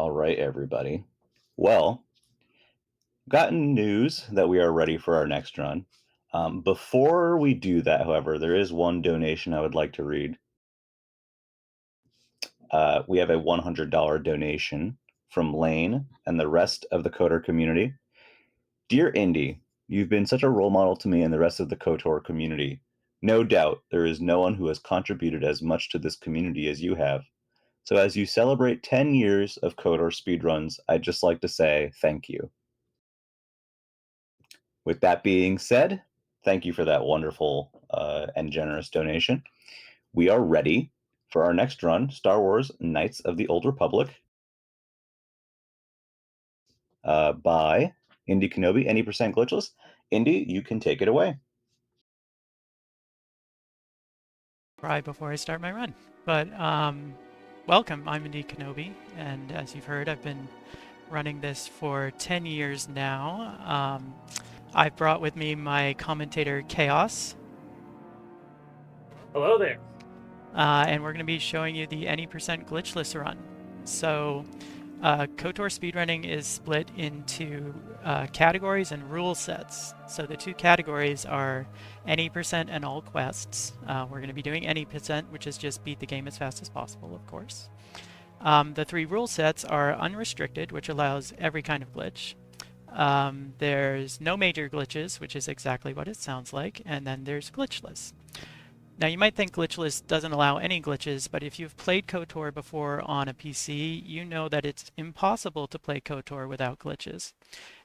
All right, everybody. Well, gotten news that we are ready for our next run. Before we do that, however, there is one donation I would like to read. We have a $100 donation from Lane and the rest of the Coder community. Dear Indy, you've been such a role model to me and the rest of the KOTOR community. No doubt there is no one who has contributed as much to this community as you have. So as you celebrate 10 years of KOTOR speedruns, I'd just like to say thank you. With that being said, thank you for that wonderful and generous donation. We are ready for our next run, Star Wars Knights of the Old Republic, by indykenobi, any percent glitchless. Indy, you can take it away. Right before I start my run. But welcome, I'm indykenobi, and as you've heard, I've been running this for 10 years now. I've brought with me my commentator Chaos. Hello there. And we're going to be showing you the any percent glitchless run. So KOTOR speedrunning is split into categories and rule sets. So the two categories are any percent and all quests. We're going to be doing any percent, which is just beat the game as fast as possible, of course. The three rule sets are unrestricted, which allows every kind of glitch. There's no major glitches, which is exactly what it sounds like, and then there's glitchless. Now you might think glitchless doesn't allow any glitches, but if you've played KOTOR before on a PC, you know that it's impossible to play KOTOR without glitches.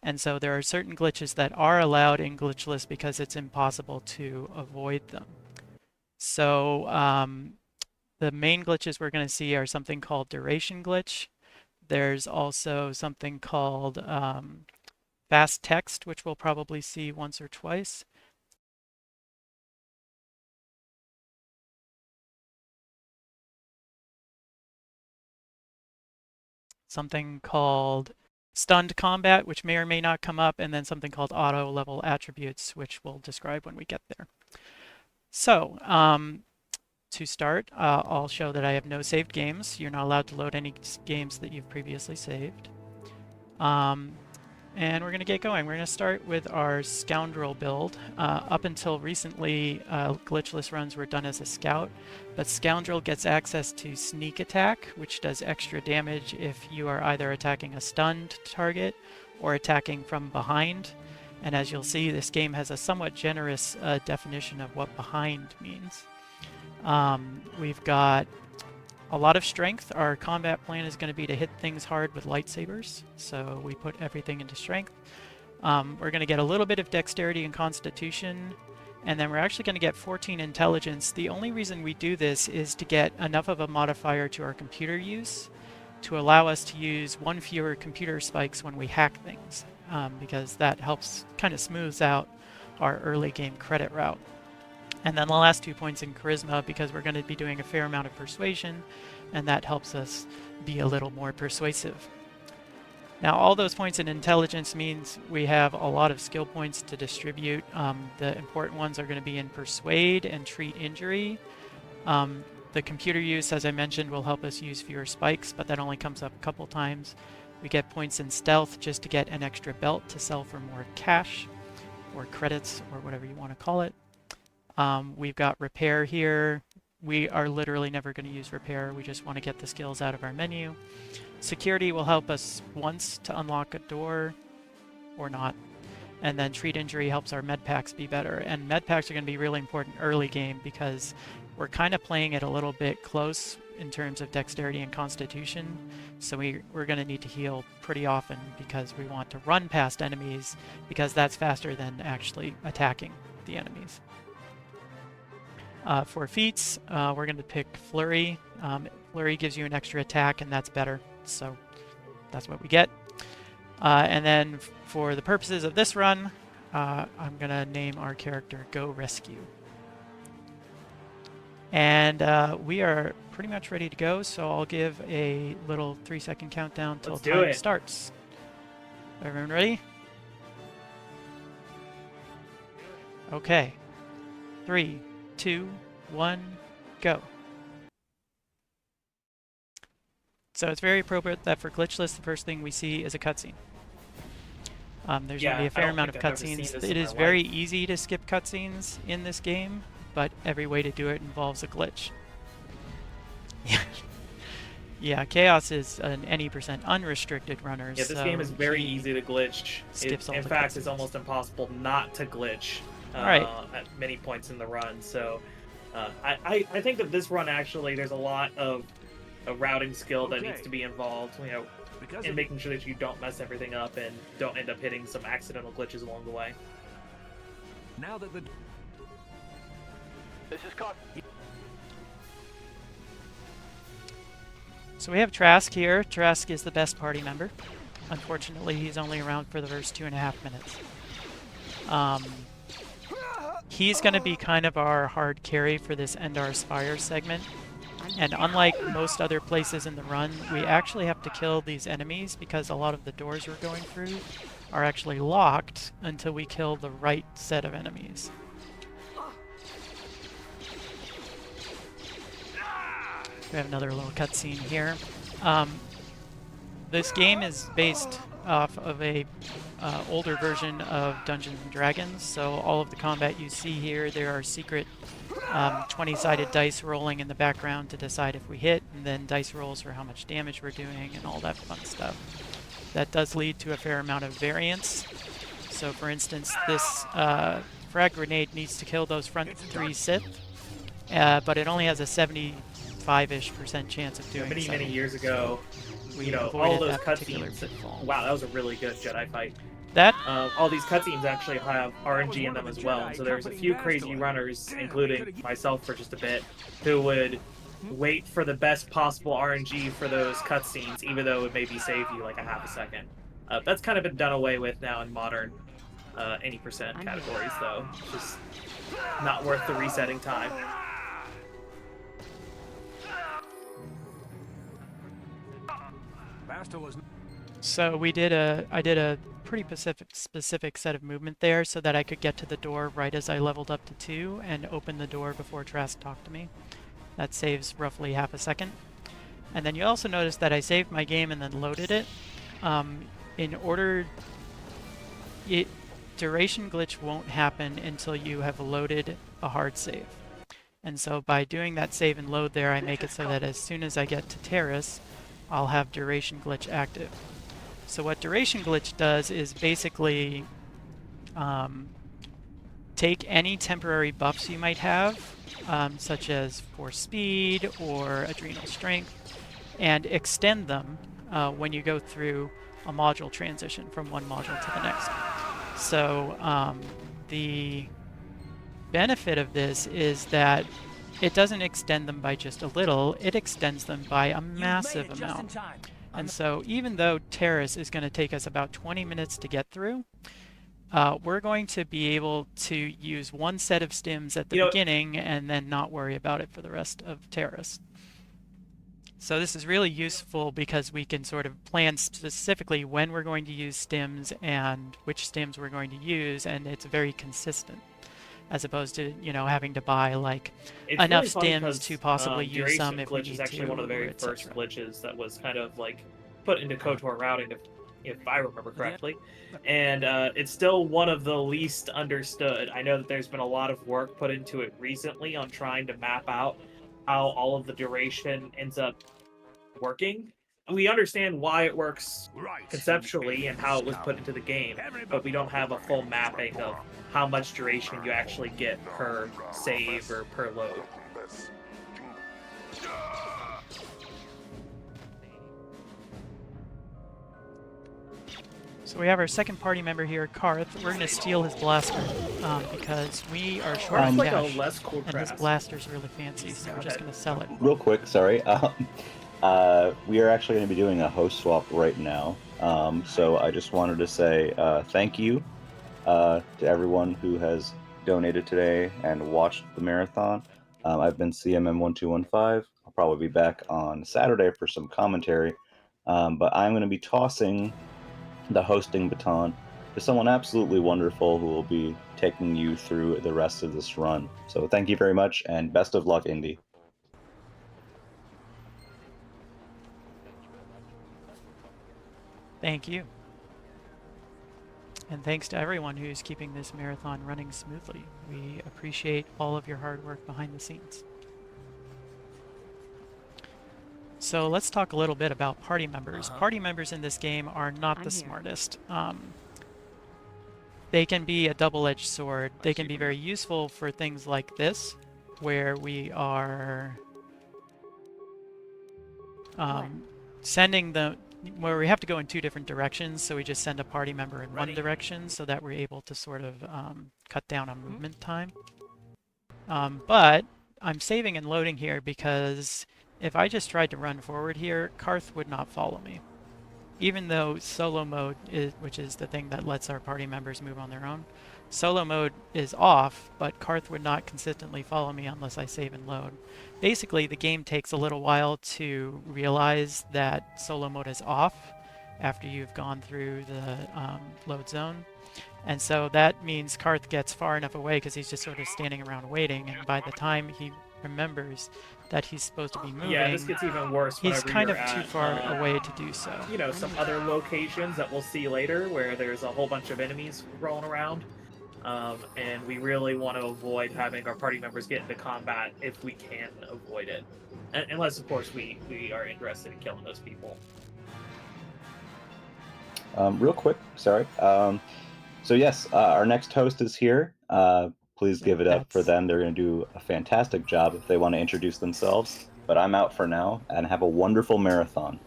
And so there are certain glitches that are allowed in glitchless because it's impossible to avoid them. So the main glitches we're going to see are something called duration glitch. There's also something called fast text, which we'll probably see once or twice. Something called stunned combat, which may or may not come up, and then something called auto level attributes, which we'll describe when we get there. So to start, I'll show that I have no saved games. You're not allowed to load any games that you've previously saved. And we're going to get going. We're going to start with our Scoundrel build. Up until recently, glitchless runs were done as a scout, but Scoundrel gets access to sneak attack, which does extra damage if you are either attacking a stunned target or attacking from behind. And as you'll see, this game has a somewhat generous definition of what behind means. We've got a lot of strength. Our combat plan is going to be to hit things hard with lightsabers, so we put everything into strength. We're going to get a little bit of dexterity and constitution, and then we're actually going to get 14 intelligence. The only reason we do this is to get enough of a modifier to our computer use to allow us to use one fewer computer spikes when we hack things, because that helps kind of smooths out our early game credit route. And then the last 2 points in charisma, because we're going to be doing a fair amount of persuasion, and that helps us be a little more persuasive. Now, all those points in intelligence means we have a lot of skill points to distribute. The important ones are going to be in persuade and treat injury. The computer use, as I mentioned, will help us use fewer spikes, but that only comes up a couple times. We get points in stealth just to get an extra belt to sell for more cash, or credits, or whatever you want to call it. We've got repair here. We are literally never going to use repair. We just want to get the skills out of our menu. Security will help us once to unlock a door, or not. And then treat injury helps our med packs be better. And med packs are going to be really important early game because we're kind of playing it a little bit close in terms of dexterity and constitution. So we're going to need to heal pretty often because we want to run past enemies, because that's faster than actually attacking the enemies. For feats, we're going to pick Flurry. Flurry gives you an extra attack, and that's better, so that's what we get. And then for the purposes of this run, I'm going to name our character Go Rescue. And we are pretty much ready to go, so I'll give a little 3-second countdown till time starts. Everyone ready? Okay. 3, 2, 1, go. So it's very appropriate that for glitchless, the first thing we see is a cutscene. There's going to be Yeah, a I fair don't amount think of I've ever seen cutscenes. this It in my is very life. easy to skip cutscenes in this game, but every way to do it involves a glitch. Yeah, Chaos is an any percent unrestricted runner, Yeah, this game so is very he easy to glitch. It, skips all in the fact, it's cutscenes. almost impossible not to glitch Alright, at many points in the run. So, I think that this run actually, there's a lot of a routing skill that needs to be involved. In making sure that you don't mess everything up and don't end up hitting some accidental glitches along the way. Now that the This is caught. so we have Trask here. Trask is the best party member. Unfortunately, he's only around for the first 2.5 minutes. He's going to be kind of our hard carry for this End Our Spire segment. And unlike most other places in the run, we actually have to kill these enemies because a lot of the doors we're going through are actually locked until we kill the right set of enemies. We have another little cutscene here. This game is based off of a older version of Dungeons and Dragons, so all of the combat you see here, there are secret 20-sided dice rolling in the background to decide if we hit, and then dice rolls for how much damage we're doing and all that fun stuff. That does lead to a fair amount of variance. So for instance, this frag grenade needs to kill those front 3 Sith, but it only has a 75-ish% chance of doing so. Many years ago, We all avoided those that particular cutscenes. pitfall. Wow, that was a really good Jedi fight. That All these cutscenes actually have RNG in them as well. And so there's a few crazy runners, including myself for just a bit, who would wait for the best possible RNG for those cutscenes, even though it maybe save you like a half a second. That's kind of been done away with now in modern any percent categories, though. It's just not worth the resetting time. So I did a pretty specific set of movement there so that I could get to the door right as I leveled up to 2 and open the door before Trask talked to me. That saves roughly half a second. And then you also notice that I saved my game and then loaded it. Duration glitch won't happen until you have loaded a hard save. And so by doing that save and load there, I make it so that as soon as I get to Terrace, I'll have duration glitch active. So what duration glitch does is basically take any temporary buffs you might have, such as force speed or adrenal strength, and extend them when you go through a module transition from one module to the next. So the benefit of this is that it doesn't extend them by just a little, it extends them by a massive amount. And so even though Terrace is going to take us about 20 minutes to get through, we're going to be able to use one set of stims at the beginning and then not worry about it for the rest of Terrace. So this is really useful because we can sort of plan specifically when we're going to use stims and which stims we're going to use, and it's very consistent, as opposed to, having to buy like enough stims to possibly use some if we need glitch is to, actually one of the very first glitches that was kind of like put into KOTOR routing, if I remember correctly. And it's still one of the least understood. I know that there's been a lot of work put into it recently on trying to map out how all of the duration ends up working. We understand why it works conceptually and how it was put into the game, but we don't have a full mapping of how much duration you actually get per save or per load. So we have our second party member here, Karth. We're going to steal his blaster because we are short on like cash, a less cool and his blaster's really fancy, so we're just going to sell it. Real quick, sorry. We are actually going to be doing a host swap right now. So I just wanted to say thank you to everyone who has donated today and watched the marathon. I've been CMM1215. I'll probably be back on Saturday for some commentary. But I'm going to be tossing the hosting baton to someone absolutely wonderful who will be taking you through the rest of this run. So thank you very much, and best of luck, Indy. Thank you. And thanks to everyone who's keeping this marathon running smoothly. We appreciate all of your hard work behind the scenes. So let's talk a little bit about party members. Party members in this game are not the smartest. They can be a double-edged sword. They can be very useful for things like this, where we are sending the where we have to go in two different directions, so we just send a party member in one direction so that we're able to sort of cut down on movement time. But I'm saving and loading here because if I just tried to run forward here, Karth would not follow me. Even though solo mode, which is the thing that lets our party members move on their own, solo mode is off, but Karth would not consistently follow me unless I save and load. Basically, the game takes a little while to realize that solo mode is off after you've gone through the load zone. And so that means Karth gets far enough away because he's just sort of standing around waiting, and by the time he remembers that he's supposed to be moving, yeah, this gets even worse. He's kind of at, too far away to do so. You know, some other locations that we'll see later where there's a whole bunch of enemies rolling around. And we really want to avoid having our party members get into combat if we can avoid it. Unless, of course, we are interested in killing those people. Real quick, sorry. So yes, our next host is here. Please give it up for them. They're going to do a fantastic job if they want to introduce themselves. But I'm out for now, and have a wonderful marathon.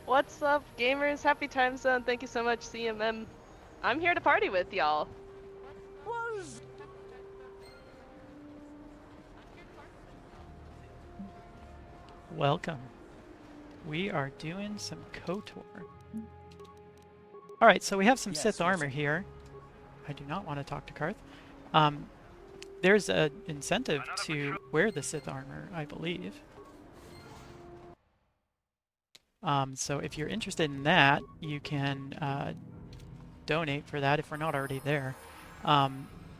What's up, gamers? Happy time zone. Thank you so much, CMM. I'm here to party with y'all. Welcome. We are doing some KOTOR. Alright, so we have some Sith armor here. I do not want to talk to Karth. There's an incentive to wear the Sith armor, I believe. So if you're interested in that, you can donate for that if we're not already there.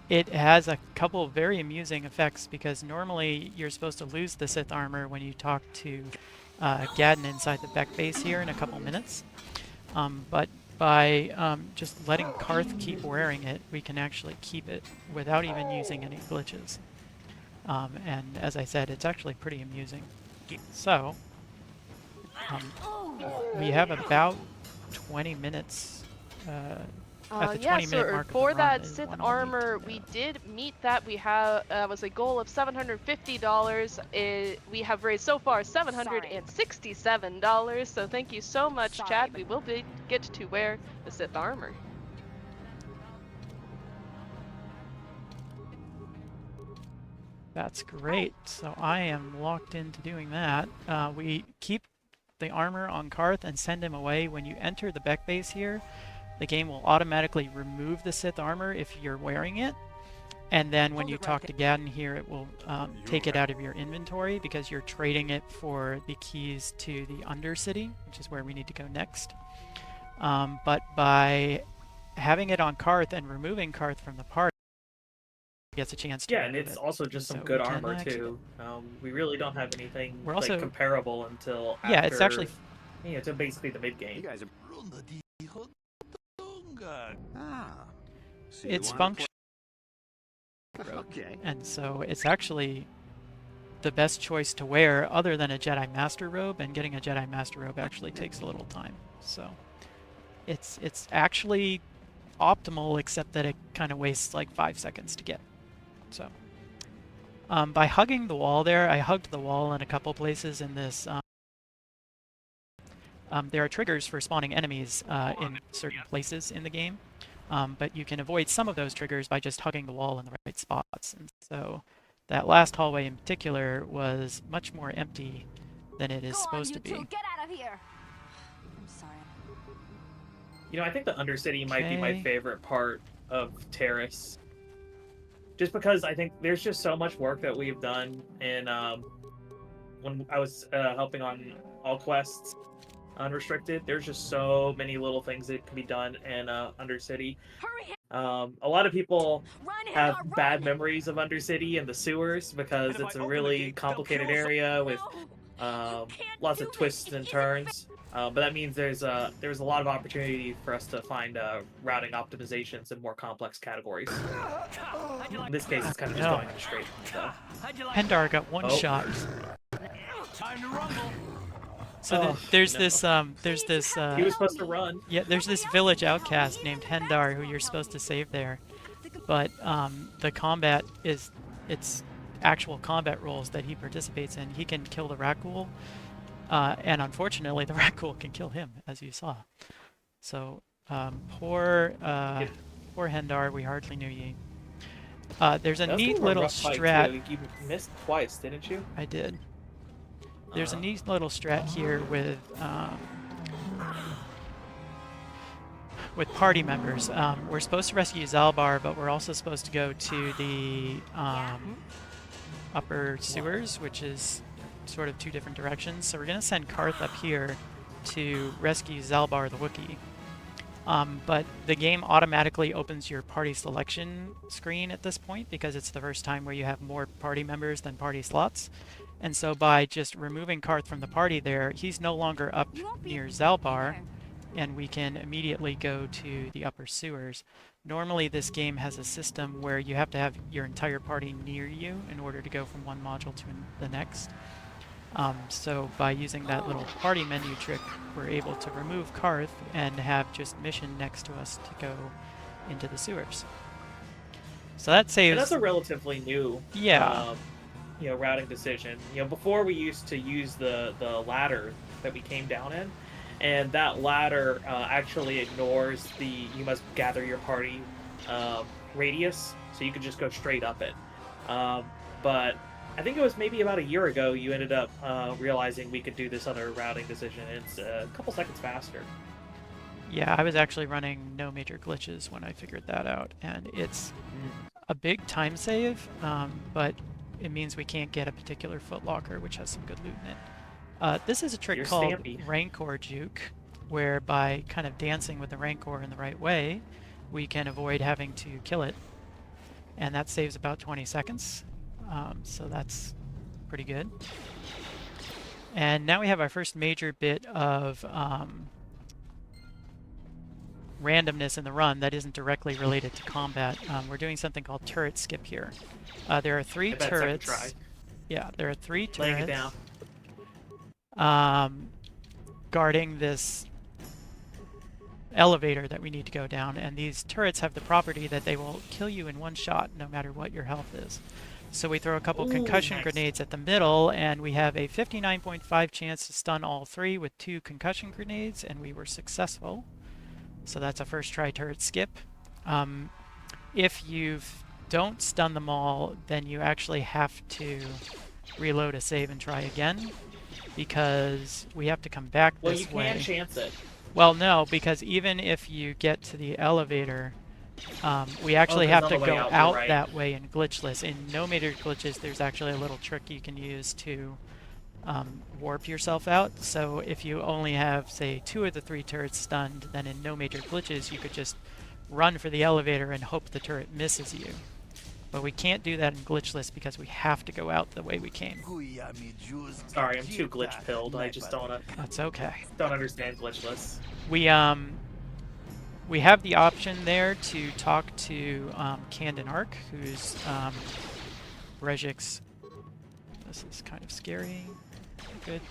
It has a couple of very amusing effects because normally you're supposed to lose the Sith armor when you talk to Gadden inside the Beck base here in a couple minutes. But by just letting Karth keep wearing it, we can actually keep it without even using any glitches. And as I said, it's actually pretty amusing. So, we have about 20 minutes at the 20-minute mark for of the run that Sith armor, we did meet that. We have was a goal of $750. We have raised so far $767. So thank you so much, chat. We will get to wear the Sith armor. That's great. So I am locked into doing that. We keep the armor on Karth and send him away. When you enter the Beck base here, the game will automatically remove the Sith armor if you're wearing it. And then when you talk to Gadden here, it will take it out of your inventory because you're trading it for the keys to the Undercity, which is where we need to go next. But by having it on Karth and removing Karth from the party, gets a chance to and it's also just some good armor too. We really don't have anything comparable until after, it's actually it's basically the mid game. It's functional, and so it's actually the best choice to wear other than a Jedi Master Robe, and getting a Jedi Master Robe actually takes a little time. So it's actually optimal, except that it kind of wastes like 5 seconds to get. So by hugging the wall there, I hugged the wall in a couple places in this. There are triggers for spawning enemies in certain places in the game, but you can avoid some of those triggers by just hugging the wall in the right spots. And so that last hallway in particular was much more empty than it is supposed to be. Get out of here. I'm sorry. You know, I think the Undercity might be my favorite part of Terrace. Just because I think there's just so much work that we've done in when I was helping on all quests unrestricted. There's just so many little things that can be done in Undercity. A lot of people have bad memories of Undercity and the sewers because it's a really complicated area with lots of twists and turns. But that means there's a lot of opportunity for us to find routing optimizations in more complex categories. In this case, it's kind of just No. going in a straight line, though. Hendar got one Oh. shot. Time to rumble. So Oh, there's no. this He was supposed to run. yeah, there's this village outcast named Hendar who you're supposed to save there, but the combat is it's actual combat roles that he participates in. He can kill the Rakghoul, and unfortunately the Rakghoul can kill him, as you saw. So poor Hendar, we hardly knew ye. There's a That was neat kind of a little rough fight, strat. too. You missed twice, didn't you? I did. There's a neat little strat here with party members. We're supposed to rescue Zalbar, but we're also supposed to go to the upper sewers, which is sort of two different directions. So we're going to send Karth up here to rescue Zalbar the Wookiee. But the game automatically opens your party selection screen at this point because it's the first time where you have more party members than party slots. And so by just removing Karth from the party there, he's no longer up near Zalbar, and we can immediately go to the upper sewers. Normally this game has a system where you have to have your entire party near you in order to go from one module to the next. So by using that little party menu trick, we're able to remove Karth and have just mission next to us to go into the sewers. So that saves... And that's a relatively new routing decision. Before we used to use the ladder that we came down in, and that ladder actually ignores the you must gather your party radius, so you could just go straight up it. But I think it was maybe about a year ago you ended up realizing we could do this other routing decision. It's a couple seconds faster. Yeah, I was actually running no major glitches when I figured that out, and it's a big time save, but it means we can't get a particular footlocker, which has some good loot in it. This is a trick called Rancor Juke, where by kind of dancing with the Rancor in the right way, we can avoid having to kill it, and that saves about 20 seconds. So that's pretty good. And now we have our first major bit of randomness in the run that isn't directly related to combat. We're doing something called turret skip here. There are three turrets. Yeah, there are three turrets. Laying it down. Guarding this elevator that we need to go down, and these turrets have the property that they will kill you in one shot no matter what your health is. So we throw a couple concussion grenades at the middle, and we have a 59.5 chance to stun all three with 2 concussion grenades, and we were successful. So that's a first try turret skip. If you don't stun them all, then you actually have to reload a save and try again, because we have to come back this way. Well, you can chance it. Well, no, because even if you get to the elevator, we actually have to go out that way in glitchless. In no major glitches, there's actually a little trick you can use to warp yourself out. So if you only have, say, 2 of the 3 turrets stunned, then in no major glitches, you could just run for the elevator and hope the turret misses you. But we can't do that in glitchless because we have to go out the way we came. Sorry, I'm too glitch-pilled. I just don't... That's okay. Don't understand glitchless. We have the option there to talk to Candon Ark, who's Brejik's... This is kind of scary. Good.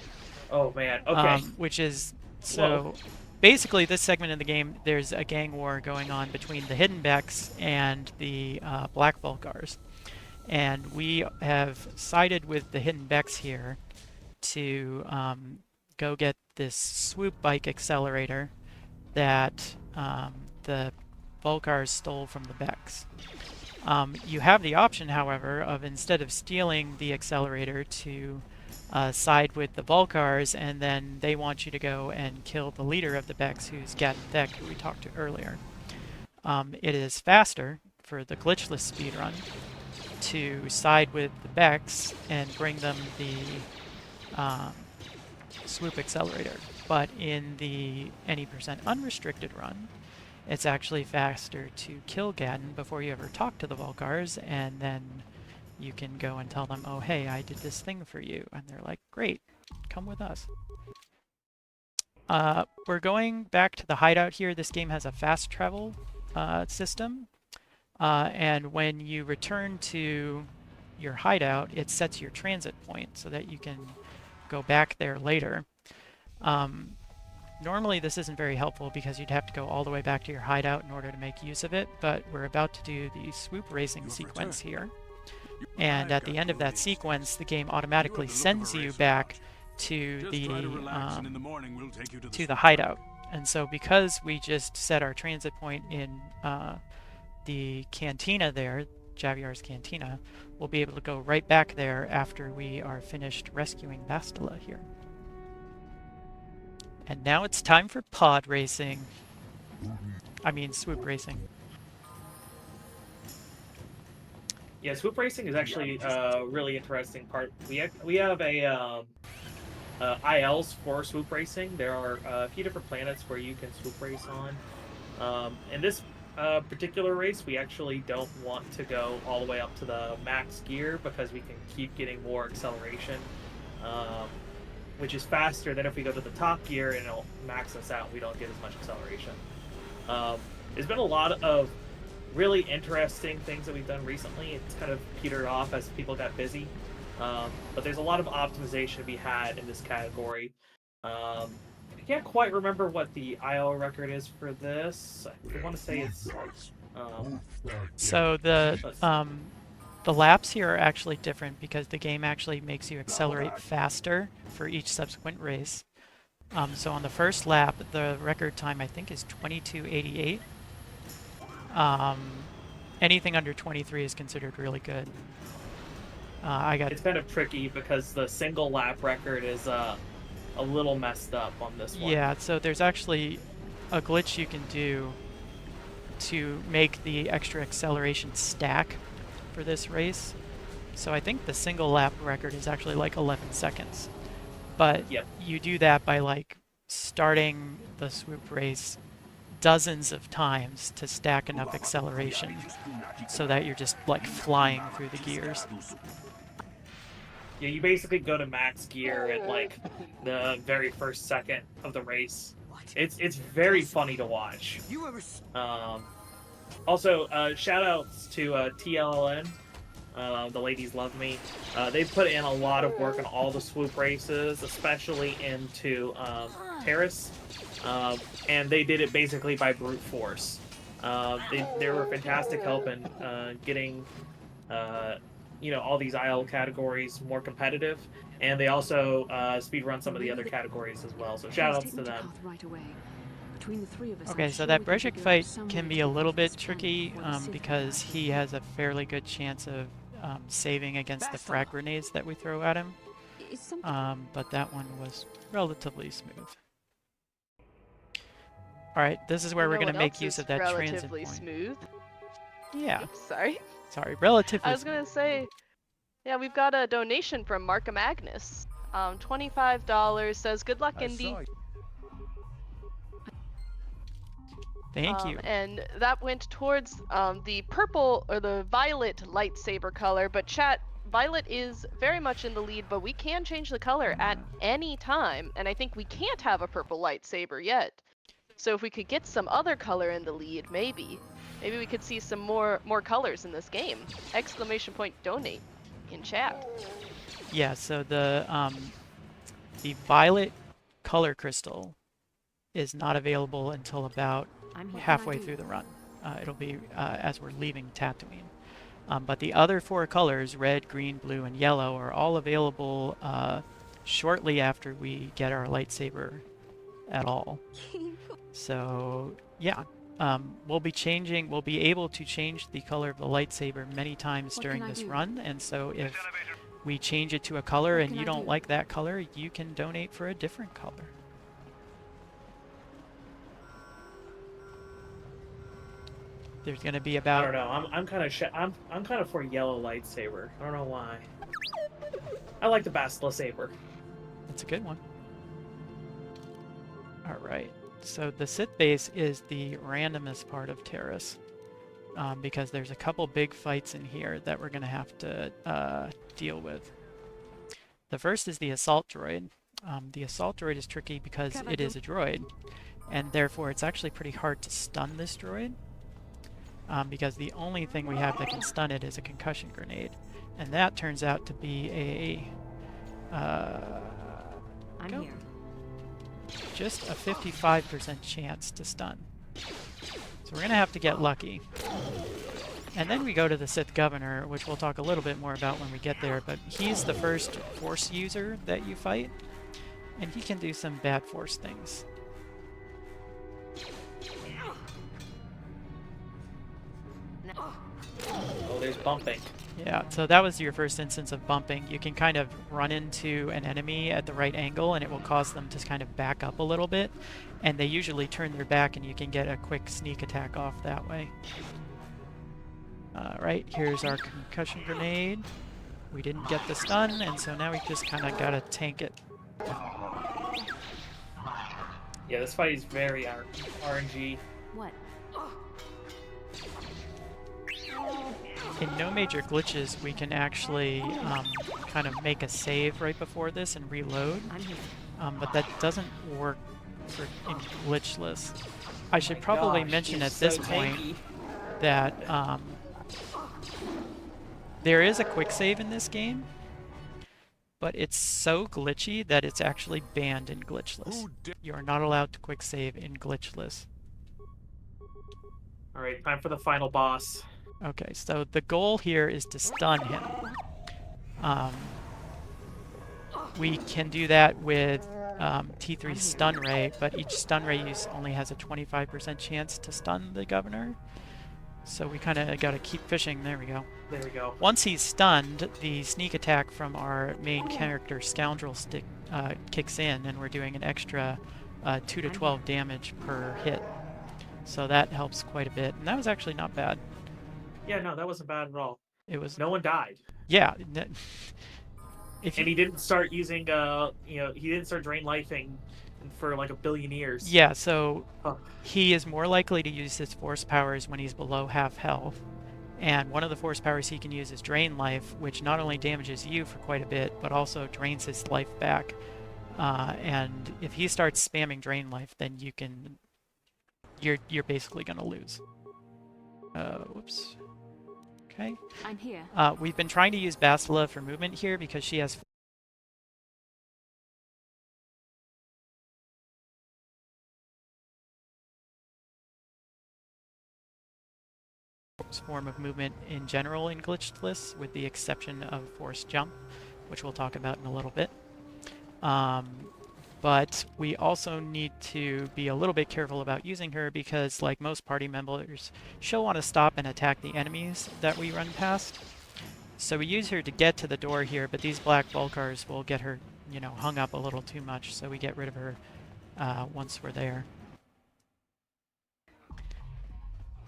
Oh, man. Okay. Which is... So... Basically, this segment of the game, there's a gang war going on between the Hidden Becks and the Black Vulcars. And we have sided with the Hidden Becks here to go get this swoop bike accelerator that the Vulcars stole from the Becks. You have the option, however, of instead of stealing the accelerator to side with the Vulcars, and then they want you to go and kill the leader of the Becks, who's Gadden Thek, who we talked to earlier. It is faster for the glitchless speedrun to side with the Becks and bring them the swoop accelerator. But in the any % unrestricted run, it's actually faster to kill Gadden before you ever talk to the Vulcars, and then you can go and tell them, oh, hey, I did this thing for you. And they're like, great, come with us. We're going back to the hideout here. This game has a fast travel system. And when you return to your hideout, it sets your transit point so that you can go back there later. Normally this isn't very helpful because you'd have to go all the way back to your hideout in order to make use of it, but we're about to do the swoop racing sequence here. And at the end of that sequence, the game automatically sends you back to the hideout. And so because we just set our transit point in the cantina there, Javier's cantina, we'll be able to go right back there after we are finished rescuing Bastila here. And now it's time for pod racing. I mean, swoop racing. Yeah, swoop racing is actually a really interesting part. We have a ILs for swoop racing. There are a few different planets where you can swoop race on. In this particular race, we actually don't want to go all the way up to the max gear because we can keep getting more acceleration, which is faster than if we go to the top gear and it'll max us out. We don't get as much acceleration. There's been a lot of really interesting things that we've done recently. It's kind of petered off as people got busy. But there's a lot of optimization to be had in this category. I can't quite remember what the IO record is for this. I want to say it's... So the laps here are actually different because the game actually makes you accelerate faster for each subsequent race. So on the first lap, the record time I think is 22:88. Anything under 23 is considered really good. It's kind of tricky because the single lap record is a little messed up on this one. Yeah, so there's actually a glitch you can do to make the extra acceleration stack for this race. So I think the single lap record is actually like 11 seconds. But you do that by like starting the swoop race dozens of times to stack enough acceleration so that you're just like flying through the gears. Yeah, you basically go to max gear at like the very first second of the race. It's very funny to watch. Also, shout outs to TLN. The ladies love me. They've put in a lot of work on all the swoop races, especially into Terrace. And they did it basically by brute force. They were fantastic help in getting all these IL categories more competitive, and they also speedrun some of the other categories as well. So shout outs to them. Okay, so that Brejik fight can be a little bit tricky because he has a fairly good chance of saving against the frag grenades that we throw at him. But that one was relatively smooth. Alright, this is where we're going to make use of that transit point. Relatively smooth. Yeah. Oops, sorry. Sorry, relatively I was going to say, yeah, we've got a donation from Markham Agnes. $25 says, good luck, Indy. Thank you. And that went towards the purple or the violet lightsaber color, but chat, violet is very much in the lead, but we can change the color at any time, and I think we can't have a purple lightsaber yet. So if we could get some other color in the lead, maybe we could see some more colors in this game. Exclamation point donate in chat. Yeah, so the violet color crystal is not available until about halfway through the run. It'll be as we're leaving Tatooine. But the other four colors, red, green, blue, and yellow, are all available shortly after we get our lightsaber at all. So yeah, we'll be able to change the color of the lightsaber many times during this run, and so if we change it to a color and you don't like that color, you can donate for a different color. There's going to be about... I don't know. I'm kind of for yellow lightsaber. I don't know why. I like the Bastila saber. That's a good one. All right. So the Sith base is the randomest part of Terrace, because there's a couple big fights in here that we're going to have to deal with. The first is the assault droid. The assault droid is tricky because it is a droid, and therefore it's actually pretty hard to stun this droid, because the only thing we have that can stun it is a concussion grenade, and that turns out to be I'm here. just a 55% chance to stun. So we're going to have to get lucky. And then we go to the Sith Governor, which we'll talk a little bit more about when we get there, but he's the first Force user that you fight, and he can do some bad Force things. Oh, there's bumping. Yeah, so that was your first instance of bumping. You can kind of run into an enemy at the right angle, and it will cause them to kind of back up a little bit, and they usually turn their back, and you can get a quick sneak attack off that way. Right, here's our concussion grenade. We didn't get the stun, and so now we just kind of gotta tank it. Yeah, this fight is very RNG. What? In no major glitches, we can actually kind of make a save right before this and reload, I'm here. but that doesn't work in glitchless. I should My probably gosh, mention he's at this so point tanky. that there is a quick save in this game, but it's so glitchy that it's actually banned in glitchless. You are not allowed to quick save in glitchless. All right, time for the final boss. Okay, so the goal here is to stun him. We can do that with T3's stun ray, but each stun ray use only has a 25% chance to stun the governor. So we kind of got to keep fishing. There we go. There we go. Once he's stunned, the sneak attack from our main character, Scoundrel Stick, kicks in, and we're doing an extra 2 to 12 damage per hit. So that helps quite a bit, and that was actually not bad. Yeah, no, that wasn't bad at all. It was, No one died. yeah. And he didn't start using, he didn't start drain lifing for like a billion years. Yeah, so Huh. he is more likely to use his force powers when he's below half health. And one of the force powers he can use is Drain Life, which not only damages you for quite a bit, but also drains his life back. And if he starts spamming Drain Life, then you're basically gonna lose. Whoops. Okay. I'm here. We've been trying to use Bastila for movement here because she has form of movement in general in glitchless, with the exception of force jump, which we'll talk about in a little bit. But we also need to be a little bit careful about using her because, like most party members, she'll want to stop and attack the enemies that we run past. So we use her to get to the door here, but these black Vulcars will get her, hung up a little too much, so we get rid of her once we're there.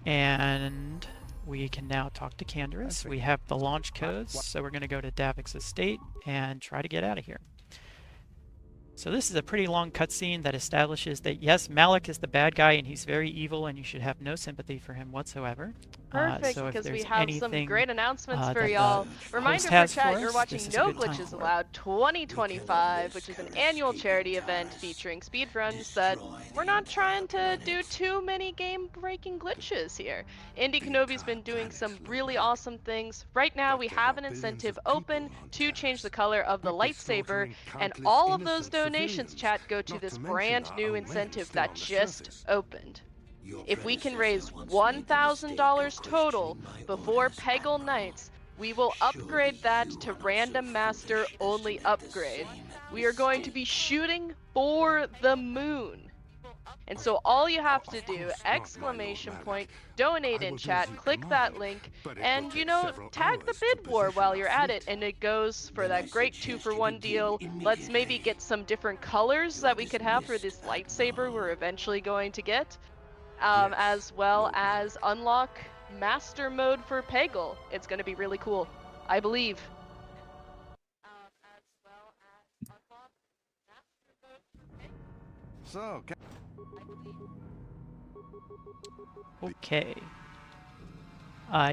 And we can now talk to Canderous. We have the launch codes, so we're going to go to Davik's estate and try to get out of here. So this is a pretty long cutscene that establishes that, yes, Malik is the bad guy and he's very evil and you should have no sympathy for him whatsoever. Perfect, so if because we there's have some anything, great announcements for that the y'all. Reminder host for has chat, for you're us, watching this is a No good time Glitches for it. Allowed 2025, which is an annual charity event featuring speedruns that we're not trying to do too many game-breaking glitches here. indykenobi's been doing some really awesome things. Right now, we have an incentive open to change the color of the lightsaber, and all of those donations, chat, go to this brand new incentive that just opened. If we can raise $1,000 total before Peggle Nights, we will upgrade that to Random Master only upgrade. We are going to be shooting for the moon. And so all you have to do, exclamation point, donate in chat, click that link, and tag the bid war while you're at it, and it goes for that great 2-for-1 deal. Let's maybe get some different colors that we could have for this lightsaber we're eventually going to get. As well as unlock master mode for Peggle. It's going to be really cool, I believe. As well as unlock master mode for Peggle. So, Okay.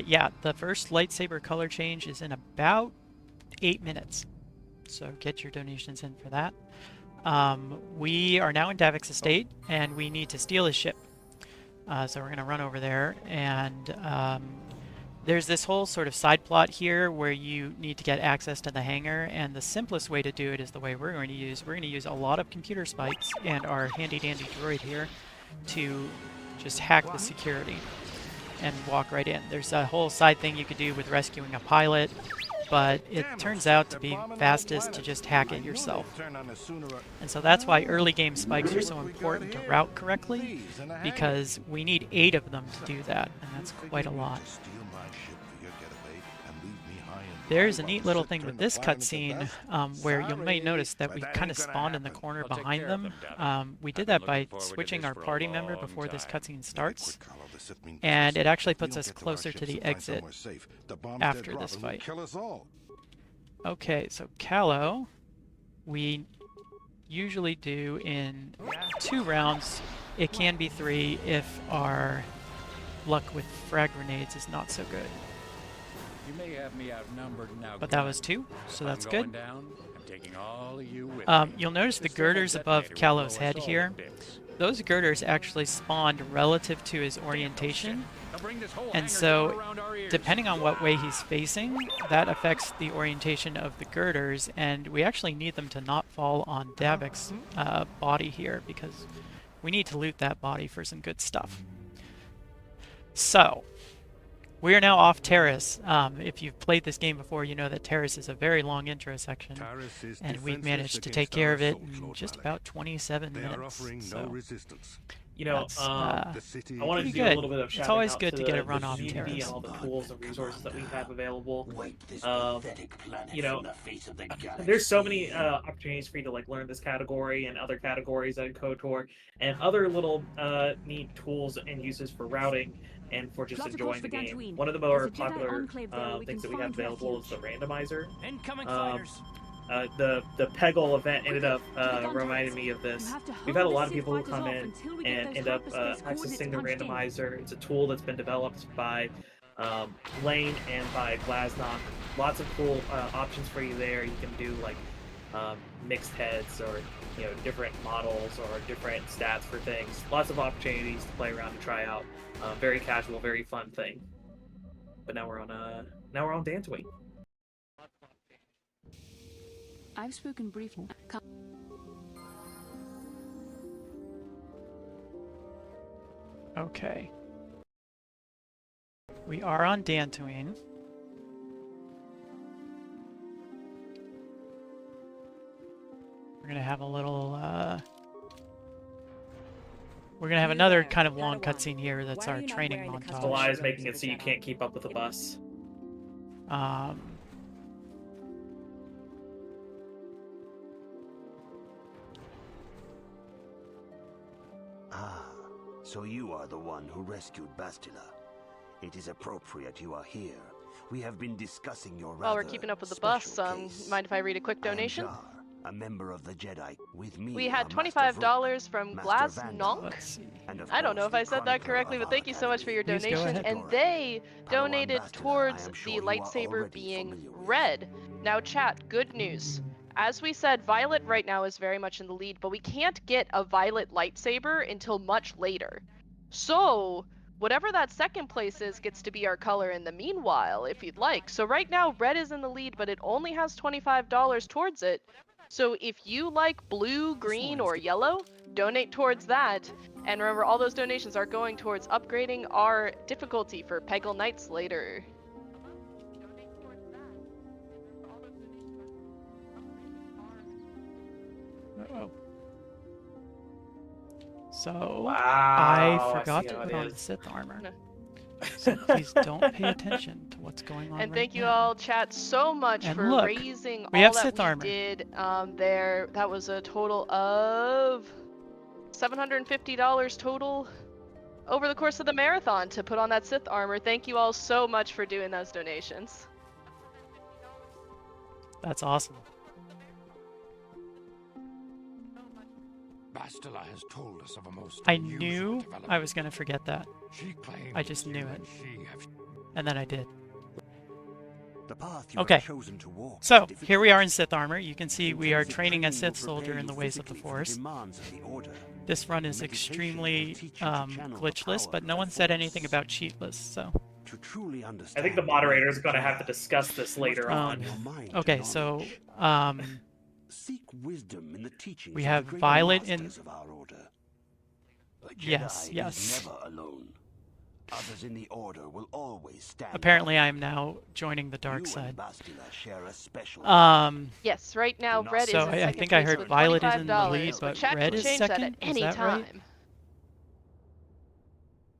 Yeah, the first lightsaber color change is in about 8 minutes. So get your donations in for that. We are now in Davik's estate, and we need to steal his ship. So we're going to run over there, and there's this whole sort of side plot here where you need to get access to the hangar, and the simplest way to do it is the way we're going to use. We're going to use a lot of computer spikes and our handy-dandy droid here to just hack the security and walk right in. There's a whole side thing you could do with rescuing a pilot, but it turns out to be fastest to just hack it yourself. And so that's why early game spikes are so important to route correctly, because we need 8 of them to do that, and that's quite a lot. There's a neat little thing with this cutscene where you may notice that we kind of spawned in the corner behind them. We did that by switching our party member before this cutscene starts, and it actually puts us closer to the exit after this fight. Okay, so Callow, we usually do in 2 rounds. It can be 3 if our luck with frag grenades is not so good. You may have me outnumbered now. But that was 2, so that's good. You You'll notice the girders above Callow's head here. Those girders actually spawned relative to his orientation, and so depending on what way he's facing, that affects the orientation of the girders, and we actually need them to not fall on Davik's body here, because we need to loot that body for some good stuff. So, we are now off Terrace. If you've played this game before, you know that Terrace is a very long intro section, and we've managed to take care of it in just about 27 minutes. So You know, I wanted to do a little bit of shouting It's always out good to the get a run off community Terrace. and all the tools and resources that we have available. You know, there's so many opportunities for you to like learn this category and other categories at KOTOR, and other little neat tools and uses for routing and for just enjoying the game. One of the more popular things that we have available is the randomizer. Incoming fighters. The Peggle event ended up reminding me of this. We've had a lot of people who come in and end up accessing the randomizer. It's a tool that's been developed by Lane and by Glasnock. Lots of cool options for you there. You can do like mixed heads, or different models, or different stats for things. Lots of opportunities to play around and try out. Very casual, very fun thing. But now we're on Dantooine. I've spoken briefly. Okay. We are on Dantooine. We're gonna have a little, we're gonna have another kind of long cutscene here that's our training montage. The lie is making it so you can't keep up with the bus. So you are the one who rescued Bastila. It is appropriate you are here. We have been discussing your While we're keeping up with the bus, mind if I read a quick donation? Jar, a member of the Jedi. With me, We had are Master $25 from Master Glasnock. Let's see. and of I don't know course, if I the said that chronicler correctly, of but thank you so much for your Please go donation. ahead. And they Padawan donated Bastila, towards I am sure the you are lightsaber already being familiar with. red. Now, chat, good news. As we said, Violet right now is very much in the lead, but we can't get a Violet lightsaber until much later. So, whatever that second place is gets to be our color in the meanwhile, if you'd like. So right now, red is in the lead, but it only has $25 towards it. So if you like blue, green, or yellow, donate towards that. And remember, all those donations are going towards upgrading our difficulty for Peggle Knights later. Uh-oh. So, Wow, I forgot see to how put it on is. the Sith armor. No. So please don't pay attention to what's going on And right thank you now. all, chat, so much And for look, raising we all have that Sith we armor. did there. That was a total of $750 total over the course of the marathon to put on that Sith armor. Thank you all so much for doing those donations. That's awesome. Bastila has told us of a most I unusual knew development. I was going to forget that. She claims I just knew you it. and she have And then I did. The path you Okay. have chosen to walk is So, difficult. here we are in Sith armor. You can see we are Intensive training a training Sith will soldier prepare in the you ways of the physically for Force. demands of the Order. This run is Meditation extremely will teach you to channel the glitchless, power but of no the one said Force. anything about cheatless, so... To truly I understand think the way moderator of is the going to have to Jedi, discuss this later must on. open your mind to Okay, so, knowledge. Seek wisdom in the teachings we of have the greater Violet in... masters of our Order. The Jedi Yes, is yes. never alone. Others in the Order will always stand Apparently by I you. am now joining the dark You side. and Bastila share a special Yes, right now not Red is So in I second think I place heard with Violet is in the $25, lead, but but chat Red can is change that second? at Is any that right? time.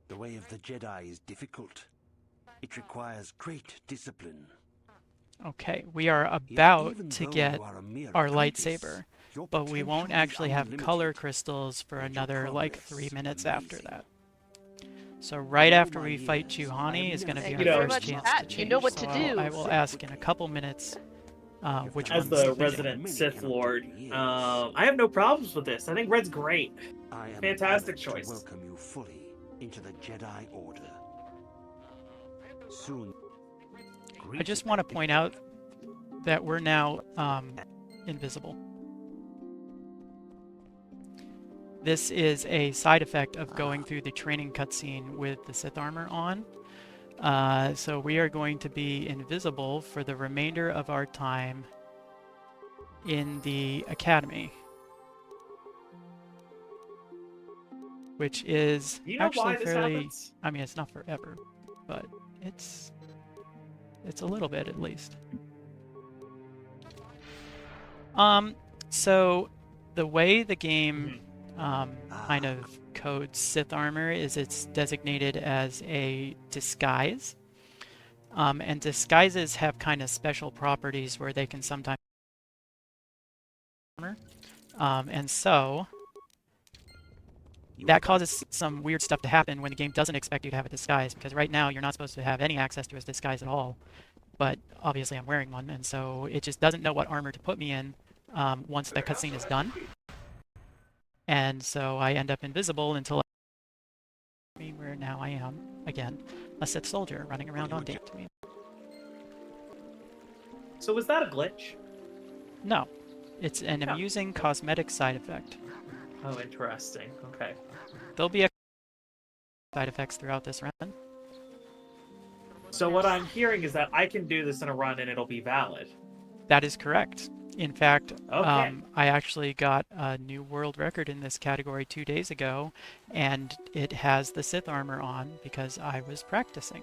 The way of the Jedi is difficult. It requires great discipline. Okay, we are Yet about even to though get you are a mere our apprentice, lightsaber, your but we won't potential is actually have color unlimited, crystals for and your another like progress 3 minutes after amazing. that. So right In all after my we fight years, I Juhani have is going to never be Thank our you you very know, first much, chance chat. to You change. know what So to I do. will ask in a couple minutes which As one's the the beginning. resident Sith Lord, I have no problems with this. I think Red's great. I am Fantastic honored choice. to welcome you fully into the Jedi Order. Soon. I just want to point out that we're now invisible. This is a side effect of going through the training cutscene with the Sith armor on. So we are going to be invisible for the remainder of our time in the academy. Which is Do you know actually why this fairly... happens? I mean, it's not forever, but it's a little bit at least. So the way the game kind of codes Sith armor is it's designated as a disguise. And disguises have kind of special properties where they can sometimes armor. And so that causes some weird stuff to happen when the game doesn't expect you to have a disguise, because right now you're not supposed to have any access to a disguise at all. But obviously I'm wearing one, and so it just doesn't know what armor to put me in once the cutscene is done. And so I end up invisible until where now I am, again, a Sith soldier running around on Dantooine. So was that a glitch? No, it's an amusing cosmetic side effect. Oh, interesting. Okay. There'll be side effects throughout this run. So what I'm hearing is that I can do this in a run and it'll be valid. That is correct. In fact, Okay. I actually got a new world record in this category 2 days ago, and it has the Sith armor on because I was practicing.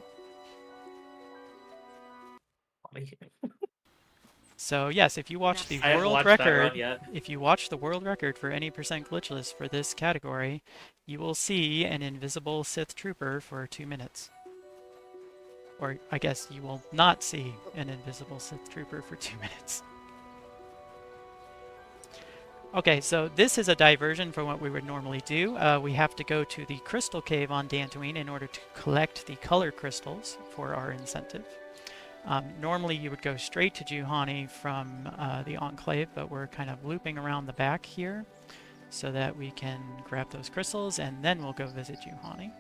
So yes, if you watch the I haven't world watched that run record, yet. if you watch the world record for any percent glitchless for this category, you will see an invisible Sith trooper for 2 minutes. Or I guess you will not see an invisible Sith trooper for 2 minutes. Okay, so this is a diversion from what we would normally do. We have to go to the Crystal Cave on Dantooine in order to collect the color crystals for our incentive. Normally you would go straight to Juhani from the Enclave, but we're kind of looping around the back here so that we can grab those crystals, and then we'll go visit Juhani.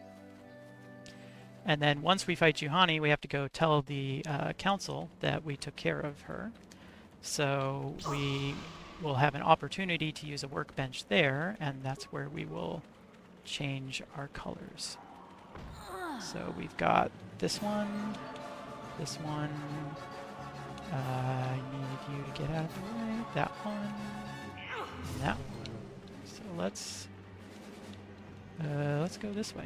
And then once we fight Juhani, we have to go tell the council that we took care of her. So we will have an opportunity to use a workbench there, and that's where we will change our colors. So we've got this one, this one. I need you to get out of the way. That one, and that one. So let's go this way,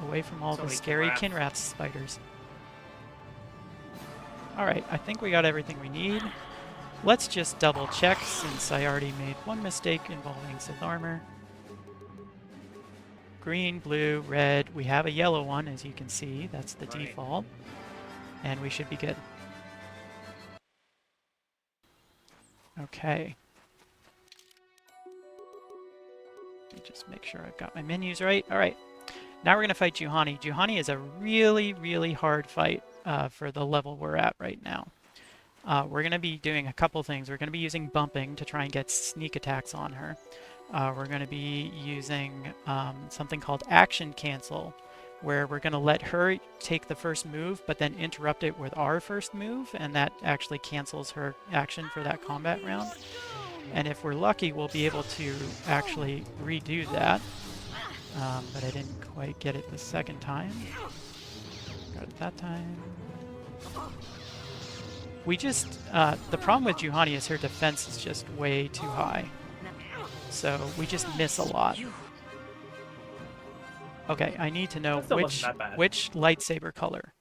away from all the scary Kinrath spiders. All right, I think we got everything we need. Let's just double check since I already made one mistake involving Sith armor. Green, blue, red. We have a yellow one, as you can see. That's the default. And we should be good. Okay. Let me just make sure I've got my menus right. All right. Now we're going to fight Juhani. Juhani is a really, really hard fight for the level we're at right now. We're going to be doing a couple things. We're going to be using bumping to try and get sneak attacks on her. We're going to be using something called action cancel, where we're going to let her take the first move, but then interrupt it with our first move, and that actually cancels her action for that combat round. And if we're lucky, we'll be able to actually redo that. But I didn't quite get it the second time. Got it that time. We just, the problem with Juhani is her defense is just way too high. So we just miss a lot. Okay, I need to know That still wasn't that bad. which lightsaber color.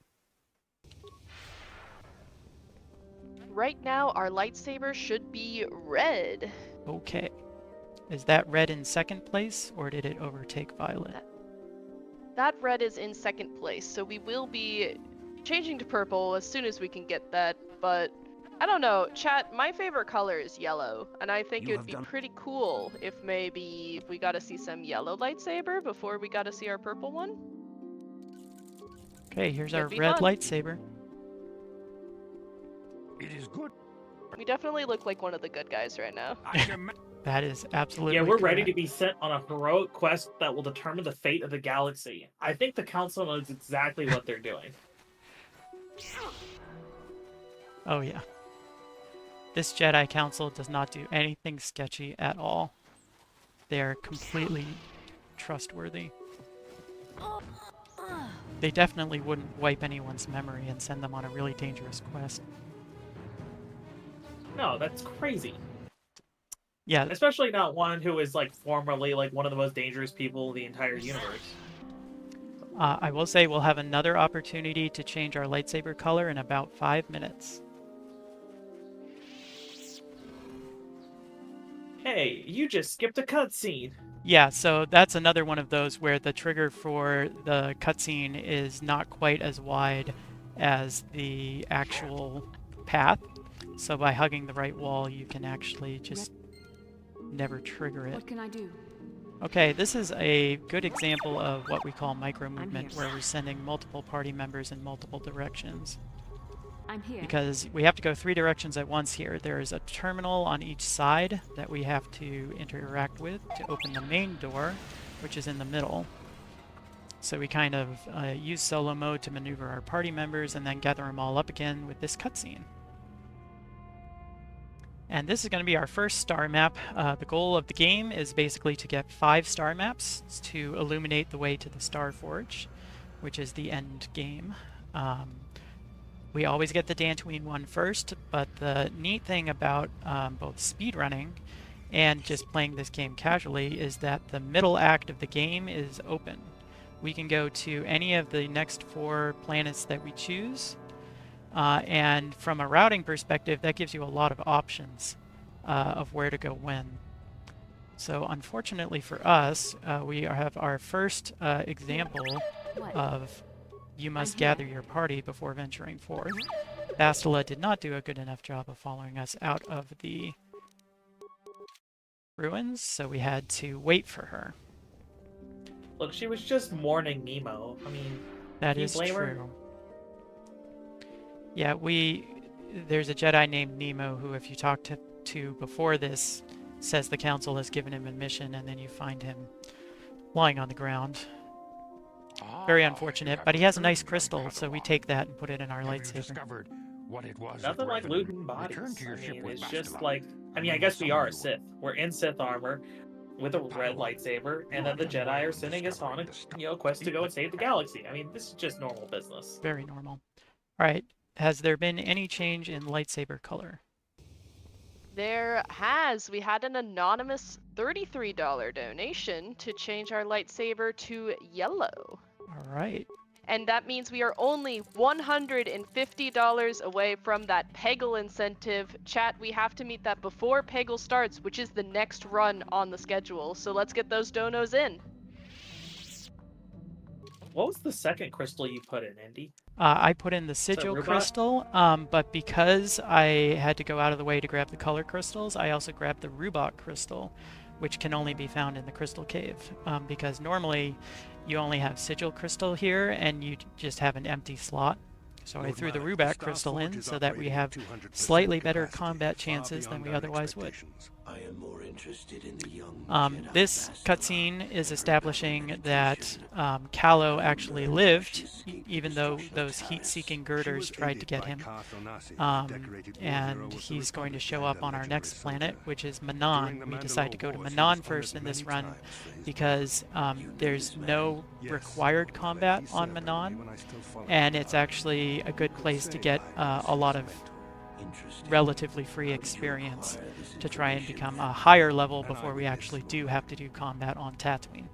Right now, our lightsaber should be red. Okay. Is that red in second place, or did it overtake violet? That red is in second place, so we will be changing to purple as soon as we can get that, but I don't know, chat, my favorite color is yellow, and I think it would be pretty cool if maybe we got to see some yellow lightsaber before we got to see our purple one. Okay, here's our Could be red fun. lightsaber. It is good. We definitely look like one of the good guys right now. I can That is absolutely Yeah, we're ready to correct. be sent on a heroic quest that will determine the fate of the galaxy. I think the Council knows exactly what they're doing. Oh yeah. This Jedi Council does not do anything sketchy at all. They are completely trustworthy. They definitely wouldn't wipe anyone's memory and send them on a really dangerous quest. No, that's crazy. Yeah, Especially not one who is like formerly like one of the most dangerous people in the entire universe. I will say we'll have another opportunity to change our lightsaber color in about 5 minutes. Hey, you just skipped a cutscene. Yeah, so that's another one of those where the trigger for the cutscene is not quite as wide as the actual path. So by hugging the right wall, you can actually just never trigger it. What can I do? Okay, this is a good example of what we call micro movement, where we're sending multiple party members in multiple directions. I'm here. Because we have to go 3 directions at once here. There is a terminal on each side that we have to interact with to open the main door, which is in the middle. So we kind of use solo mode to maneuver our party members and then gather them all up again with this cutscene. And this is going to be our first star map. The goal of the game is basically to get 5 star maps to illuminate the way to the Star Forge, which is the end game. We always get the Dantooine one first, but the neat thing about both speedrunning and just playing this game casually is that the middle act of the game is open. We can go to any of the next 4 planets that we choose, and from a routing perspective, that gives you a lot of options of where to go when. So unfortunately for us, we have our first example of you must gather your party before venturing forth. Bastila did not do a good enough job of following us out of the ruins, so we had to wait for her. Look, she was just mourning Nemo. I mean, That can you is blame her? true. Yeah, there's a Jedi named Nemo who, if you talk to before this, says the Council has given him a mission, and then you find him lying on the ground. Very unfortunate, but he has a nice crystal, so we take that and put it in our Have you lightsaber. discovered what it was Nothing that like Revan looting bodies. returned to your I ship mean, with it's just Bastila? like, I mean, I guess we are a Sith. We're in Sith armor with a red lightsaber, and then the Jedi are sending us on a quest to go and save the galaxy. I mean, this is just normal business. Very normal. Alright, has there been any change in lightsaber color? There has. We had an anonymous $33 donation to change our lightsaber to yellow. Alright. And that means we are only $150 away from that Peggle incentive. Chat, we have to meet that before Peggle starts, which is the next run on the schedule. So let's get those donos in. What was the second crystal you put in, Indy? I put in the that sigil Rubot? crystal, but because I had to go out of the way to grab the color crystals, I also grabbed the Rubot crystal, which can only be found in the Crystal Cave. Because normally you only have sigil crystal here, and you just have an empty slot. So I threw the Rubat crystal in so that we have slightly better combat chances than we otherwise would. I am more interested in the young This cutscene is establishing that Callow actually lived, even though those heat-seeking girders tried to get him. And he's going to show up on our next planet, which is Manon. We decide to go to Manon first in this run because there's no required combat on Manon, and it's actually a good place to get a lot of relatively free experience to try and become a higher level before we actually do have to do combat on Tatooine.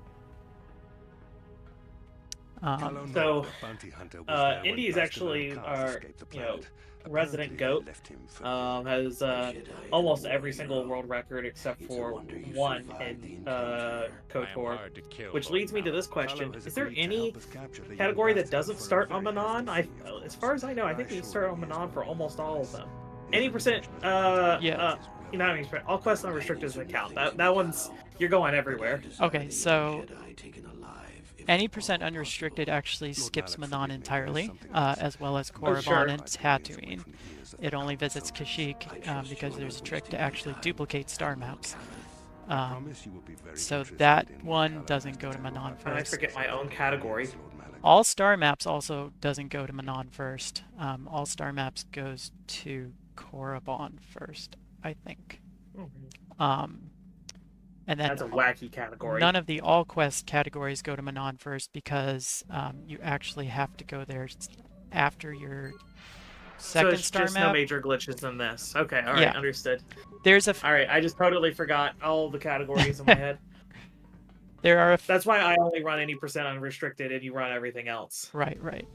Indy is actually our, resident goat. Has almost every single world record except for one in KOTOR, which leads me to this question: is there any category that doesn't start on Manon? As far as I know, I think we start on Manon for almost all of them. Any percent, not any percent. All quests unrestricted doesn't count. That one's, you're going everywhere. Okay, so any percent unrestricted actually skips Manon entirely, as well as Korriban and Tatooine. It only visits Kashyyyk because there's a trick to actually duplicate star maps. So that one doesn't go to Manon first. And I forget my own category. All star maps also doesn't go to Manon first. All star maps goes to Korriban first, I think. And then that's a wacky category. None of the all quest categories go to Manon first because you actually have to go there after your second star just map. No major glitches in this. Okay, all right, understood. There's a all right. I just totally forgot all the categories in my head. There are. That's why I only run any percent unrestricted, and you run everything else. Right.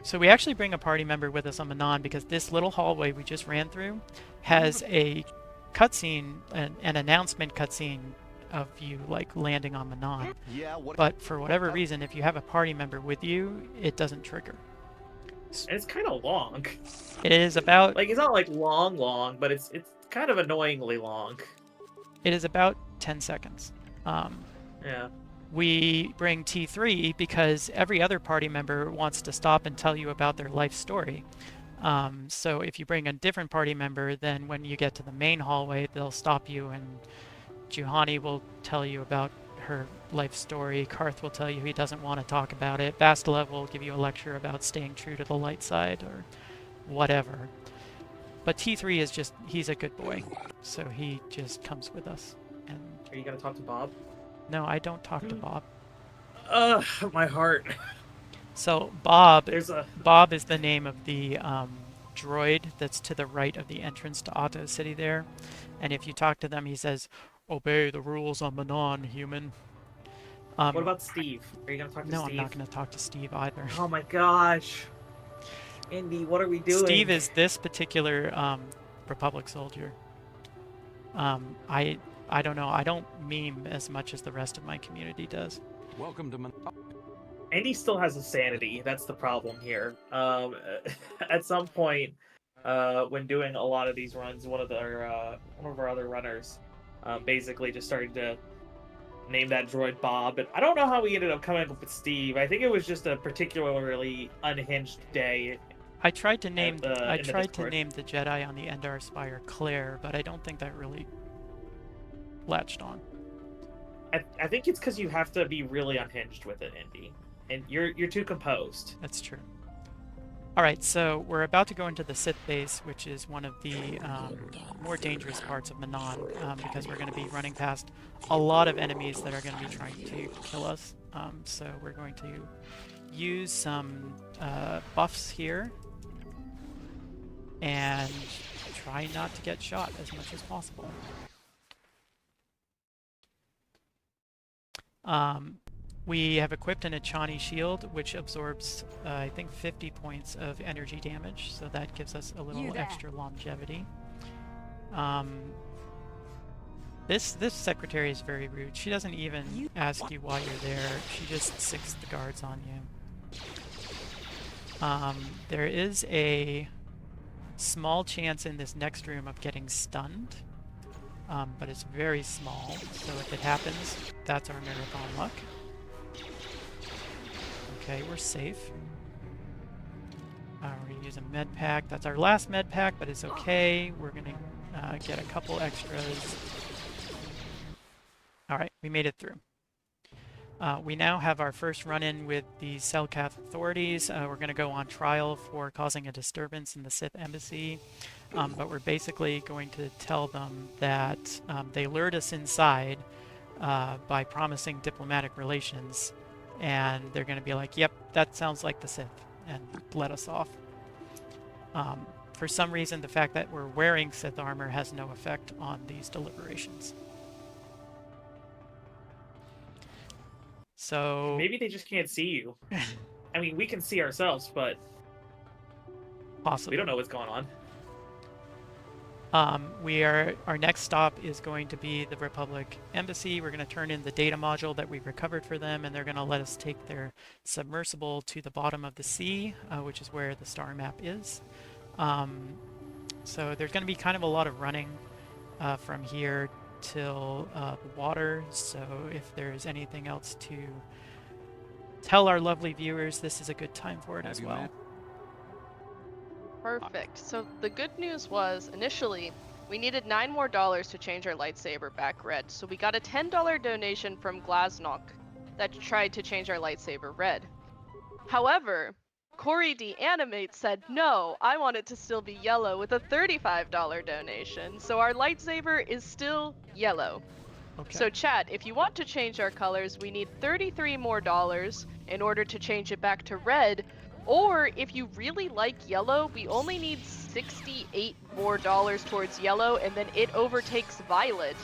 So we actually bring a party member with us on Manon because this little hallway we just ran through has a cutscene, an announcement cutscene of you like landing on Manon. But for whatever reason, if you have a party member with you, it doesn't trigger. And it's kind of long. It is about it's not like long, but it's kind of annoyingly long. It is about 10 seconds. Yeah. We bring T3 because every other party member wants to stop and tell you about their life story. So if you bring a different party member, then when you get to the main hallway, they'll stop you and Juhani will tell you about her life story. Karth will tell you he doesn't want to talk about it. Bastila will give you a lecture about staying true to the light side or whatever. But T3 is just, he's a good boy. So he just comes with us. And are you going to talk to Bob? No, I don't talk to Bob. My heart. So Bob is the name of the droid that's to the right of the entrance to Otto City there. And if you talk to them, he says, "Obey the rules on Manon, human." What about Steve? Are you going to talk to Steve? No, I'm not going to talk to Steve either. Oh my gosh. Indy, what are we doing? Steve is this particular Republic soldier. I don't know. I don't meme as much as the rest of my community does. Welcome to Andy still has a sanity. That's the problem here. At some point, when doing a lot of these runs, one of our other runners basically just started to name that droid Bob. And I don't know how we ended up coming up with Steve. I think it was just a particularly unhinged day. I tried to name the Jedi on the Endar Spire Claire, but I don't think that really latched on. I think it's because you have to be really unhinged with it, Indy, and you're too composed. That's true. All right, so we're about to go into the Sith base, which is one of the more dangerous parts of Manon, because we're going to be running past a lot of enemies that are going to be trying to kill us. So we're going to use some buffs here and try not to get shot as much as possible. We have equipped an Achani shield, which absorbs, I think, 50 points of energy damage, so that gives us a little extra longevity. This secretary is very rude. She doesn't even ask you why you're there. She just sicks the guards on you. There is a small chance in this next room of getting stunned, but it's very small, so if it happens, that's our miracle luck. Okay, we're safe. We're going to use a med pack. That's our last med pack, but it's okay. We're going to get a couple extras. Alright, we made it through. We now have our first run-in with the Selkath authorities. We're going to go on trial for causing a disturbance in the Sith embassy, but we're basically going to tell them that they lured us inside by promising diplomatic relations, and they're going to be like, yep, that sounds like the Sith, and let us off. For some reason, the fact that we're wearing Sith armor has no effect on these deliberations. So Maybe they just can't see you. I mean, we can see ourselves, but possibly we don't know what's going on. Our next stop is going to be the Republic Embassy. We're going to turn in the data module that we recovered for them, and they're going to let us take their submersible to the bottom of the sea, which is where the star map is. So there's going to be kind of a lot of running from here till the water, so if there's anything else to tell our lovely viewers, this is a good time for it as well. Perfect. So the good news was, initially, we needed $9 more to change our lightsaber back red. So we got a $10 donation from Glasnock that tried to change our lightsaber red. However, Corey D. Animate said, no, I want it to still be yellow with a $35 donation. So our lightsaber is still yellow. Okay. So chat, if you want to change our colors, we need $33 more in order to change it back to red. Or if you really like yellow, we only need $68 more towards yellow, and then it overtakes violet,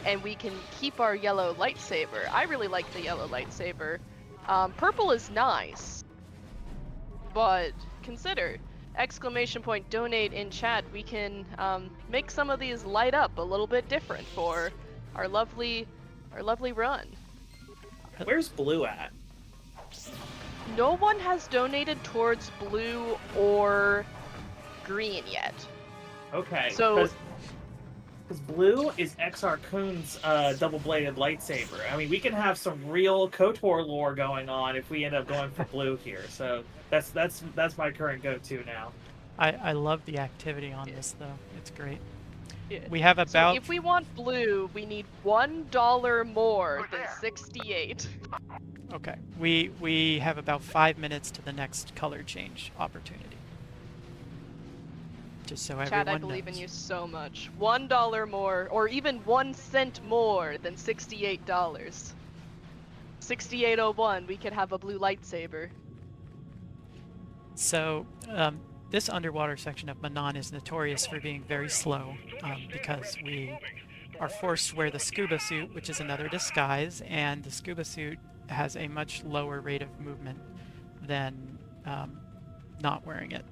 and we can keep our yellow lightsaber. I really like the yellow lightsaber. Purple is nice, but consider !donate in chat. We can make some of these light up a little bit different for our lovely run. Where's blue at? No one has donated towards blue or green yet. Okay. So, because blue is Exar Kun's double-bladed lightsaber. I mean, we can have some real KOTOR lore going on if we end up going for blue here. So that's my current go-to now. I love the activity on this though. It's great. yeah. We have about So if we want blue, we need $1 more than 68. okay. We have about 5 minutes to the next color change opportunity. Just so Chad, everyone I believe knows. in you so much. $1 more, or even 1 cent more than $68. 6801, we could have a blue lightsaber. So this underwater section of Manan is notorious for being very slow because we are forced to wear the scuba suit, which is another disguise, and the scuba suit has a much lower rate of movement than not wearing it.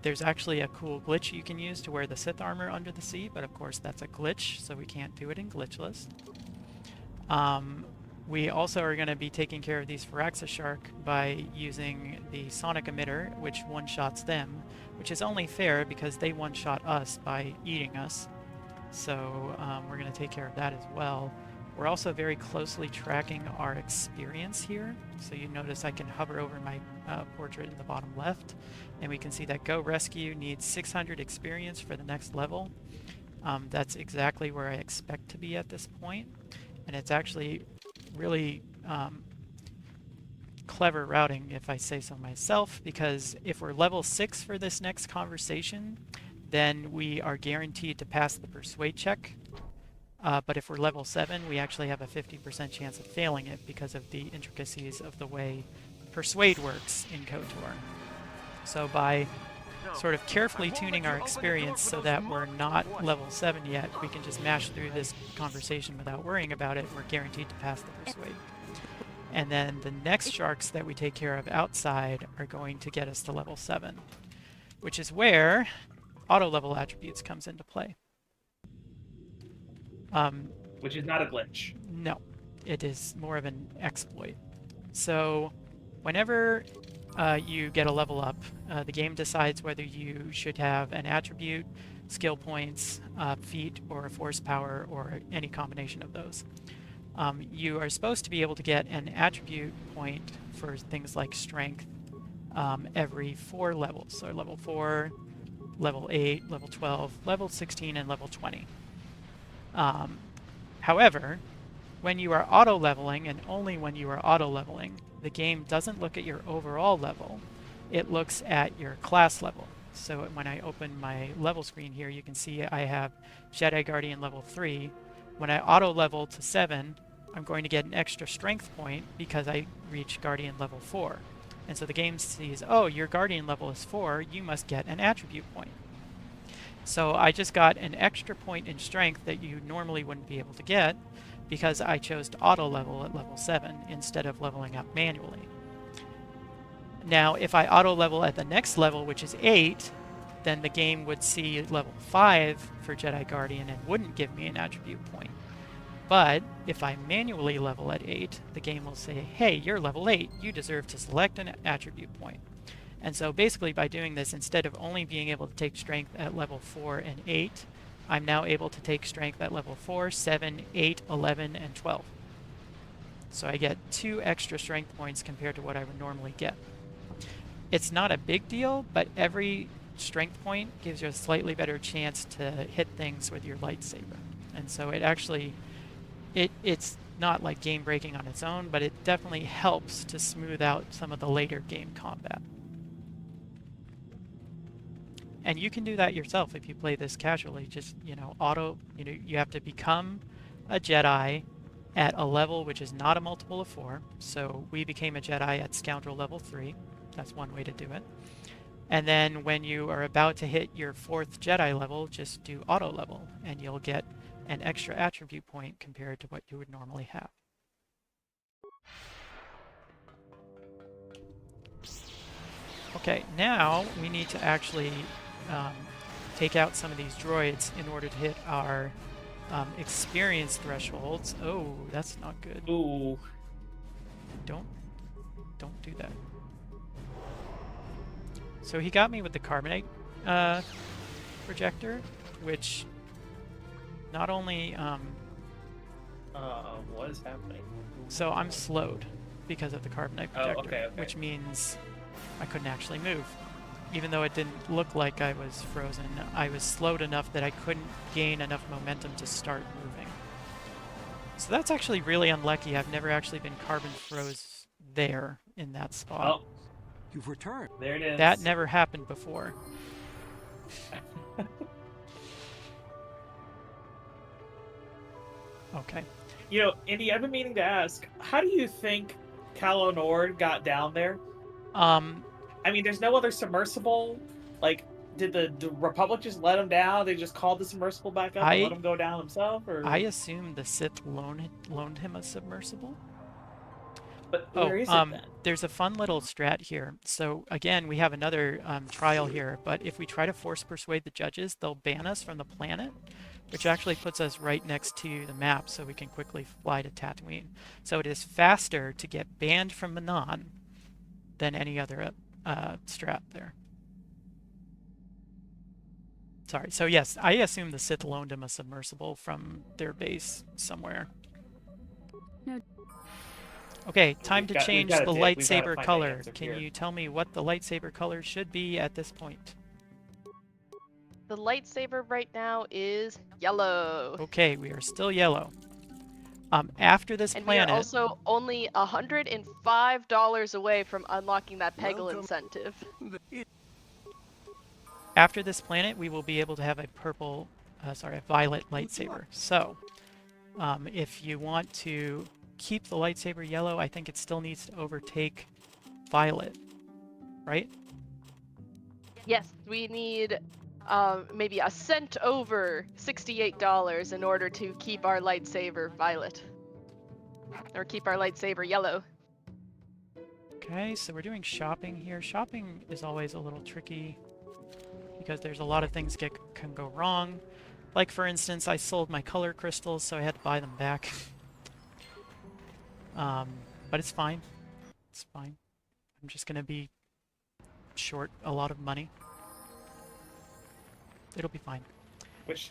There's actually a cool glitch you can use to wear the Sith armor under the sea, but of course that's a glitch, so we can't do it in glitchless. We also are going to be taking care of these Firaxa Shark by using the sonic emitter, which one-shots them, which is only fair because they one-shot us by eating us. So we're going to take care of that as well. We're also very closely tracking our experience here. So you notice I can hover over my portrait in the bottom left, and we can see that Go Rescue needs 600 experience for the next level. That's exactly where I expect to be at this point, and it's actually really clever routing, if I say so myself, because if we're level 6 for this next conversation, then we are guaranteed to pass the Persuade check. But if we're level 7, we actually have a 50% chance of failing it because of the intricacies of the way Persuade works in KOTOR. So by sort of carefully tuning our experience so that we're not level 7 yet, we can just mash through this conversation without worrying about it. We're guaranteed to pass the Persuade. And then the next sharks that we take care of outside are going to get us to level 7, which is where auto-level attributes comes into play. Which is not a glitch. No, it is more of an exploit. So whenever you get a level up, the game decides whether you should have an attribute, skill points, feat, or force power, or any combination of those. You are supposed to be able to get an attribute point for things like strength, every 4 levels. So level 4, level 8, level 12, level 16, and level 20. However, when you are auto-leveling, and only when you are auto-leveling, the game doesn't look at your overall level. It looks at your class level. So when I open my level screen here, you can see I have Jedi Guardian level 3. When I auto-level to 7, I'm going to get an extra strength point because I reach Guardian level 4. And so the game sees, oh, your Guardian level is 4, you must get an attribute point. So I just got an extra point in strength that you normally wouldn't be able to get because I chose to auto-level at level 7 instead of leveling up manually. Now, if I auto-level at the next level, which is 8, then the game would see level 5 for Jedi Guardian and wouldn't give me an attribute point. But if I manually level at 8, the game will say, hey, you're level 8, you deserve to select an attribute point. And so basically by doing this, instead of only being able to take strength at level 4 and 8, I'm now able to take strength at level 4, 7, 8, 11, and 12. So I get 2 extra strength points compared to what I would normally get. It's not a big deal, but every strength point gives you a slightly better chance to hit things with your lightsaber. And so it actually, it's not like game breaking on its own, but it definitely helps to smooth out some of the later game combat. And you can do that yourself if you play this casually. Just, you have to become a Jedi at a level which is not a multiple of 4. So we became a Jedi at Scoundrel level 3. That's one way to do it. And then when you are about to hit your 4th Jedi level, just do auto level, and you'll get an extra attribute point compared to what you would normally have. Okay, now we need to actually take out some of these droids in order to hit our experience thresholds. Oh, that's not good. Ooh. Don't do that. So he got me with the carbonite projector, which not only what is happening? so I'm slowed because of the carbonite projector, okay. which means I couldn't actually move. Even though it didn't look like I was frozen, I was slowed enough that I couldn't gain enough momentum to start moving. So that's actually really unlucky. I've never actually been carbon froze there in that spot. Oh, You've returned. there it is. That never happened before. Okay. Indy, I've been meaning to ask, how do you think Calo Nord got down there? I mean, there's no other submersible. Like, did the Republic just let him down? They just called the submersible back up and let him go down himself? Or I assume the Sith loaned him a submersible. But where is it then? There's a fun little strat here. So again, we have another trial here, but if we try to force persuade the judges, they'll ban us from the planet, which actually puts us right next to the map so we can quickly fly to Tatooine. So it is faster to get banned from Manon than any other strat there. Sorry. So yes, I assume the Sith loaned him a submersible from their base somewhere. No. Okay, time to change the lightsaber color. Can here. you tell me what the lightsaber color should be at this point? The lightsaber right now is yellow. Okay, we are still yellow. After this And planet, we are also only $105 away from unlocking that Peggle incentive. after this planet, we will be able to have a violet lightsaber. So, if you want to keep the lightsaber yellow, I think it still needs to overtake violet, right? Yes, we need maybe a cent over $68 in order to keep our lightsaber violet. Or keep our lightsaber yellow. Okay, so we're doing shopping here. Shopping is always a little tricky because there's a lot of things can go wrong. Like, for instance, I sold my color crystals, so I had to buy them back. But it's fine. It's fine. I'm just going to be short a lot of money. It'll be fine. Which,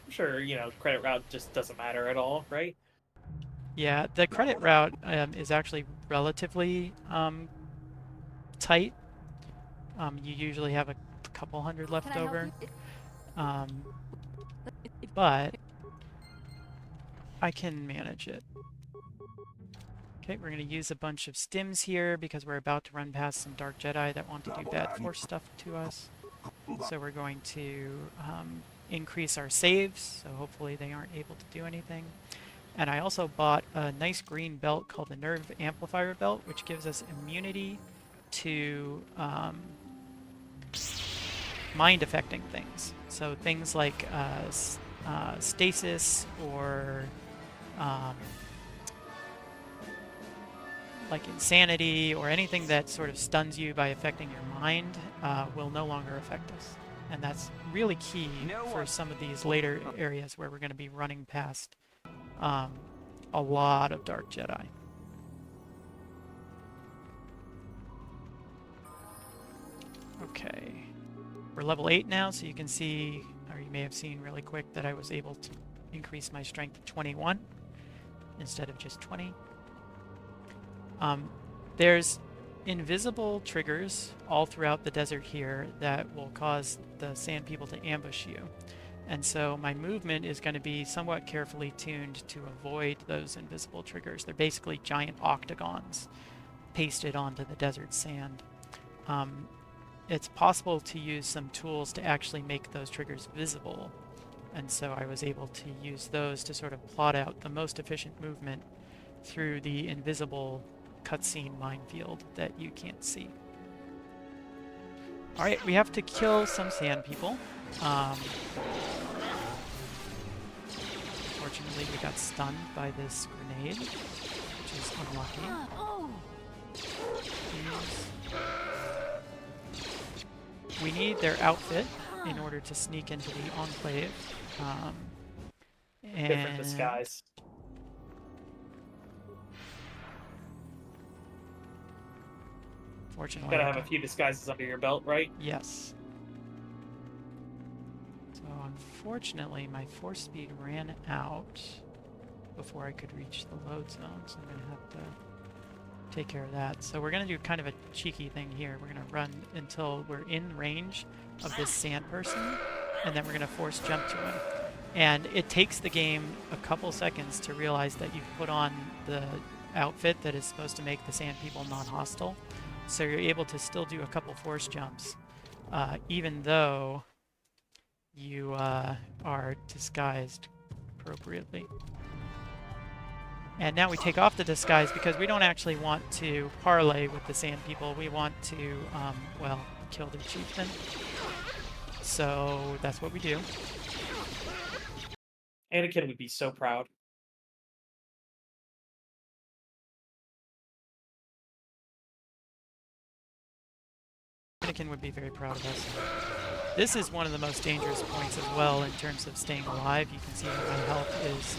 I'm sure, credit route just doesn't matter at all, right? Yeah, the credit route is actually relatively tight. You usually have a couple hundred left Can I help over. you? But I can manage it. Okay, we're going to use a bunch of stims here because we're about to run past some Dark Jedi that want to do bad Force stuff to us. So we're going to increase our saves, so hopefully they aren't able to do anything. And I also bought a nice green belt called the Nerve Amplifier Belt, which gives us immunity to mind-affecting things. So things like stasis or like insanity or anything that sort of stuns you by affecting your mind will no longer affect us. And that's really key for some of these later areas where we're going to be running past a lot of Dark Jedi. Okay. We're level 8 now, so you can see, or you may have seen really quick, that I was able to increase my strength to 21 instead of just 20. There's invisible triggers all throughout the desert here that will cause the sand people to ambush you. And so my movement is going to be somewhat carefully tuned to avoid those invisible triggers. They're basically giant octagons pasted onto the desert sand. It's possible to use some tools to actually make those triggers visible. And so I was able to use those to sort of plot out the most efficient movement through the invisible cutscene minefield that you can't see. Alright, we have to kill some sand people. Fortunately, we got stunned by this grenade, which is unlucky. We need their outfit in order to sneak into the Enclave. Different disguise. Fortunately, You gotta have a few disguises under your belt, right? yes. So unfortunately, my force speed ran out before I could reach the load zone, so I'm gonna have to take care of that. So we're gonna do kind of a cheeky thing here. We're gonna run until we're in range of this sand person, and then we're gonna force jump to him. And it takes the game a couple seconds to realize that you've put on the outfit that is supposed to make the sand people non-hostile. So you're able to still do a couple force jumps, even though you are disguised appropriately. And now we take off the disguise because we don't actually want to parlay with the sand people. We want to, well, kill their chieftain. So that's what we do. Anakin would be so proud. Anakin would be very proud of us. This is one of the most dangerous points as well in terms of staying alive. You can see that my health is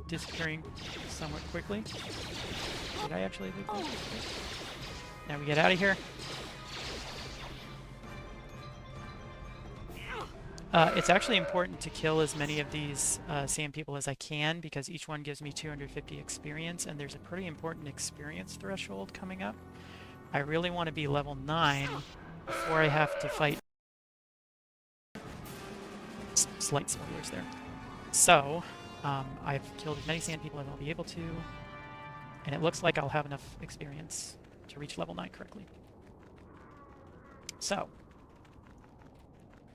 disappearing somewhat quickly. Did I actually do that? Now we get out of here. It's actually important to kill as many of these sand people as I can because each one gives me 250 experience, and there's a pretty important experience threshold coming up. I really want to be level 9 before I have to fight. Slight spoilers there. So, I've killed as many sand people as I'll be able to, and it looks like I'll have enough experience to reach level 9 correctly. So,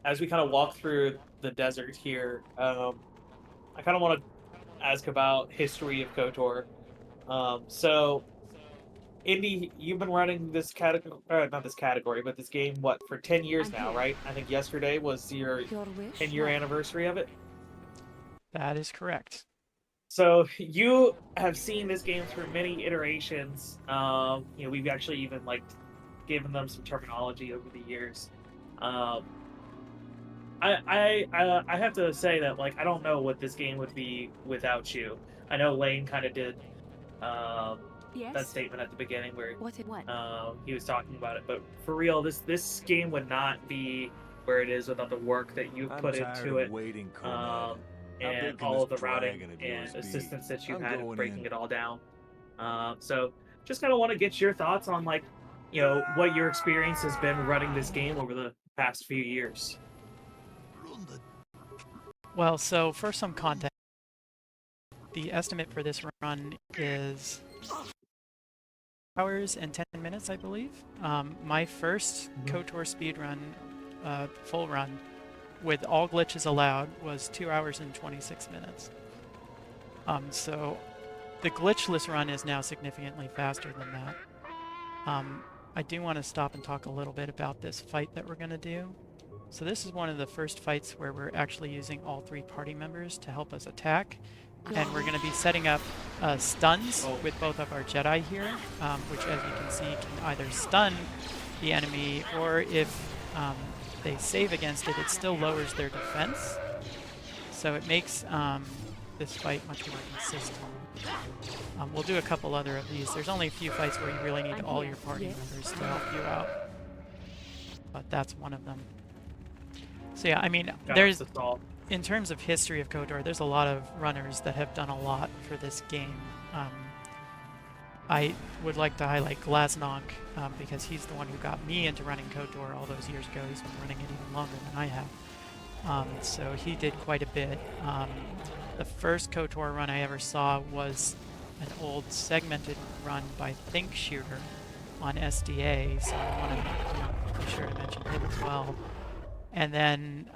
as we kind of walk through the desert here, I kind of want to ask about history of KOTOR. So, Indy, you've been running this category, not this category, but this game, what, for 10 years now, right? I think yesterday was your 10-year anniversary of it. that is correct. So you have seen this game through many iterations. We've actually even like given them some terminology over the years. I have to say that like I don't know what this game would be without you. I know Lane kind of did that statement at the beginning where he was talking about it, but for real, this game would not be where it is without the work that you've put into it. And all of the routing and assistance that you've had in breaking it all down. So just kind of want to get your thoughts on like what your experience has been running this game over the past few years. Well, so for some context, the estimate for this run is hours and 10 minutes, I believe. My first KOTOR speedrun, full run, with all glitches allowed, was 2 hours and 26 minutes. So the glitchless run is now significantly faster than that. I do want to stop and talk a little bit about this fight that we're going to do. So this is one of the first fights where we're actually using all 3 party members to help us attack. And we're going to be setting up stuns with both of our Jedi here, which, as you can see, can either stun the enemy, or if they save against it, it still lowers their defense. So it makes this fight much more consistent. We'll do a couple other of these. There's only a few fights where you really need all your party members to help you out, but that's one of them. So yeah, I mean, there's, in terms of history of KOTOR, there's a lot of runners that have done a lot for this game. I would like to highlight Glasnonk, because he's the one who got me into running KOTOR all those years ago. He's been running it even longer than I have. So he did quite a bit. The first KOTOR run I ever saw was an old segmented run by ThinkShooter on SDA, so I want to be sure to mention him as well. And then,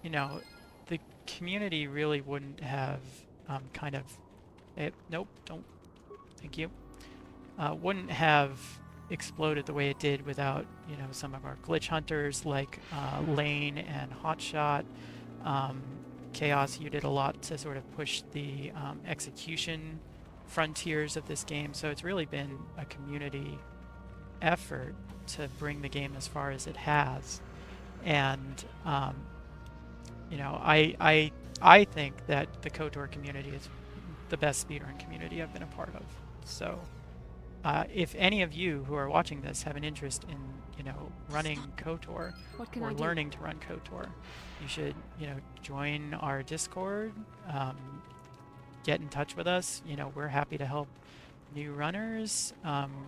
the community really wouldn't have nope, don't, thank you, wouldn't have exploded the way it did without, some of our glitch hunters like Lane and Hotshot. Chaos, you did a lot to sort of push the execution frontiers of this game, so it's really been a community effort to bring the game as far as it has. And I think that the KOTOR community is the best speedrun community I've been a part of. So if any of you who are watching this have an interest in running KOTOR or learning to run KOTOR, you should join our Discord, get in touch with us. We're happy to help new runners.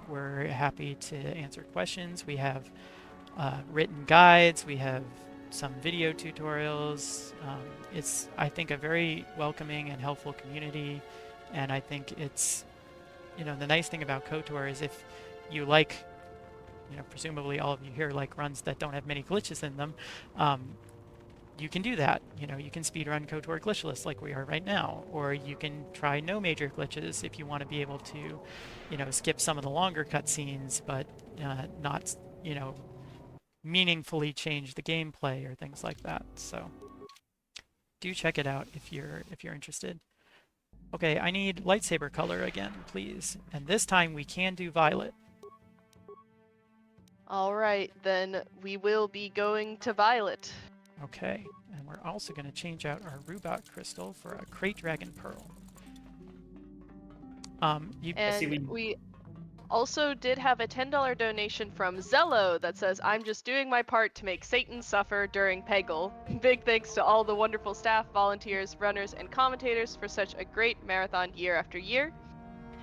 We're happy to answer questions. We have written guides, we have some video tutorials. It's, I think, a very welcoming and helpful community, and I think it's, the nice thing about KOTOR is if you like, presumably all of you here like runs that don't have many glitches in them, you can do that. You can speedrun KOTOR glitchless like we are right now, or you can try no major glitches if you want to be able to, skip some of the longer cutscenes, but not, meaningfully change the gameplay or things like that. So do check it out if you're interested. Okay, I need lightsaber color again, please. And this time we can do violet. All right, then we will be going to violet. Okay, and we're also going to change out our Rubot crystal for a Crate Dragon Pearl. We also did have a $10 donation from Zello that says, "I'm just doing my part to make Satan suffer during Peggle. Big thanks to all the wonderful staff, volunteers, runners, and commentators for such a great marathon year after year."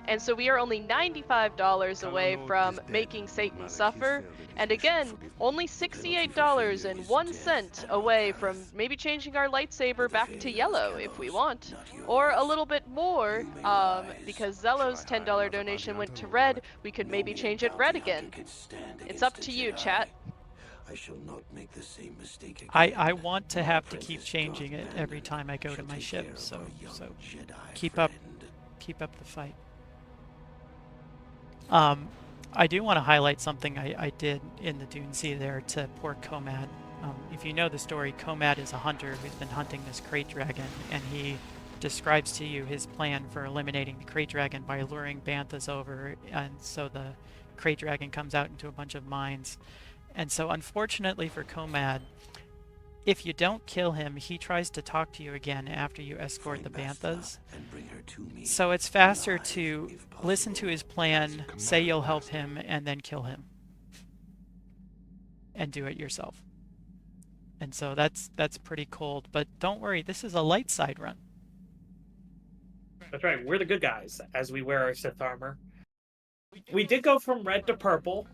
And so we are only $95 away from making Satan suffer, and again, only $68.01 away from maybe changing our lightsaber back to yellow if we want, or a little bit more, because Zello's $10 donation went to red. We could maybe change it red again. It's up to you, chat. I shall not make the same mistake again. I want to have to keep changing it every time I go to my ship, so keep up the fight. I do want to highlight something I did in the Dune Sea there to poor Komad. If you know the story, Komad is a hunter who's been hunting this Crate Dragon, and he describes to you his plan for eliminating the Crate Dragon by luring banthas over, and so the Crate Dragon comes out into a bunch of mines. And so unfortunately for Komad, if you don't kill him, he tries to talk to you again after you escort the banthas. So it's faster to listen to his plan, say you'll help him, and then kill him. And do it yourself. And so that's pretty cold. But don't worry, this is a light side run. That's right, we're the good guys, as we wear our Sith armor. we did go from red to purple.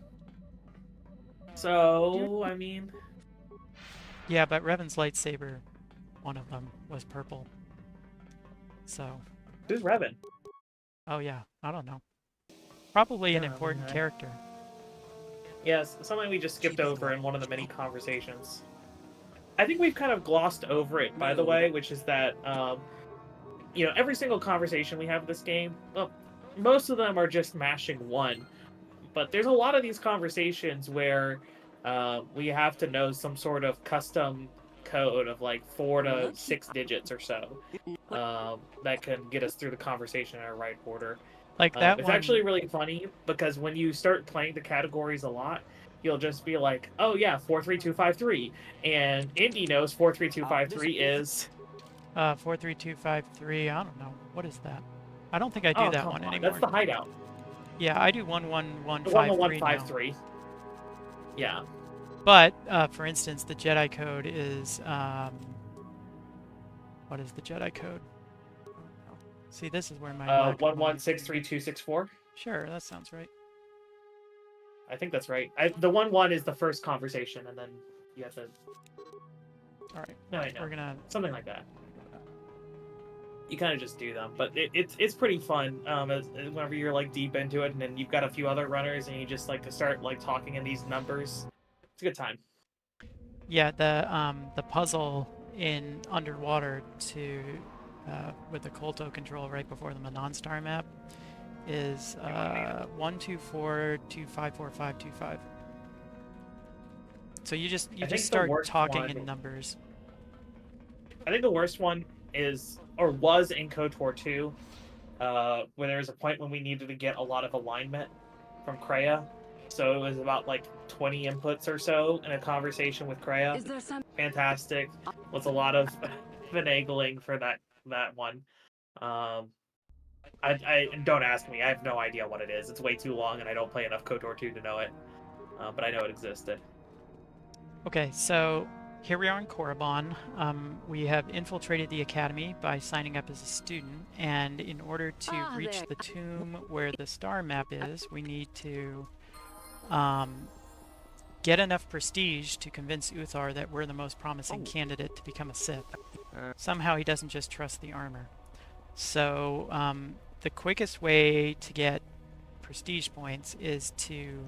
So, I mean... Yeah, but Revan's lightsaber, one of them, was purple. So... Who's Revan? Oh yeah, I don't know. Probably an Yeah, important okay. character. Yes, something we just skipped over in one of the many conversations. I think we've kind of glossed over it, by the way, which is that, you know, every single conversation we have in this game, well, most of them are just mashing one. But there's a lot of these conversations where we have to know some sort of custom code of like 4 to 6 digits or so that can get us through the conversation in the right order. Like that It's one. actually really funny because when you start playing the categories a lot, you'll just be like, "Oh yeah, 43253," and Indy knows 43253 is. 43253. I don't know. What is that? I don't think I do Oh that come one on, that's anymore. the hideout. Yeah, I do The 11153 now. 11153. Yeah. But for instance, the Jedi code is what is the Jedi code? See, this is where my lack of knowledge- 11633264. Sure, that sounds right. I think that's right. The 1-1 is the first conversation, and then you have to. All right. No, I know. We're gonna Something like that. You kind of just do them, but it's pretty fun. Whenever you're like deep into it, and then you've got a few other runners, and you just like to start like talking in these numbers. It's a good time. Yeah, the puzzle in underwater to with the Kolto control right before the non-star map is 124254525. So you just start talking in numbers. I think the worst one is or was in KOTOR 2, where there was a point when we needed to get a lot of alignment from Kreia. So it was about like 20 inputs or so in a conversation with Kreia. Is there some Fantastic. Was a lot of finagling for that one. I don't ask me. I have no idea what it is. It's way too long, and I don't play enough KOTOR 2 to know it. But I know it existed. Okay, so here we are in Korriban. We have infiltrated the academy by signing up as a student, and in order to reach the tomb where the star map is, we need to get enough prestige to convince Uthar that we're the most promising candidate to become a Sith. Somehow he doesn't just trust the armor. So the quickest way to get prestige points is to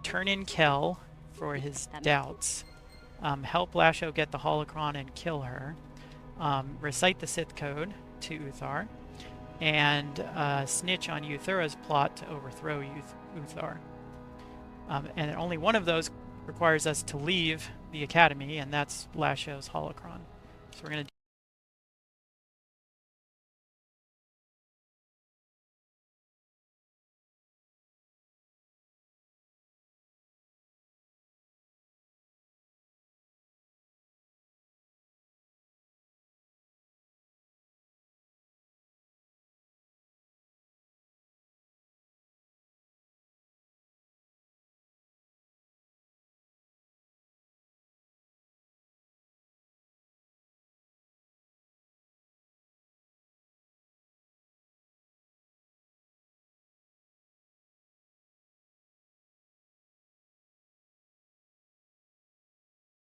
turn in Kel for his doubts, help Lasho get the holocron and kill her, recite the Sith code to Uthar, and snitch on Euthura's plot to overthrow Uthar. And only one of those requires us to leave the academy, and that's Lasho's holocron. So we're going to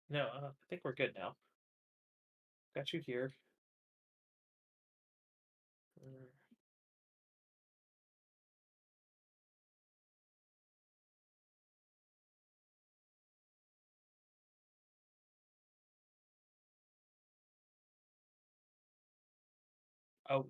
No, I think we're good now. Got you here. Oh.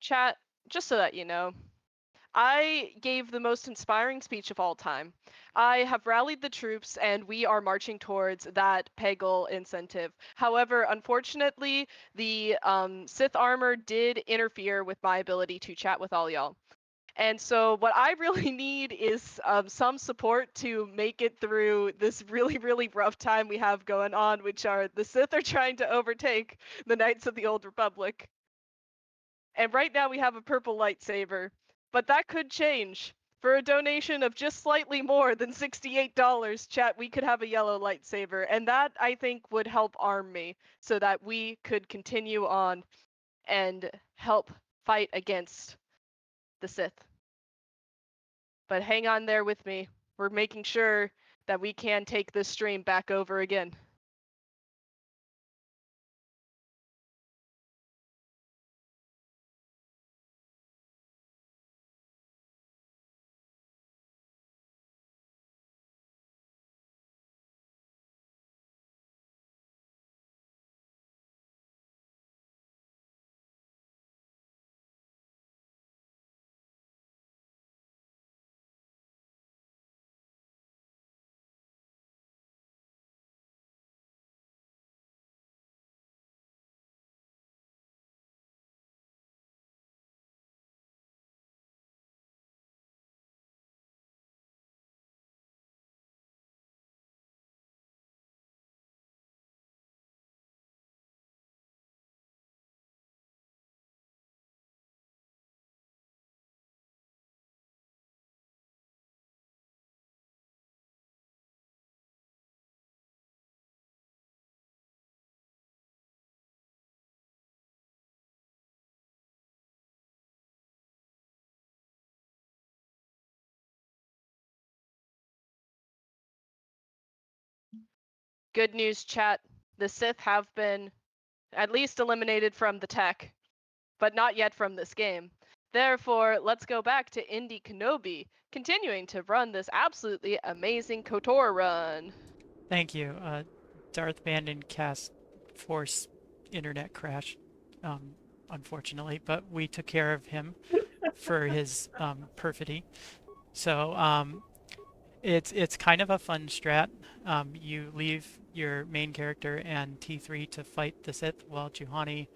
Chat, just so that you know, I gave the most inspiring speech of all time. I have rallied the troops and we are marching towards that Peggle incentive. However, unfortunately, the Sith armor did interfere with my ability to chat with all y'all. And so what I really need is some support to make it through this really, really rough time we have going on, which are the Sith are trying to overtake the Knights of the Old Republic. And right now we have a purple lightsaber, but that could change. For a donation of just slightly more than $68, chat, we could have a yellow lightsaber, and that, I think, would help arm me so that we could continue on and help fight against the Sith. But hang on there with me. We're making sure that we can take this stream back over again. Good news, chat. The Sith have been at least eliminated from the tech, but not yet from this game. Therefore, let's go back to indykenobi, continuing to run this absolutely amazing KOTOR run. Thank you. Darth Bandon cast force internet crash, unfortunately, but we took care of him for his perfidy. So it's kind of a fun strat. You leave your main character and T3 to fight the Sith while Juhani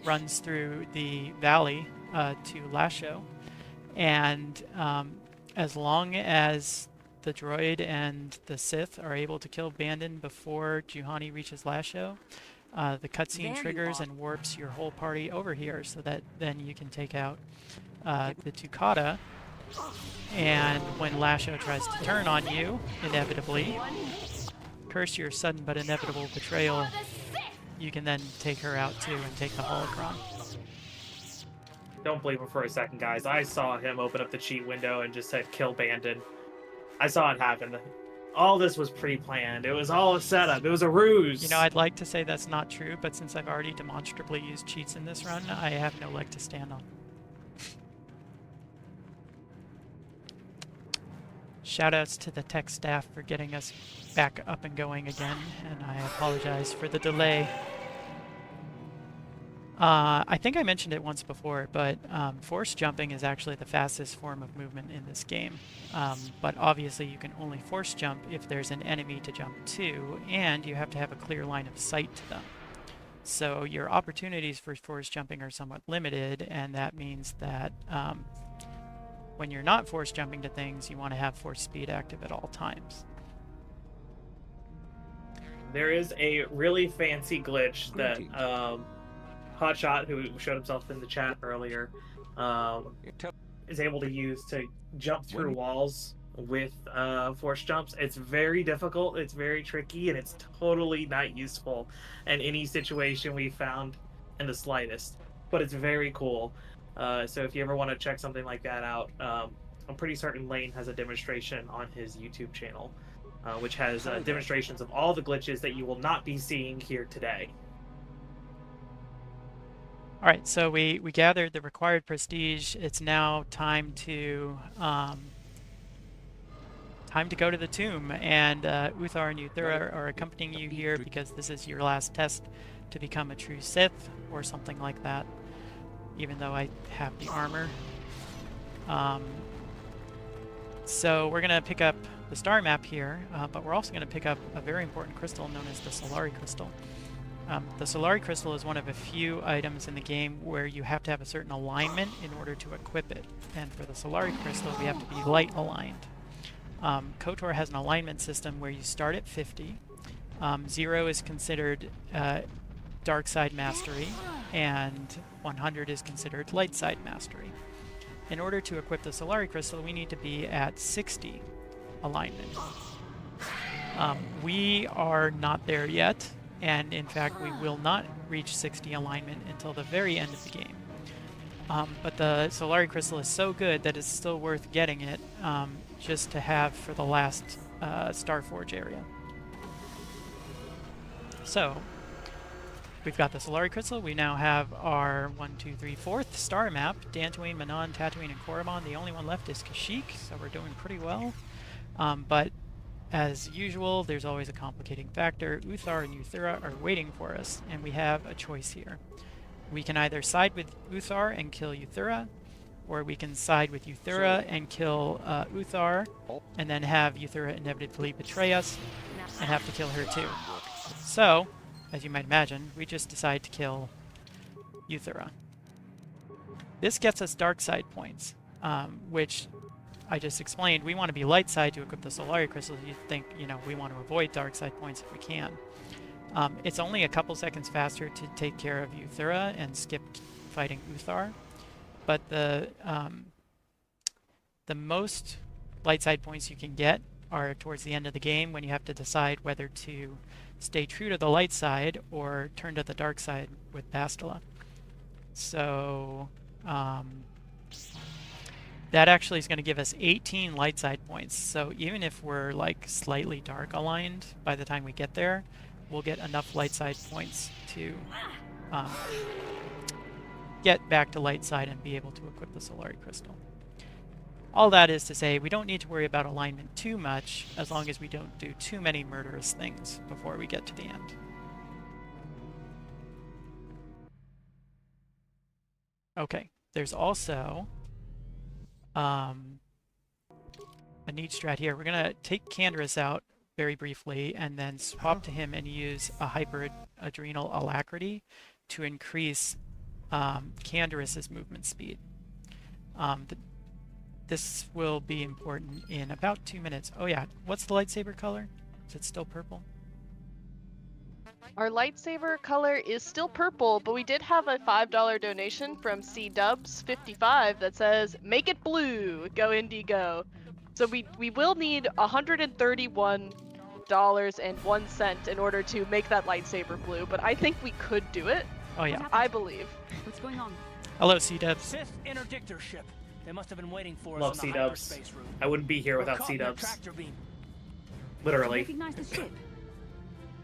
runs through the valley to Lasho. And as long as the droid and the Sith are able to kill Bandon before Juhani reaches Lasho, the cutscene triggers and warps your whole party over here so that then you can take out the Tukata. And when Lasho tries to turn on you, inevitably, curse your sudden but inevitable betrayal, you can then take her out too and take the holocron. Don't believe him for a second, guys. I saw him open up the cheat window and just said, kill Bandon. I saw it happen. All this was pre-planned. It was all a setup. It was a ruse. You know, I'd like to say that's not true, but since I've already demonstrably used cheats in this run, I have no leg to stand on. Shoutouts to the tech staff for getting us back up and going again, and I apologize for the delay. I think I mentioned it once before, but force jumping is actually the fastest form of movement in this game. But obviously you can only force jump if there's an enemy to jump to, and you have to have a clear line of sight to them. So your opportunities for force jumping are somewhat limited, and that means that when you're not force jumping to things, you want to have force speed active at all times. There is a really fancy glitch that Hotshot, who showed himself in the chat earlier, is able to use to jump through walls with force jumps. It's very difficult, it's very tricky, and it's totally not useful in any situation we found in the slightest. But it's very cool. So if you ever want to check something like that out, I'm pretty certain Lane has a demonstration on his YouTube channel, which has demonstrations of all the glitches that you will not be seeing here today. All right, so we gathered the required prestige. It's now time to go to the tomb, and Uthar and Uthura are accompanying you here because this is your last test to become a true Sith or something like that. even though I have the armor. So we're going to pick up the star map here, but we're also going to pick up a very important crystal known as the Solari Crystal. The Solari Crystal is one of a few items in the game where you have to have a certain alignment in order to equip it. And for the Solari Crystal, we have to be light aligned. KOTOR has an alignment system where you start at 50. 0 is considered dark side mastery, and 100 is considered light side mastery. In order to equip the Solari Crystal, we need to be at 60 alignment. We are not there yet, and in fact we will not reach 60 alignment until the very end of the game. But the Solari Crystal is so good that it's still worth getting it just to have for the last Starforge area. So, we've got the Solari Crystal. We now have our 4th star map. Dantooine, Manon, Tatooine, and Korriban. The only one left is Kashyyyk, so we're doing pretty well. But as usual, there's always a complicating factor. Uthar and Yuthura are waiting for us, and we have a choice here. We can either side with Uthar and kill Yuthura, or we can side with Yuthura and kill Uthar, and then have Yuthura inevitably betray us and have to kill her too. So, as you might imagine, we just decide to kill Yuthura. This gets us dark side points, which I just explained. We want to be light side to equip the Solari Crystal. You'd think, we want to avoid dark side points if we can. It's only a couple seconds faster to take care of Yuthura and skip fighting Uthar, but the most light side points you can get are towards the end of the game when you have to decide whether to stay true to the light side or turn to the dark side with Bastila. So that actually is going to give us 18 light side points. So even if we're like slightly dark aligned by the time we get there, we'll get enough light side points to get back to light side and be able to equip the Solari Crystal. All that is to say, we don't need to worry about alignment too much as long as we don't do too many murderous things before we get to the end. Okay, there's also a neat strat here. We're going to take Canderous out very briefly and then swap to him and use a hyper-adrenal alacrity to increase Canderous's movement speed. This will be important in about 2 minutes. Oh yeah, what's the lightsaber color? Is it still purple? Our lightsaber color is still purple, but we did have a $5 donation from CDubs55 that says, "Make it blue, go Indy go." So we will need $131.01 in order to make that lightsaber blue, but I think we could do it. Oh yeah. I believe. What's going on? Hello, C-Dubs. Sith interdictor ship. They must have been waiting for us Love on the C-Dubs. hyperspace route. I wouldn't be here We're without caught in their C-Dubs. tractor beam. Literally. Recognize the ship.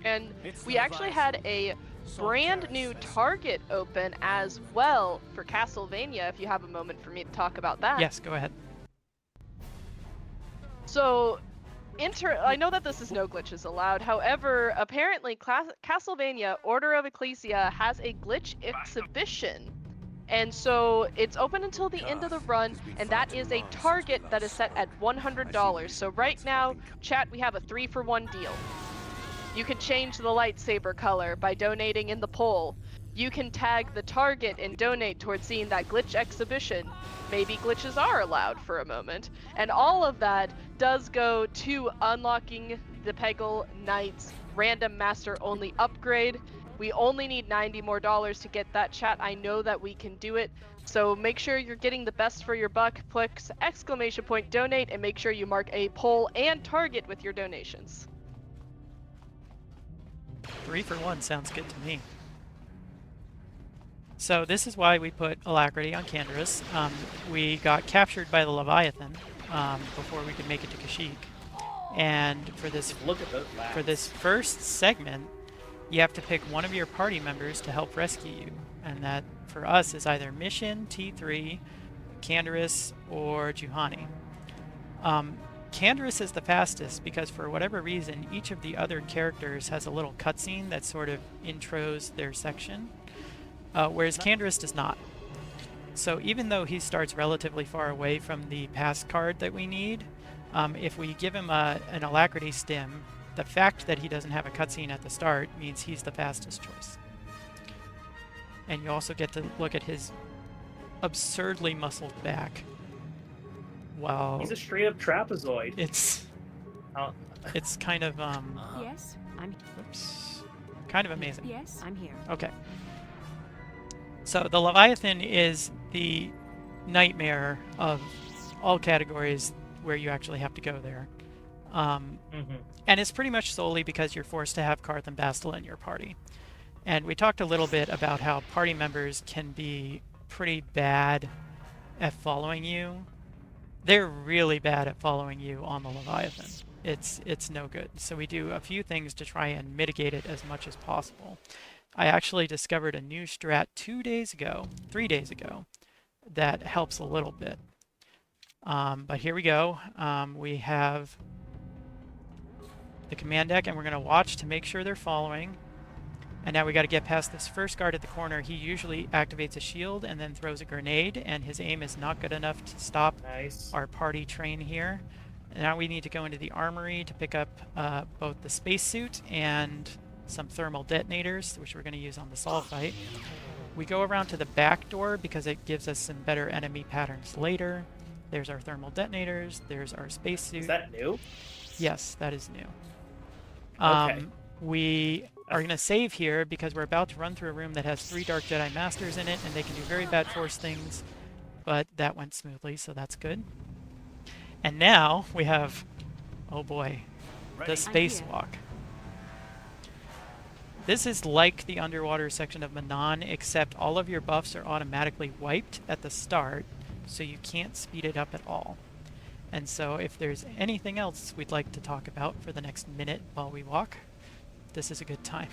And It's we the actually Leviathan. had a Soul brand Terrace, new I see. target open as well for Castlevania, if you have a moment for me to talk about that. Yes, go ahead. So, I know that this is no glitches allowed. However, apparently Castlevania Order of Ecclesia has a glitch exhibition. And so it's open until the end of the run, and that is a target that is set at $100. So right now, chat, we have a 3-for-1 deal. You can change the lightsaber color by donating in the poll. You can tag the target and donate towards seeing that glitch exhibition. Maybe glitches are allowed for a moment. And all of that does go to unlocking the Peggle Knights random master only upgrade. We only need $90 more to get that, chat. I know that we can do it. So make sure you're getting the best for your buck. Click !, donate, and make sure you mark a poll and target with your donations. 3-for-1 sounds good to me. So this is why we put Alacrity on Canderous. We got captured by the Leviathan before we could make it to Kashyyyk. And for this first segment, you have to pick one of your party members to help rescue you. And that, for us, is either Mission, T3, Canderous, or Juhani. Canderous is the fastest because for whatever reason, each of the other characters has a little cutscene that sort of intros their section, whereas Canderous does not. So even though he starts relatively far away from the pass card that we need, if we give him an alacrity stim, the fact that he doesn't have a cutscene at the start means he's the fastest choice. And you also get to look at his absurdly muscled back. Wow. He's a straight up trapezoid. It's Oh. it's kind of Yes, I'm. oops, kind of amazing. Yes, I'm here. Okay. So the Leviathan is the nightmare of all categories where you actually have to go there. And it's pretty much solely because you're forced to have Karth and Bastila in your party. And we talked a little bit about how party members can be pretty bad at following you. They're really bad at following you on the Leviathan. It's no good. So we do a few things to try and mitigate it as much as possible. I actually discovered a new strat 3 days ago, that helps a little bit. But here we go. We have the command deck, and we're going to watch to make sure they're following. And now we got to get past this first guard at the corner. He usually activates a shield and then throws a grenade, and his aim is not good enough to stop our party train here. And now we need to go into the armory to pick up both the spacesuit and some thermal detonators, which we're going to use on the Sol fight. We go around to the back door because it gives us some better enemy patterns later. There's our thermal detonators. There's our spacesuit. Is that new? Yes, that is new. Okay. We are going to save here because we're about to run through a room that has 3 Dark Jedi Masters in it, and they can do very bad Force things, but that went smoothly, so that's good. And now we have, oh boy, the spacewalk. This is like the underwater section of Manon, except all of your buffs are automatically wiped at the start, so you can't speed it up at all. And so if there's anything else we'd like to talk about for the next minute while we walk, this is a good time.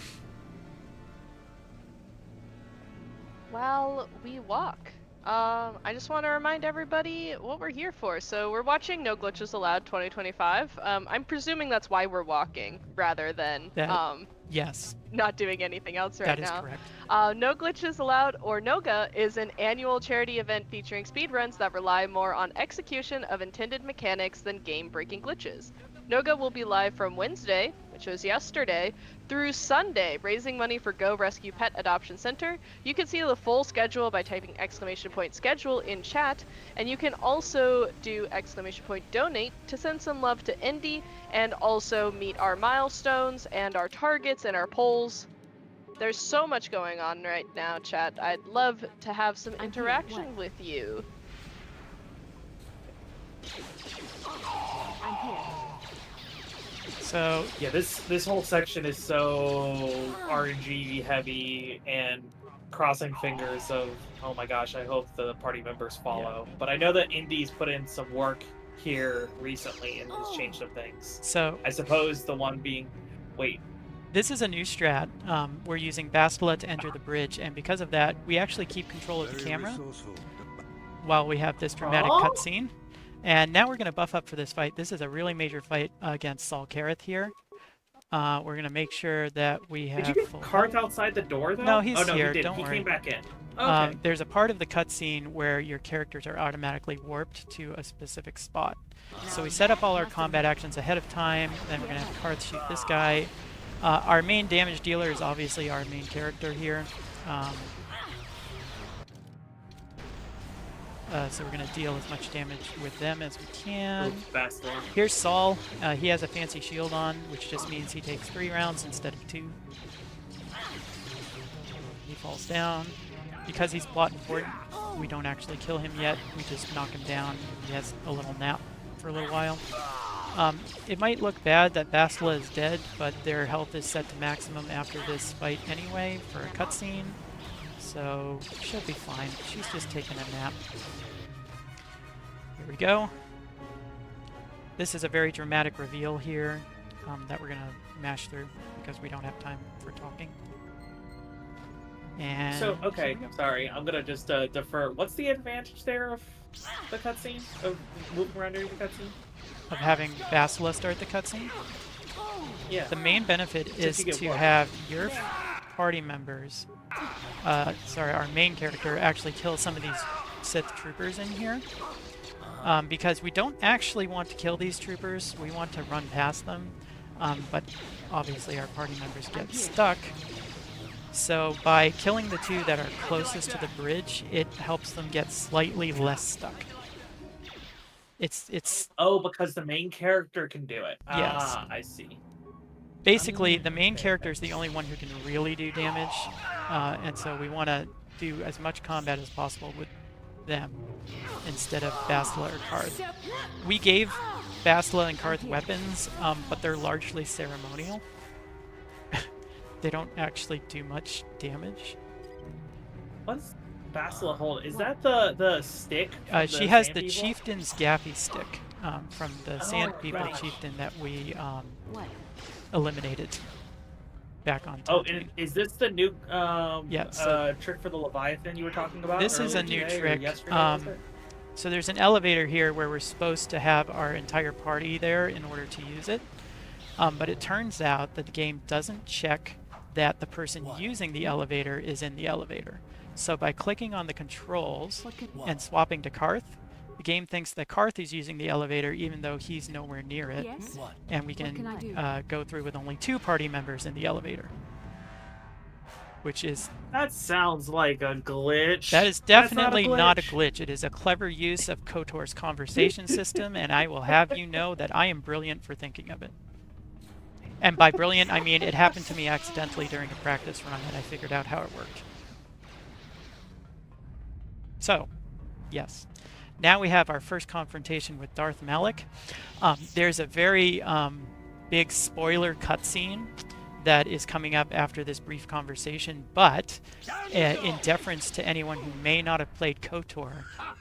While we walk, I just want to remind everybody what we're here for. So we're watching No Glitches Allowed 2025. I'm presuming that's why we're walking, rather than yes, not doing anything else right that is now. correct. No Glitches Allowed, or NOGA, is an annual charity event featuring speedruns that rely more on execution of intended mechanics than game-breaking glitches. NOGA will be live from Wednesday, which was yesterday, through Sunday, raising money for Go Rescue Pet Adoption Center. You can see the full schedule by typing !schedule in chat, and you can also do !donate to send some love to Indy and also meet our milestones and our targets and our polls. There's so much going on right now, chat. I'd love to have some interaction with you. I'm here. So Yeah, this whole section is so RNG heavy, and crossing fingers of, oh my gosh, I hope the party members follow. But I know that Indy's put in some work here recently and has changed some things. So I suppose the one being, wait. This is a new strat. We're using Bastila to enter the bridge, and because of that, we actually keep control of the camera while we have this dramatic cutscene. And now we're going to buff up for this fight. This is a really major fight against Sol Kareth here. We're going to make sure that we have... Did you get Karth outside the door, though? No, he's oh, no, here. He did. Don't He worry. came back in. Okay. There's a part of the cutscene where your characters are automatically warped to a specific spot. So we set up all our combat actions ahead of time. Then we're going to have Karth shoot this guy. Our main damage dealer is obviously our main character here. So we're going to deal as much damage with them as we can. Here's Sol. He has a fancy shield on, which just means he takes 3 rounds instead of 2. He falls down. Because he's plot important, we don't actually kill him yet. We just knock him down. He has a little nap for a little while. It might look bad that Bastila is dead, but their health is set to maximum after this fight anyway for a cutscene. So she'll be fine. She's just taking a nap. Here we go. This is a very dramatic reveal here that we're going to mash through because we don't have time for talking. And so, okay, sorry, I'm going to just defer. What's the advantage there of the cutscene? Of moving around during the cutscene? Of having Bastila start the cutscene? Yeah. The main benefit is to have your party members, our main character, actually kill some of these Sith troopers in here. Because we don't actually want to kill these troopers, we want to run past them, but obviously our party members get stuck. So by killing the two that are closest to the bridge, it helps them get slightly less stuck. It's Oh, because the main character can do it. Yes. Ah, I see. Basically, the main character is the only one who can really do damage, and so we want to do as much combat as possible with them instead of Bastila or Karth. We gave Bastila and Karth weapons, but they're largely ceremonial. They don't actually do much damage. What's Bastila hold? Is that the stick? from She the has Sand the People? Chieftain's Gaffy stick from the Sand People right. Chieftain that we eliminated back on Oh, Tatooine. and is this the new Yeah, so trick for the Leviathan you were talking about? this is a earlier new today or trick. yesterday, was it? So there's an elevator here where we're supposed to have our entire party there in order to use it. But it turns out that the game doesn't check that the person using the elevator is in the elevator. So by clicking on the controls and swapping to Karth, the game thinks that Karth is using the elevator even though he's nowhere near it. Yes? And we can go through with only 2 party members in the elevator. Which is... That sounds like a glitch. That is That's definitely not a glitch. It is a clever use of KOTOR's conversation system, and I will have you know that I am brilliant for thinking of it. And by brilliant, I mean it happened to me accidentally during a practice run, and I figured out how it worked. So, yes. Now we have our first confrontation with Darth Malak. There's a very big spoiler cutscene that is coming up after this brief conversation, but in deference to anyone who may not have played KOTOR,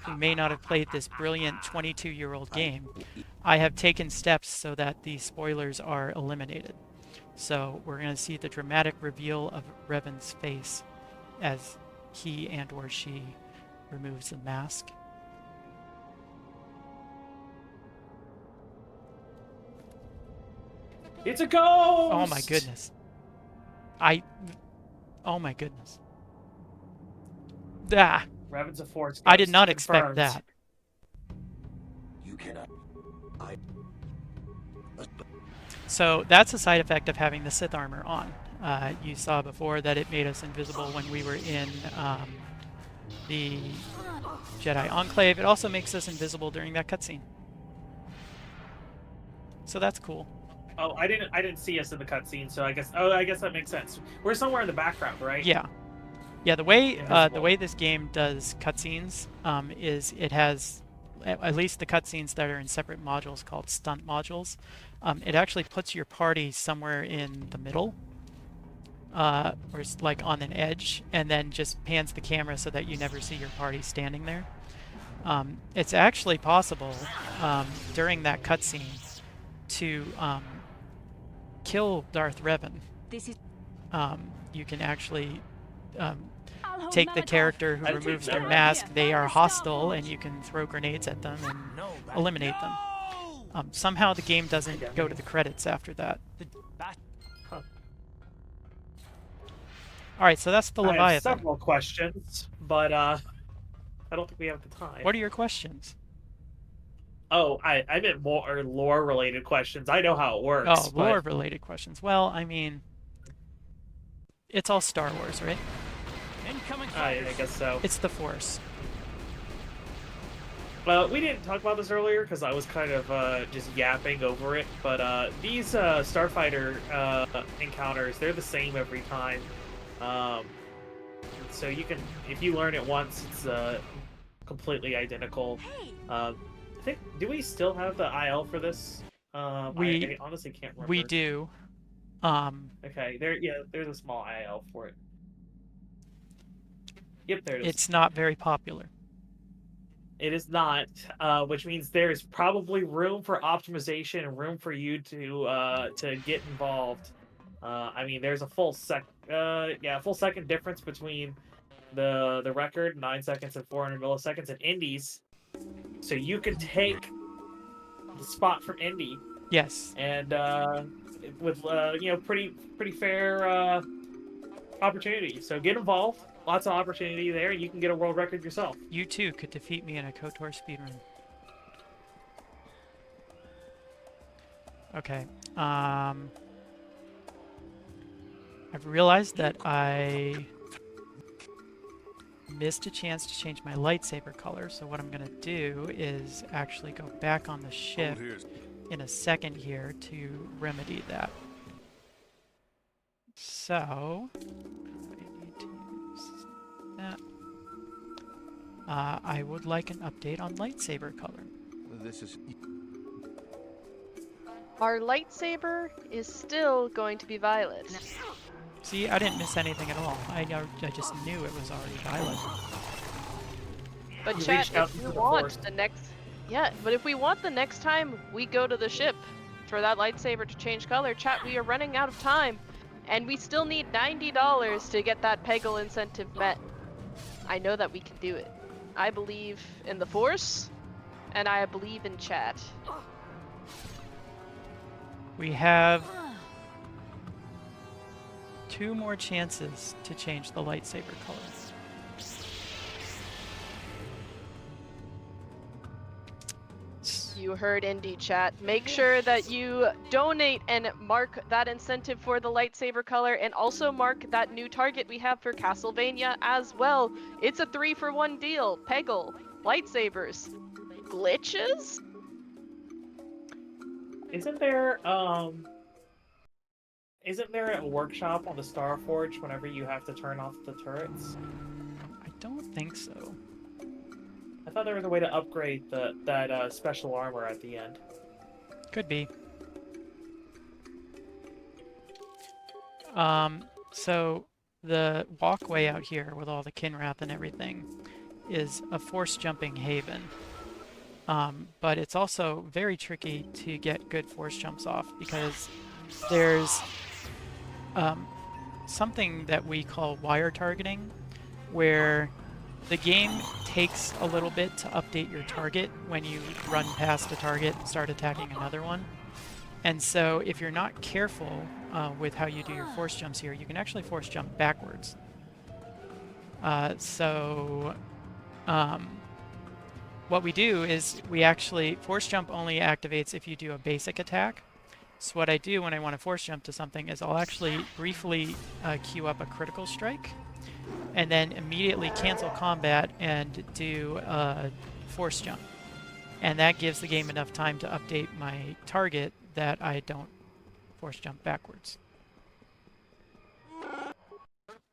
who may not have played this brilliant 22-year-old game, I have taken steps so that the spoilers are eliminated. So we're going to see the dramatic reveal of Revan's face as he and or she removes the mask. It's a ghost! Oh my goodness. Oh my goodness. Ah, Revan's a Force I did ghost, not expect confirmed. that. You cannot. So that's a side effect of having the Sith armor on. You saw before that it made us invisible when we were in the Jedi Enclave. It also makes us invisible during that cutscene. So that's cool. Oh, I didn't see us in the cutscene, so I guess that makes sense. We're somewhere in the background, right? Yeah. Yeah, the way Invisible. this game does cutscenes is it has, at least the cutscenes that are in separate modules called stunt modules, it actually puts your party somewhere in the middle, or like on an edge, and then just pans the camera so that you never see your party standing there. It's actually possible during that cutscene to kill Darth Revan. You can actually take the character who removes their mask. They are hostile, and you can throw grenades at them and eliminate them. Somehow the game doesn't go to the credits after that. Alright, so that's the I have Leviathan. several questions, but I don't think we have the time. What are your questions? Oh, I meant more lore-related questions. I know how it works. Oh, but- lore-related questions. Well, I mean, it's all Star Wars, right? Incoming I fighters. guess so. It's the Force. Well, we didn't talk about this earlier because I was kind of just yapping over it. But these Starfighter encounters, they're the same every time. So you can, if you learn it once, it's completely identical. I think, do we still have the IL for this? I honestly can't remember. We do. Okay, there's a small IL for it. Yep, there it is. It's not very popular. It is not, which means there's probably room for optimization and room for you to get involved. I mean, there's a full second difference between the record, 9 seconds and 400 milliseconds, and Indy's. So you can take the spot from Indy. Yes. And with pretty fair opportunity. So get involved. lots of opportunity there. You can get a world record yourself. You too could defeat me in a KOTOR speedrun. Okay. I've realized that I missed a chance to change my lightsaber color, so what I'm going to do is actually go back on the ship in a second here to remedy that. So, I need to use that. I would like an update on lightsaber color. This is... Our lightsaber is still going to be violet. See, I didn't miss anything at all. I just knew it was already violet. But You chat, reached out if into you the want force. the next... Yeah, but if we want the next time we go to the ship for that lightsaber to change color, chat, we are running out of time. And we still need $90 to get that Peggle incentive met. I know that we can do it. I believe in the Force, and I believe in chat. We have 2 more chances to change the lightsaber color. You heard Indie chat. Make sure that you donate and mark that incentive for the lightsaber color, and also mark that new target we have for Castlevania as well. It's a 3-for-1 deal. Peggle, lightsabers, glitches? Isn't there a workshop on the Starforge whenever you have to turn off the turrets? I don't think so. I thought there was a way to upgrade that special armor at the end. Could be. So the walkway out here with all the Kinrath and everything is a force jumping haven. But it's also very tricky to get good force jumps off because there's something that we call wire targeting, where the game takes a little bit to update your target when you run past a target and start attacking another one. And so if you're not careful with how you do your force jumps here, you can actually force jump backwards. What we do is we actually, force jump only activates if you do a basic attack. So what I do when I want to force jump to something is I'll actually briefly queue up a critical strike, and then immediately cancel combat and do a force jump. And that gives the game enough time to update my target that I don't force jump backwards.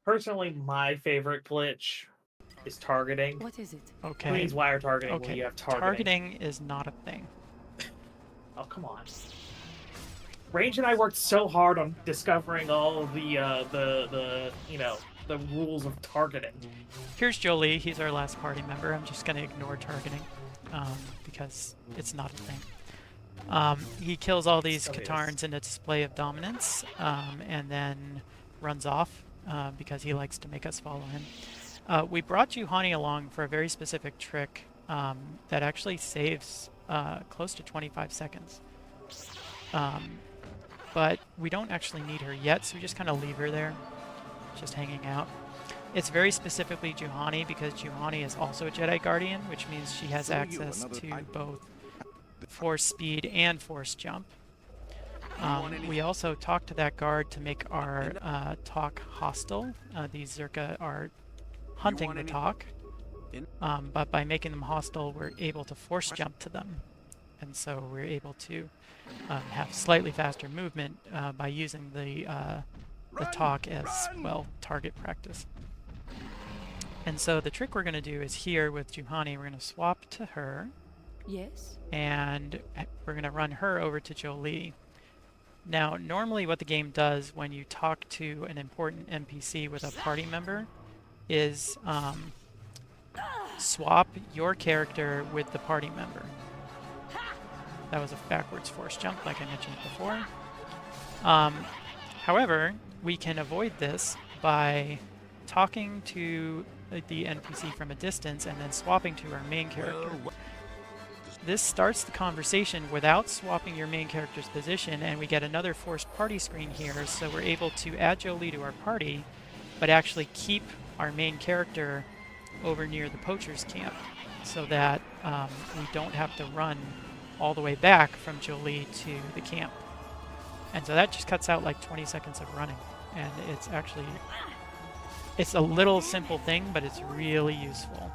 Personally, my favorite glitch is targeting. What is it? It means Okay. wire targeting when Okay. you have targeting. Targeting is not a thing. Oh, come on. Range and I worked so hard on discovering all of the the rules of targeting. Here's Jolie. He's our last party member. I'm just going to ignore targeting because it's not a thing. He kills all these Katarns in a display of dominance and then runs off because he likes to make us follow him. We brought Juhani along for a very specific trick that actually saves close to 25 seconds. But we don't actually need her yet, so we just kind of leave her there, just hanging out. It's very specifically Juhani because Juhani is also a Jedi Guardian, which means she has access to both force speed and force jump. We also talked to that guard to make our talk hostile. These Zerka are hunting the talk, but by making them hostile, we're able to force jump to them. And so we're able to have slightly faster movement by using the talk as, well, target practice. And so the trick we're going to do is here with Juhani, we're going to swap to her. Yes. And we're going to run her over to Jolie. Now, normally what the game does when you talk to an important NPC with a party member is swap your character with the party member. That was a backwards force jump, like I mentioned before. However, we can avoid this by talking to the NPC from a distance and then swapping to our main character. This starts the conversation without swapping your main character's position, and we get another forced party screen here, so we're able to add Jolie to our party, but actually keep our main character over near the poacher's camp so that we don't have to run all the way back from Jolie to the camp. And so that just cuts out like 20 seconds of running. And it's actually, it's a little simple thing, but it's really useful.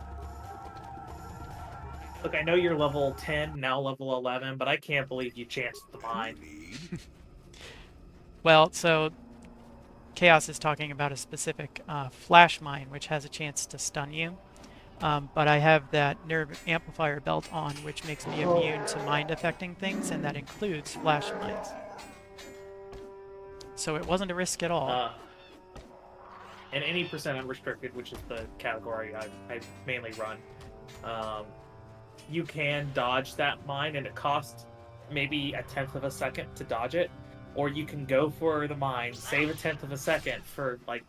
Look, I know you're level 10, now level 11, but I can't believe you chanced the mine. Well, so Chaos is talking about a specific flash mine, which has a chance to stun you. But I have that nerve amplifier belt on, which makes me immune to mind affecting things, and that includes flash mines. So it wasn't a risk at all. And any percent unrestricted, which is the category I mainly run, you can dodge that mine, and it costs maybe 1/10 of a second to dodge it, or you can go for the mine, save 1/10 of a second for like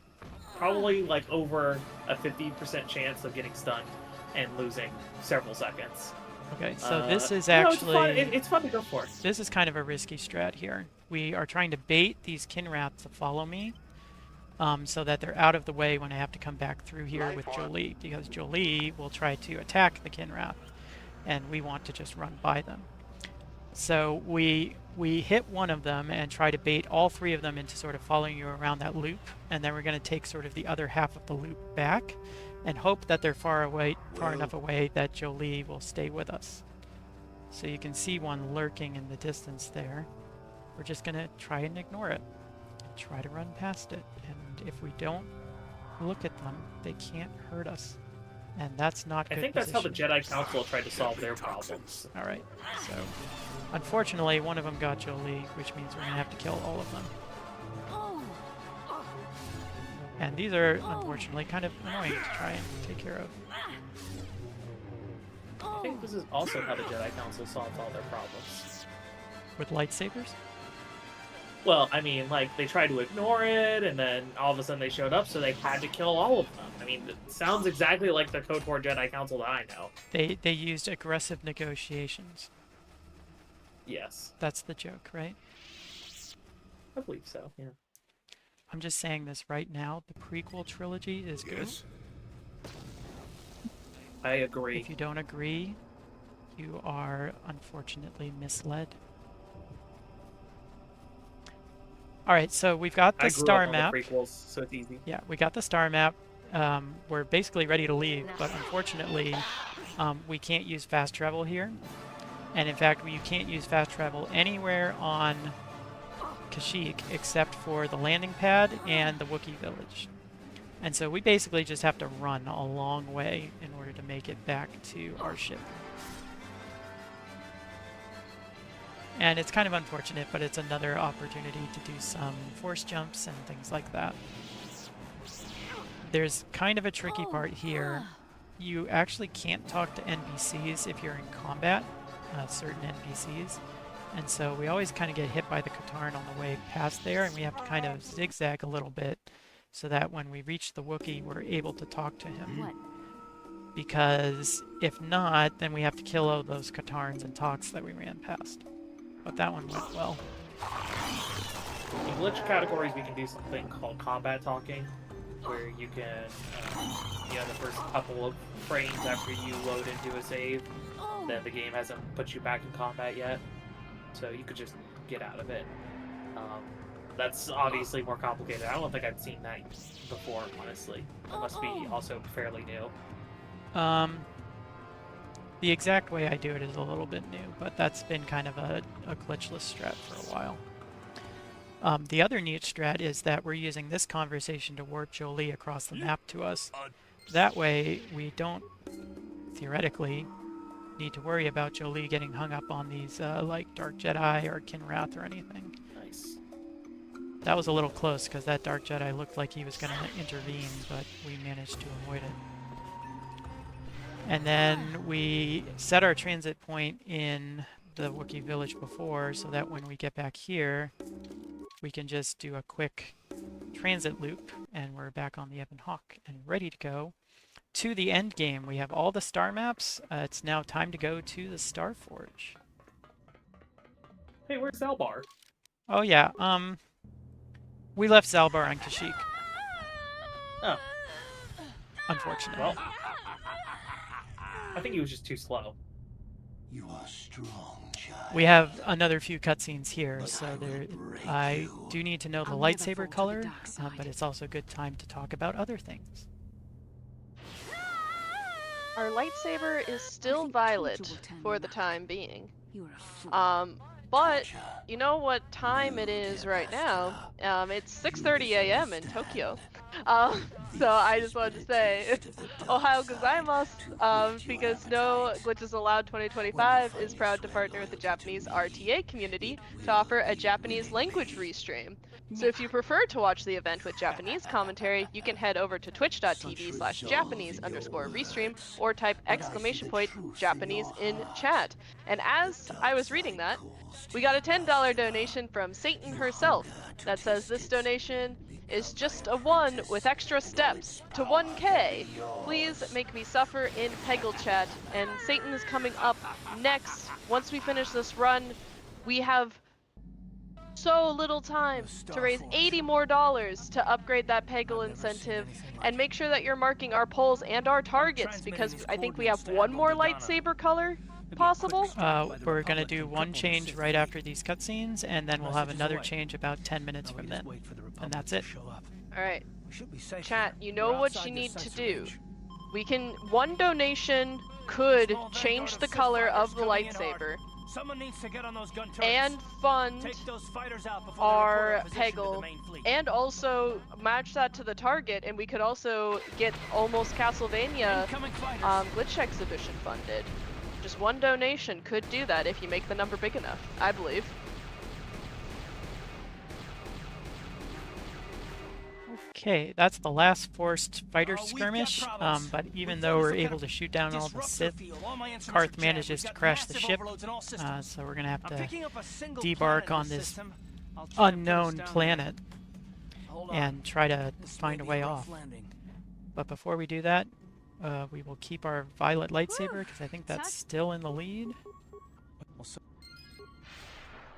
probably like over a 50% chance of getting stunned and losing several seconds. Okay, so this is actually... it's fun to go for. This is kind of a risky strat here. We are trying to bait these Kinraths to follow me so that they're out of the way when I have to come back through here with Jolie, because Jolie will try to attack the Kinrath, and we want to just run by them. So we hit one of them and try to bait all three of them into sort of following you around that loop, and then we're going to take sort of the other half of the loop back and hope that they're far enough away that Jolie will stay with us. So you can see one lurking in the distance there. We're just going to try and ignore it. Try to run past it. And if we don't look at them, they can't hurt us. And that's not good. I think that's how the Jedi Council tried to solve their problems. Alright, so unfortunately one of them got Jolie, which means we're going to have to kill all of them. And these are, unfortunately, kind of annoying to try and take care of. I think this is also how the Jedi Council solved all their problems. With lightsabers? Well, I mean, like, they tried to ignore it, and then all of a sudden they showed up, so they had to kill all of them. I mean, it sounds exactly like the KOTOR Jedi Council that I know. They used aggressive negotiations. Yes. That's the joke, right? I believe so, yeah. I'm just saying this right now. The prequel trilogy is good. I agree. If you don't agree, you are unfortunately misled. Alright, so we've got the star map. The prequels, so it's easy. Yeah, we got the star map. We're basically ready to leave, but unfortunately, we can't use fast travel here. And in fact, you can't use fast travel anywhere on Kashyyyk except for the landing pad and the Wookiee village. And so we basically just have to run a long way in order to make it back to our ship. And it's kind of unfortunate, but it's another opportunity to do some force jumps and things like that. There's kind of a tricky part here. You actually can't talk to NPCs if you're in combat, certain NPCs. And so we always kind of get hit by the Katarn on the way past there, and we have to kind of zigzag a little bit so that when we reach the Wookiee, we're able to talk to him. Because if not, then we have to kill all those Katarns and Talks that we ran past. But that one went well. In glitch categories, we can do something called combat talking, where you can, the first couple of frames after you load into a save, then the game hasn't put you back in combat yet. So you could just get out of it. That's obviously more complicated. I don't think I've seen that before, honestly. It must be also fairly new. The exact way I do it is a little bit new, but that's been kind of a glitchless strat for a while. The other neat strat is that we're using this conversation to warp Jolie across the map to us. That way, we don't, theoretically, need to worry about Jolie getting hung up on these like Dark Jedi or Kinrath or anything. Nice. That was a little close because that Dark Jedi looked like he was going to intervene, but we managed to avoid it. And then we set our transit point in the Wookiee village before so that when we get back here, we can just do a quick transit loop and we're back on the Ebon Hawk and ready to go to the end game. We have all the star maps. It's now time to go to the Star Forge. Hey, where's Zalbar? Oh yeah, we left Zalbar on Kashyyyk. Oh. unfortunately. Well, I think he was just too slow. You are strong, child. We have another few cutscenes here, so I do need to know the I'll never lightsaber fall to the color, dark side. but it's also a good time to talk about other things. Our lightsaber is still think violet Torture will turn for you the back. time being. You are a fool. But you know what time it is right now? It's 6:30 a.m. in Tokyo. So I just wanted to say, Ohio gozaimasu, because No Glitches Allowed 2025 is proud to partner with the Japanese RTA community to offer a Japanese language restream. So if you prefer to watch the event with Japanese commentary, you can head over to twitch.tv/Japanese_restream or type !Japanese in chat. And as I was reading that, we got a $10 donation from Satan herself that says this donation is just a 1 with extra steps to 1K. Please make me suffer in Peggle chat. And Satan is coming up next. Once we finish this run, we have so little time to raise $80 more to upgrade that Peggle incentive, and make sure that you're marking our polls and our targets, because I think we have one more lightsaber color possible. We're going to do one change right after these cutscenes, and then we'll have another change about 10 minutes from then. And that's it. Alright. Chat, you know what you need to do. One donation could change the color of the lightsaber Someone needs to get on those gun turrets. and fund Take those fighters out before our they report our position to the Peggle, main fleet. and also match that to the target, and we could also get almost Castlevania Incoming fighters. Glitch Exhibition funded. Just one donation could do that if you make the number big enough, I believe. Okay, that's the last forced fighter We've got skirmish, problems. but even We've though we're also able got to shoot down all the Disrupt Sith, field. All my instruments are Karth jammed. manages We've to got crash the massive ship, overloads in all systems. so we're going to have I'm to picking up a single debark planet in on this this system. I'll try to put us unknown down planet there. Hold on. and try to This find may a be way rough off. landing. But before we do that, we will keep our violet lightsaber, because I think that's still in the lead.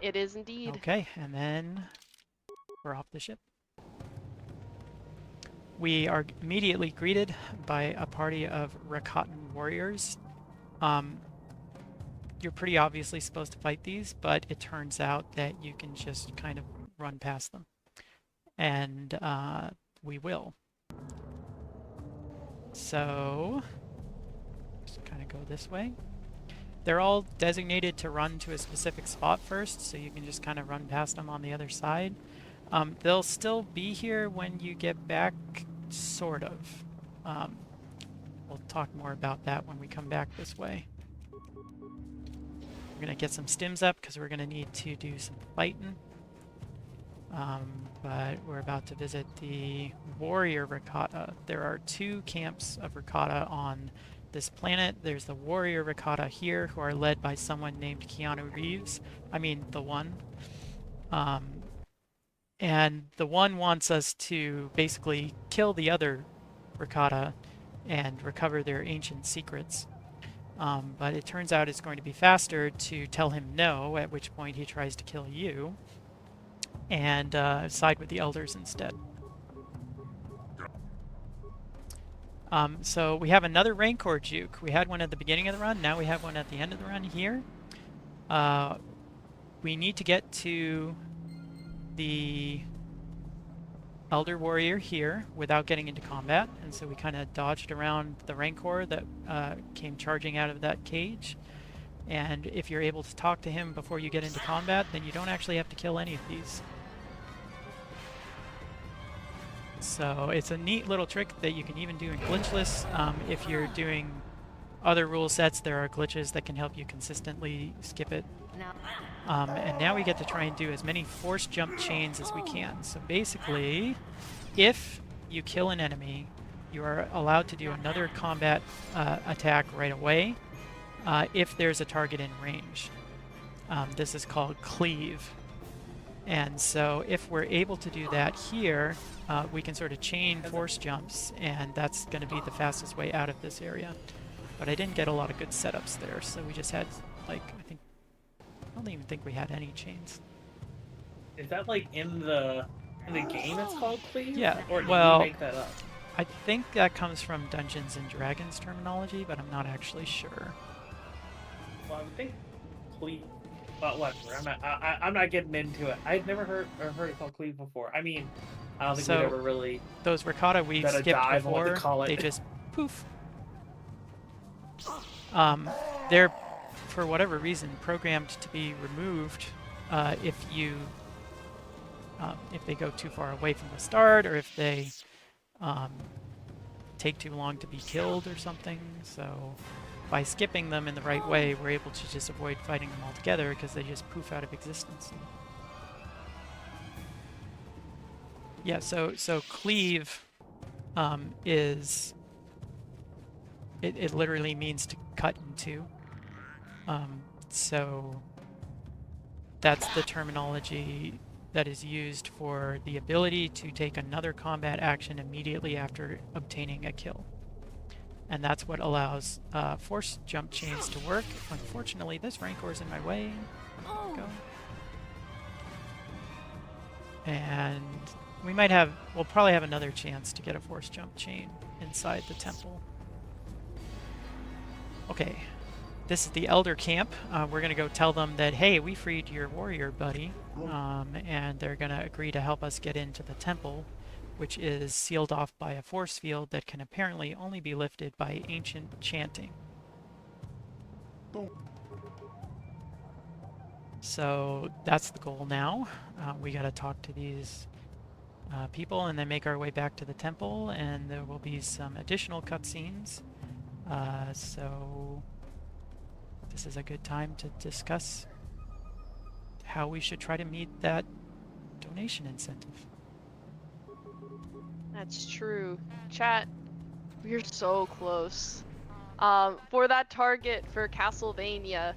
It is indeed. Okay, and then we're off the ship. We are immediately greeted by a party of Rakatan warriors. You're pretty obviously supposed to fight these, but it turns out that you can just kind of run past them. And we will. So, just kind of go this way. They're all designated to run to a specific spot first, so you can just kind of run past them on the other side. They'll still be here when you get back, sort of. We'll talk more about that when we come back this way. We're going to get some stims up because we're going to need to do some fighting. But we're about to visit the warrior Rakata. There are 2 camps of Rakata on this planet. There's the warrior Rakata here, who are led by someone named Keanu Reeves. I mean, the one. And the one wants us to basically kill the other Rakata and recover their ancient secrets. But it turns out it's going to be faster to tell him no, at which point he tries to kill you, and side with the elders instead. So we have another Rancor juke. We had one at the beginning of the run, now we have one at the end of the run here. We need to get to the Elder Warrior here without getting into combat, and so we kind of dodged around the Rancor that came charging out of that cage. And if you're able to talk to him before you get into combat, then you don't actually have to kill any of these. So it's a neat little trick that you can even do in glitchless. If you're doing other rule sets, there are glitches that can help you consistently skip it. And now we get to try and do as many force jump chains as we can. So basically, if you kill an enemy, you are allowed to do another combat attack right away if there's a target in range. This is called cleave. And so if we're able to do that here, we can sort of chain force jumps, and that's going to be the fastest way out of this area. But I didn't get a lot of good setups there, so we just had, like, I don't even think we had any chains. Is that like in the game it's called cleave? Yeah, Or did well, you make that up? I think that comes from Dungeons and Dragons terminology, but I'm not actually sure. Well, I would think cleave. But whatever. I'm not getting into it. I'd never heard it called cleave before. I mean, I don't think we'd ever really. Those ricotta we've done a skipped dive on what before, to call it. they just poof. They're, for whatever reason, programmed to be removed if they go too far away from the start, or if they take too long to be killed or something. So by skipping them in the right way, we're able to just avoid fighting them altogether because they just poof out of existence. Yeah, so cleave is it literally means to cut in two. So that's the terminology that is used for the ability to take another combat action immediately after obtaining a kill. And that's what allows force jump chains to work. Unfortunately, this Rancor's in my way. Go. And we'll probably have another chance to get a force jump chain inside the temple. Okay, this is the Elder Camp. We're gonna go tell them that, hey, we freed your warrior buddy, and they're gonna agree to help us get into the temple, which is sealed off by a force field that can apparently only be lifted by ancient chanting. So that's the goal now. We gotta talk to these people and then make our way back to the temple, and there will be some additional cutscenes. So this is a good time to discuss how we should try to meet that donation incentive. That's true. Chat, we're so close. For that target for Castlevania,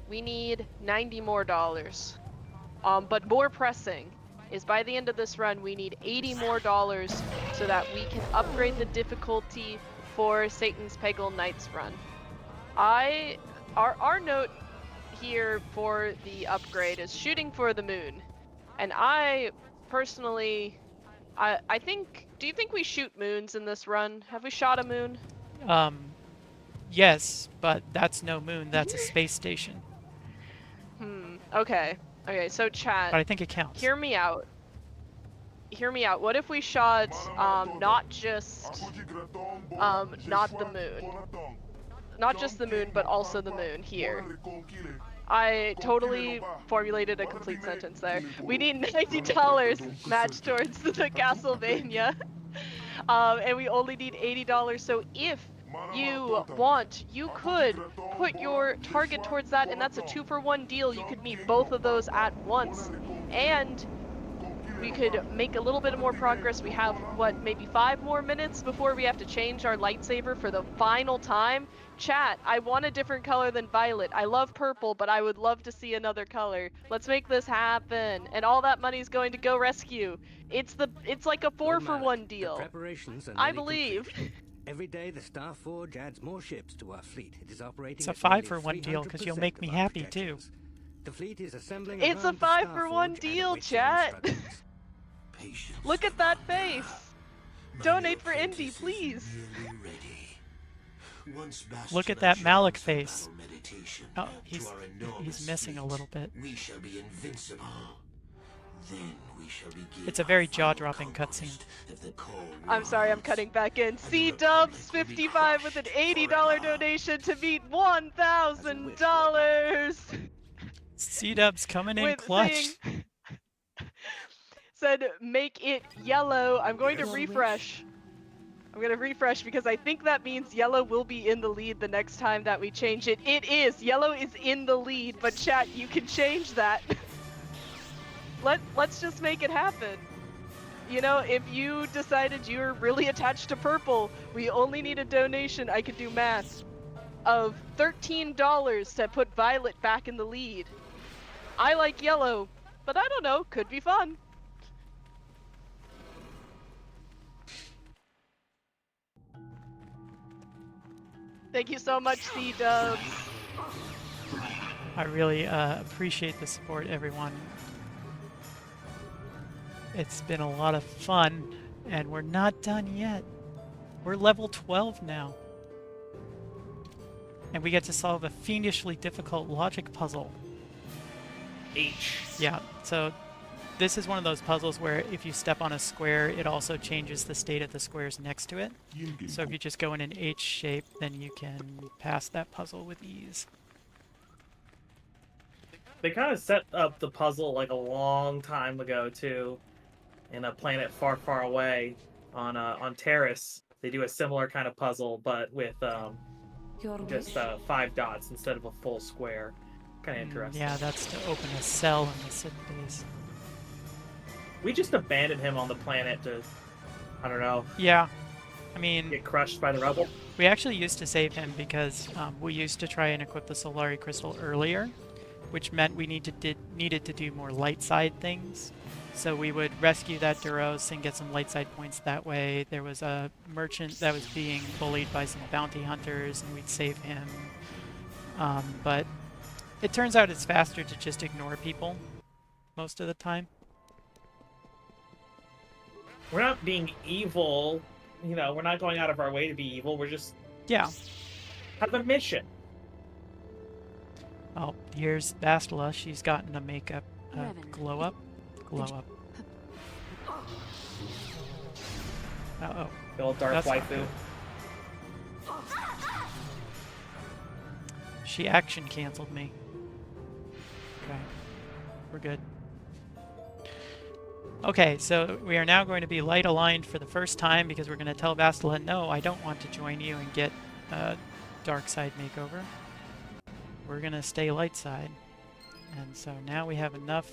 we need $90 more. But more pressing is by the end of this run, we need $80 more so that we can upgrade the difficulty for Satan's Peggle Knights run. Our note here for the upgrade is shooting for the moon. And I personally, I think, do you think we shoot moons in this run? Have we shot a moon? Yes, but that's no moon, that's a space station. Okay. Okay, so chat. But I think it counts. Hear me out. Hear me out. What if we shot, not just, not the moon. Not just the moon, but also the moon here. I totally formulated a complete sentence there. We need $90 matched towards the Castlevania. And we only need $80, so if you want, you could put your target towards that, and that's a 2-for-1 deal. You could meet both of those at once, and we could make a little bit more progress. We have, what, maybe 5 more minutes before we have to change our lightsaber for the final time. Chat, I want a different color than violet. I love purple, but I would love to see another color. Let's make this happen. And all that money's going to Go Rescue. It's like a 4-for-1 deal. I believe. Every day the Star Forge adds more ships to our fleet. It is operating. It's a 5-for-1 deal because you'll make me happy too. The fleet is assembling. It's a 5-for-1 deal, chat. Look at that face. Donate for Indy, please. Look at that Malik face. Oh, he's missing a little bit. It's a very jaw-dropping cutscene. I'm sorry, I'm cutting back in. C-Dubs55 with an $80 donation to meet $1,000. C-Dubs coming in clutch. Said, make it yellow. I'm going to refresh. I'm going to refresh because I think that means yellow will be in the lead the next time that we change it. It is. Yellow is in the lead, but chat, you can change that. Let's just make it happen. You know, if you decided you're really attached to purple, we only need a donation, I could do math, of $13 to put Violet back in the lead. I like yellow, but I don't know, could be fun. Thank you so much, C-Dubs. I really appreciate the support, everyone. It's been a lot of fun, and we're not done yet. We're level 12 now. And we get to solve a fiendishly difficult logic puzzle. H. Yeah, so this is one of those puzzles where if you step on a square, it also changes the state of the squares next to it. So if you just go in an H shape, then you can pass that puzzle with ease. They kind of set up the puzzle like a long time ago too, in a planet far, far away on Terrace. They do a similar kind of puzzle, but with just 5 dots instead of a full square. Kind of interesting. Yeah, that's to open a cell in the Sith base. We just abandoned him on the planet to, I don't know, Yeah, I mean, get crushed by the rubble. we actually used to save him because we used to try and equip the Solari Crystal earlier, which meant we needed to do more light side things. So we would rescue that Duros and get some light side points that way. There was a merchant that was being bullied by some bounty hunters, and we'd save him. But it turns out it's faster to just ignore people most of the time. We're not being evil, you know, we're not going out of our way to be evil, we're just Yeah. have a mission. Oh, here's Bastila. She's gotten a makeup glow up. Glow up. Uh-oh. The old dark That's not waifu. good. She action canceled me. Okay. We're good. Okay, so we are now going to be light aligned for the first time because we're going to tell Bastila, no, I don't want to join you and get a dark side makeover. We're going to stay light side. And so now we have enough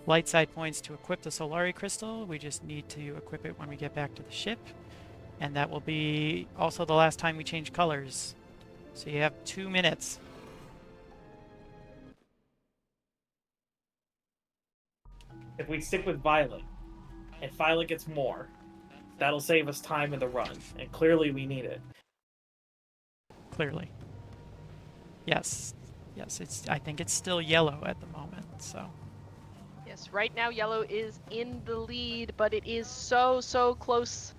light side points to equip the Solari Crystal. We just need to equip it when we get back to the ship. And that will be also the last time we change colors. So you have 2 minutes. If we stick with Violet, and Violet gets more, that'll save us time in the run. And clearly we need it. Clearly. Yes. Yes, I think it's still yellow at the moment, so. Yes, right now yellow is in the lead, but it is so, so close.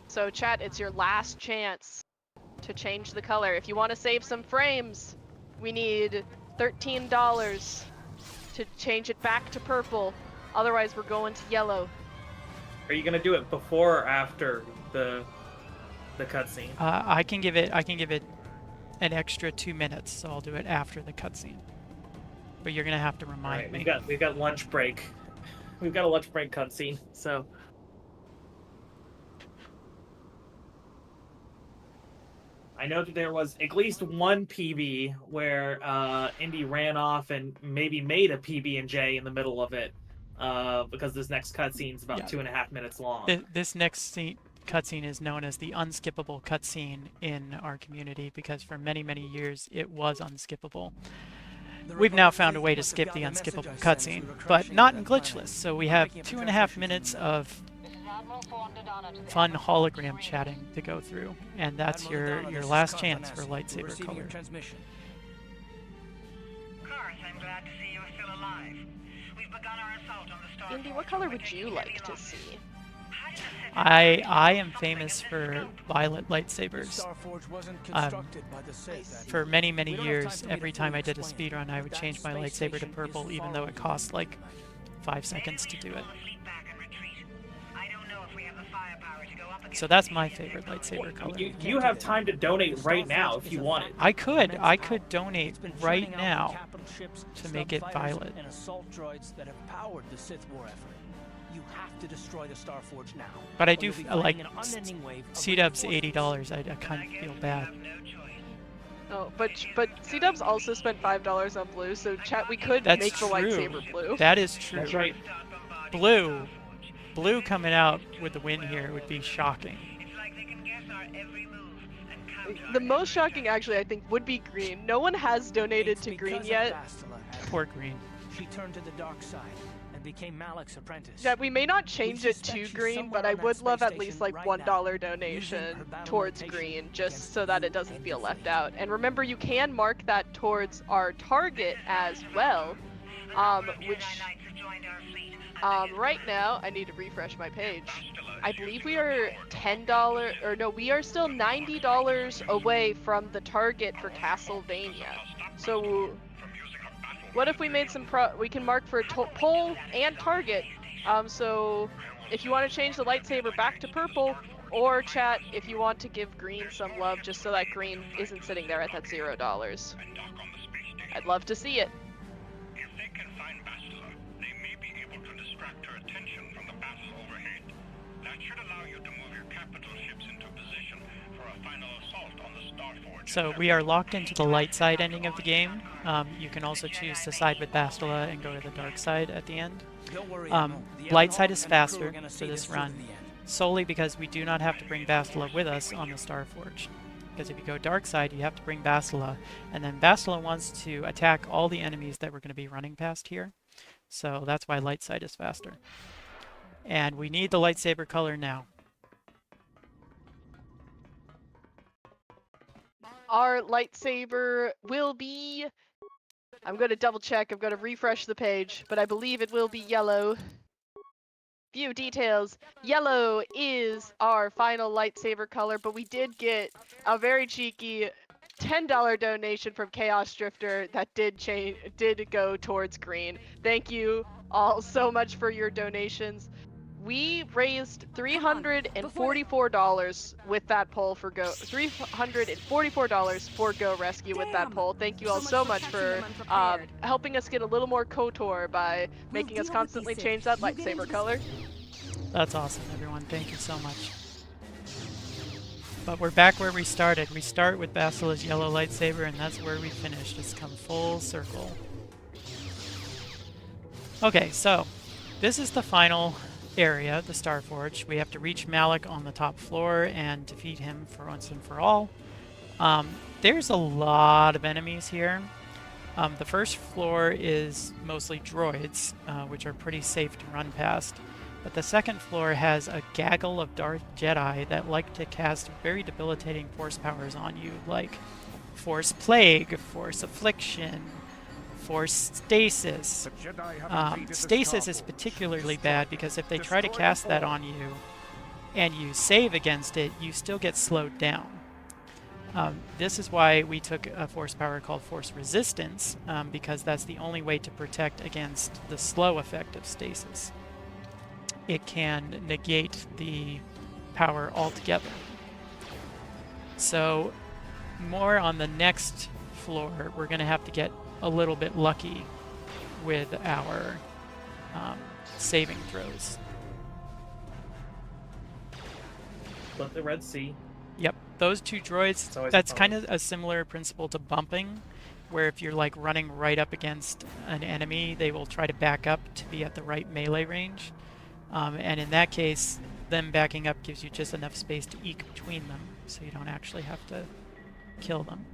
So chat, it's your last chance to change the color. If you want to save some frames, we need $13 to change it back to purple. Otherwise, we're going to yellow. Are you gonna do it before or after the cutscene? I can give it an extra 2 minutes, so I'll do it after the cutscene. But you're gonna have to remind me. We've got lunch break. We've got a lunch break cutscene, so. I know that there was at least one PB where Indy ran off and maybe made a PB&J in the middle of it, because this next cutscene is about 2.5 minutes long. This next cutscene is known as the unskippable cutscene in our community because for many, many years it was unskippable. We've now found a way to skip the unskippable cutscene, but not in glitchless. So we have 2.5 minutes of fun hologram chatting to go through, and that's your last chance for lightsaber color. I'm glad to see you're still alive. We've begun our assault on the Star Indy, what color would you like to see? I am famous for violet lightsabers. For many, many years, every time I did a speedrun, I would change my lightsaber to purple, even though it cost like 5 seconds to do it. So that's my favorite lightsaber color. You have time to donate right now if you wanted. I could donate right now to make it violet. And assault droids that have powered the Sith war effort. You have to destroy the Starforge now. But I do like C-Dub's $80. I kind of feel bad. Oh, but C-Dubs also spent $5 on blue, so chat, we could That's make the true. lightsaber blue. That is true. That's right. Blue coming out with the win here would be shocking. The most shocking, actually, I think, would be green. No one has donated to green yet. Poor green. She turned to the dark side and became Malak's apprentice. Yeah, we may not change it to green, but I would love at least like $1 donation towards green, just so that it doesn't feel left out. And remember, you can mark that towards our target as well, which Right now, I need to refresh my page. I believe we are $10, or no, we are still $90 away from the target for Castlevania. So, what if we made some we can mark for pole and target. So if you want to change the lightsaber back to purple, or chat, if you want to give green some love, just so that green isn't sitting there at that $0. I'd love to see it. If they can find Bastila, they may be able to distract her attention from the battle overhead. That should allow you to move your capital ships into position for a final assault on the Starforge. So we are locked into the light side ending of the game. You can also choose to side with Bastila and go to the dark side at the end. Don't worry, Light side is faster for this run, solely because we do not have to bring Bastila with us on the Starforge. Because if you go dark side, you have to bring Bastila, and then Bastila wants to attack all the enemies that we're going to be running past here. So that's why light side is faster. And we need the lightsaber color now. Our lightsaber will be... I'm going to double check, I'm going to refresh the page, but I believe it will be yellow. View details. Yellow is our final lightsaber color, but we did get a very cheeky $10 donation from Chaos Drifter that did go towards green. Thank you all so much for your donations. We raised $344 with that poll for Go. $344 for Go Rescue with that poll. Thank you all so much for helping us get a little more KOTOR by making us constantly change that lightsaber color. That's awesome, everyone. Thank you so much. But we're back where we started. We start with Bastila's yellow lightsaber, and that's where we finished. It's come full circle. Okay, so this is the final area, the Starforge. We have to reach Malik on the top floor and defeat him for once and for all. There's a lot of enemies here. The first floor is mostly droids, which are pretty safe to run past. But the second floor has a gaggle of Darth Jedi that like to cast very debilitating force powers on you, like Force Plague, Force Affliction, Force Stasis. Stasis is particularly bad because if they try to cast that on you and you save against it, you still get slowed down. This is why we took a force power called Force Resistance, because that's the only way to protect against the slow effect of Stasis. It can negate the power altogether. So, more on the next floor, we're going to have to get a little bit lucky with our saving throws. But the Red Sea. Yep, those two droids, that's kind of a similar principle to bumping, where if you're like running right up against an enemy, they will try to back up to be at the right melee range. And in that case, them backing up gives you just enough space to eke between them, so you don't actually have to kill them.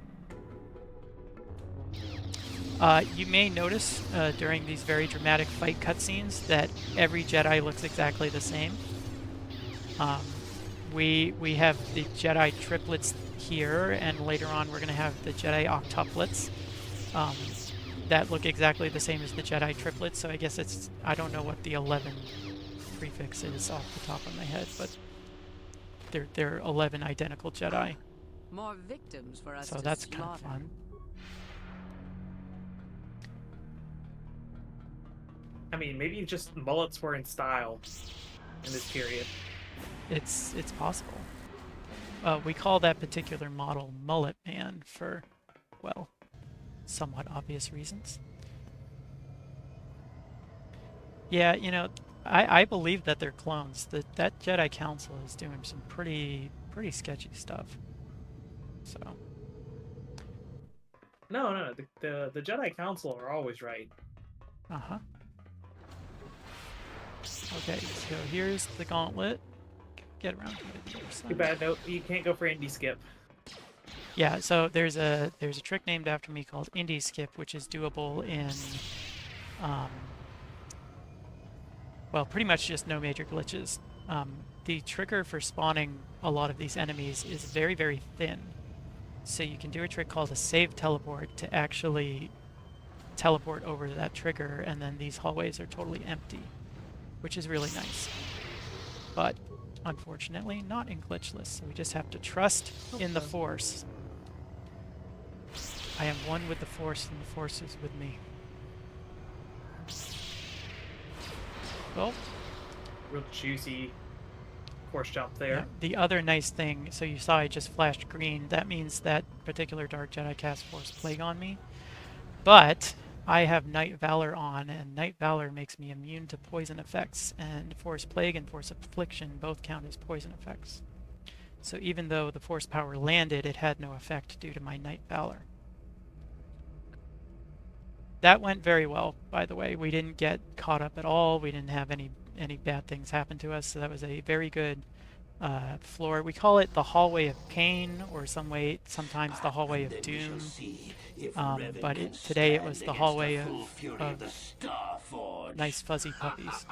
You may notice during these very dramatic fight cutscenes that every Jedi looks exactly the same. We have the Jedi triplets here, and later on we're going to have the Jedi octuplets that look exactly the same as the Jedi triplets, so I guess it's, I don't know what the 11 prefix is off the top of my head, but they're 11 identical Jedi. More victims for us so to that's kind of slaughter. fun. I mean, maybe just mullets were in style in this period. It's possible. We call that particular model Mullet Man for, well, somewhat obvious reasons. Yeah, you know, I believe that they're clones. That Jedi Council is doing some pretty sketchy stuff. So. No, the Jedi Council are always right. Uh-huh. Okay, so here's the gauntlet. Get around to the other side. Too bad, no, you can't go for Indy Skip. Yeah, so there's a trick named after me called Indy Skip, which is doable in well, pretty much just no major glitches. The trigger for spawning a lot of these enemies is very, very thin. So you can do a trick called a save teleport to actually teleport over to that trigger, and then these hallways are totally empty. which is really nice. But unfortunately, not in glitchless, so we just have to trust in the Force. I am one with the Force, and the Force is with me. Well, Real juicy Force jump there. yeah, the other nice thing, so you saw I just flashed green, that means that particular Dark Jedi cast Force Plague on me. But I have Night Valor on, and Night Valor makes me immune to poison effects, and Force Plague and Force Affliction both count as poison effects. So even though the Force power landed, it had no effect due to my Night Valor. That went very well, by the way. We didn't get caught up at all. We didn't have any bad things happen to us, so that was a very good floor. We call it the Hallway of Pain, or sometimes the Hallway of Doom. But today it was the Hallway of Nice Fuzzy Puppies.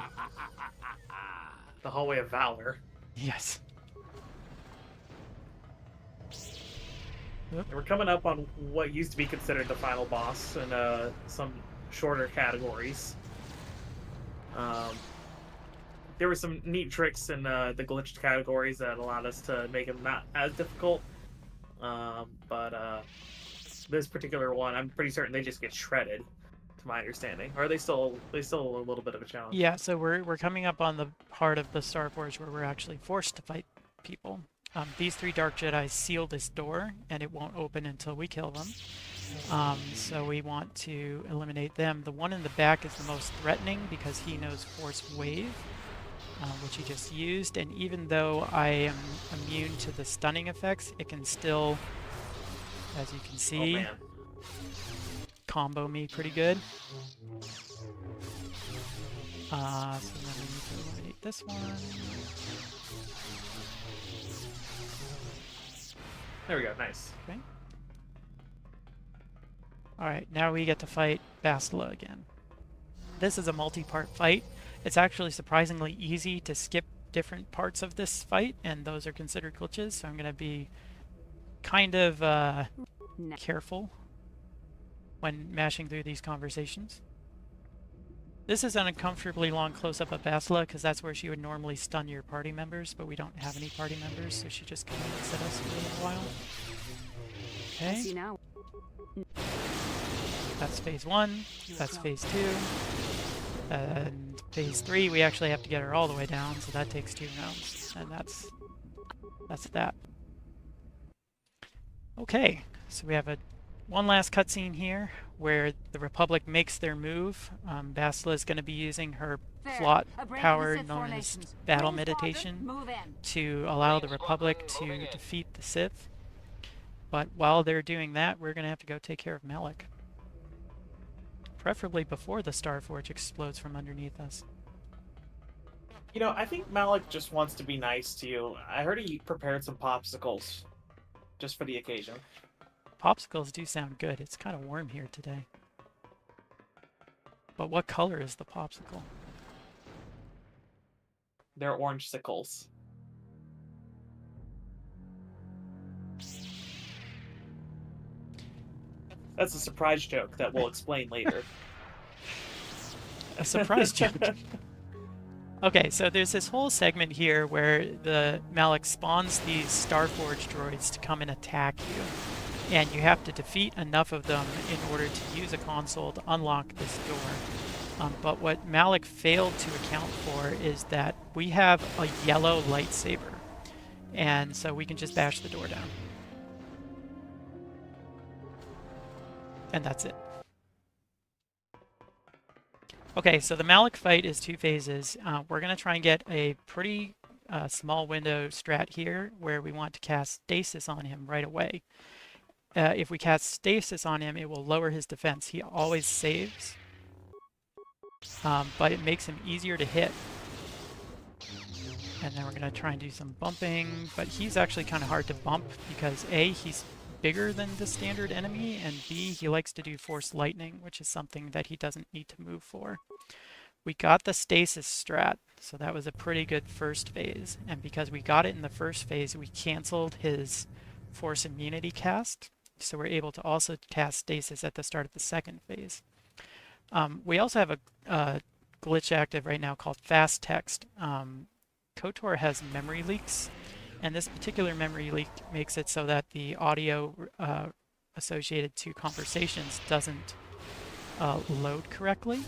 The Hallway of Valor. Yes. We're coming up on what used to be considered the final boss in some shorter categories. There were some neat tricks in the glitched categories that allowed us to make them not as difficult. But this particular one, I'm pretty certain they just get shredded, to my understanding. Or are they still a little bit of a challenge? Yeah, so we're coming up on the part of the Starforge where we're actually forced to fight people. These 3 Dark Jedi seal this door, and it won't open until we kill them. So we want to eliminate them. The one in the back is the most threatening because he knows Force Wave, which he just used. And even though I am immune to the stunning effects, it can still, as you can see, combo me pretty good. So then we need to eliminate this one. There we go, nice. Okay. Alright, now we get to fight Bastila again. This is a multi-part fight. It's actually surprisingly easy to skip different parts of this fight, and those are considered glitches, so I'm going to be kind of careful when mashing through these conversations. This is an uncomfortably long close-up of Bastila, because that's where she would normally stun your party members, but we don't have any party members, so she just kind of looks at us for a little while. Okay. That's phase 1, that's phase 2, and phase 3 we actually have to get her all the way down, so that takes 2 rounds, and that's that. Okay, so we have one last cutscene here where the Republic makes their move. Bastila is going to be using her plot power known as battle meditation to allow the Republic to defeat the Sith. But while they're doing that, we're going to have to go take care of Malak. Preferably before the Starforge explodes from underneath us. You know, I think Malak just wants to be nice to you. I heard he prepared some popsicles just for the occasion. Popsicles do sound good. It's kind of warm here today. But what color is the popsicle? They're orange sickles. That's a surprise joke that we'll explain later. A surprise joke. Okay, so there's this whole segment here where the Malak spawns these Starforge droids to come and attack you. And you have to defeat enough of them in order to use a console to unlock this door. But what Malak failed to account for is that we have a yellow lightsaber. And so we can just bash the door down. And that's it. Okay, so the Malak fight is 2 phases. We're going to try and get a pretty small window strat here where we want to cast stasis on him right away. If we cast stasis on him, it will lower his defense. He always saves, but it makes him easier to hit. And then we're going to try and do some bumping, but he's actually kind of hard to bump because A, he's bigger than the standard enemy, and B, he likes to do Force Lightning, which is something that he doesn't need to move for. We got the stasis strat, so that was a pretty good first phase, and because we got it in the first phase, we canceled his Force Immunity cast, so we're able to also cast stasis at the start of the second phase. We also have a glitch active right now called fast text. KOTOR has memory leaks, and this particular memory leak makes it so that the audio associated to conversations doesn't load correctly.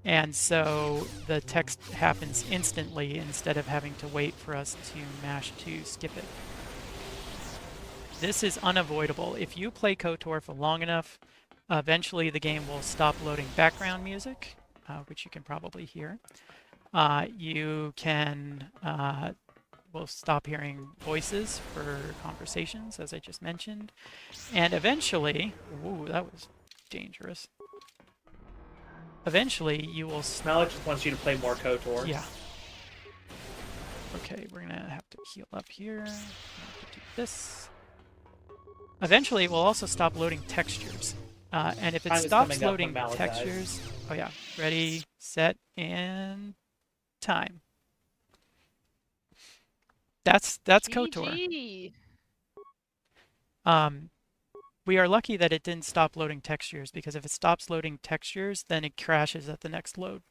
And so the text happens instantly instead of having to wait for us to mash to skip it. This is unavoidable. If you play KOTOR for long enough, eventually the game will stop loading background music, which you can probably hear. You can will stop hearing voices for conversations, as I just mentioned. And eventually, ooh, that was dangerous. Eventually, you will... Malik just wants you to play more KOTOR. Yeah. Okay, we're gonna have to heal up here. Have to do this. Eventually, it will also stop loading textures. And if it stops loading textures... Oh yeah. Ready, set, and... time. That's KOTOR. We are lucky that it didn't stop loading textures, because if it stops loading textures, then it crashes at the next load.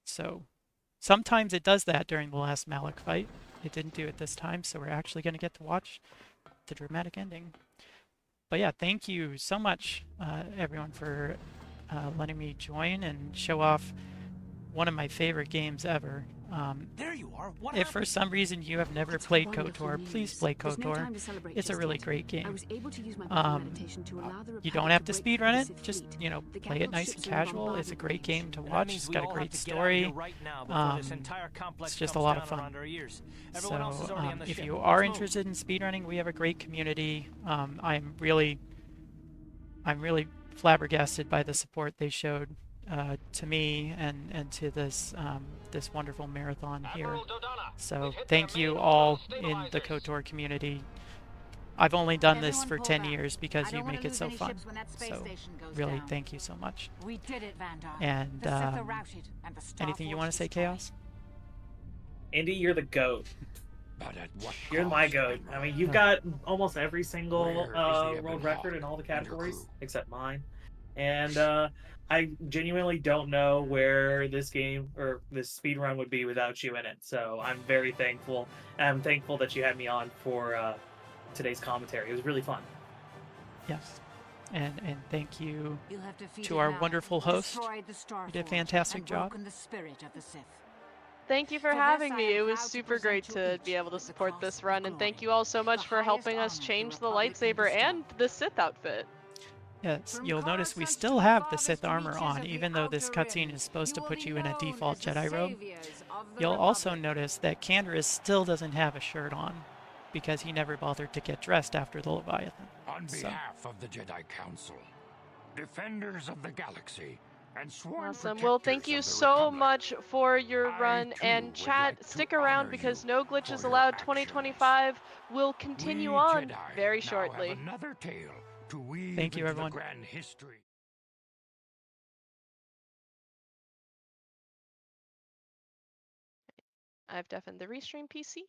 So sometimes it does that during the last Malik fight. It didn't do it this time, so we're actually going to get to watch the dramatic ending. But yeah, thank you so much, everyone, for letting me join and show off one of my favorite games ever. There you are. What if for some reason you have never played KOTOR, please play KOTOR. It's a really great game. You don't have to speedrun it. Just, you know, play it nice and casual. It's a great game to watch. It's got a great story. It's just a lot of fun. So if you are interested in speedrunning, we have a great community. I'm really flabbergasted by the support they showed to me and to this this wonderful marathon here. So thank you all in the KOTOR community. I've only done this for 10 years because you make it so fun. So really, thank you so much. We did it, Vandar. And anything you want to say, Chaos? Indy, you're the GOAT. But at what You're cost, my GOAT. I mean, you've got almost every single Where is the world Ebon record Hawk in all the and her categories crew? except mine. And I genuinely don't know where this game or this speedrun would be without you in it. So I'm very thankful. And I'm thankful that you had me on for today's commentary. It was really fun. Yes. And thank you to our wonderful host. You did a fantastic job. Thank you for having me. It was super great to be able to support this run, and thank you all so much for helping us change the lightsaber and the Sith outfit. Yes, you'll notice we still have the Sith armor on, even though this cutscene is supposed to put you in a default Jedi robe. You'll also notice that Canderous still doesn't have a shirt on, because he never bothered to get dressed after the Leviathan. On behalf of the Jedi Council, defenders of the galaxy, and sworn Awesome. Well, thank you so much for your run, and chat, stick around because No Glitches Allowed 2025 will continue on very shortly. Another tale to weave Thank you, into everyone. the grand history. I've deafened the restream PC.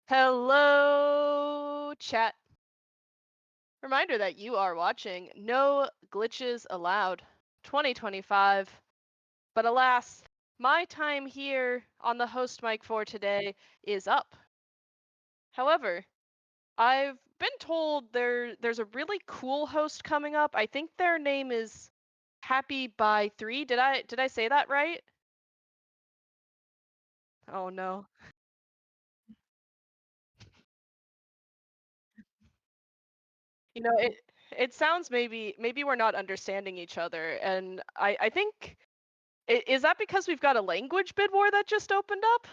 Hello, chat. Reminder that you are watching No Glitches Allowed 2025. But alas, my time here on the host mic for today is up. However, I've been told there's a really cool host coming up. I think their name is Happy by 3. Did I say that right? Oh no. You know, it sounds maybe we're not understanding each other, and I think is that because we've got a language bid war that just opened up?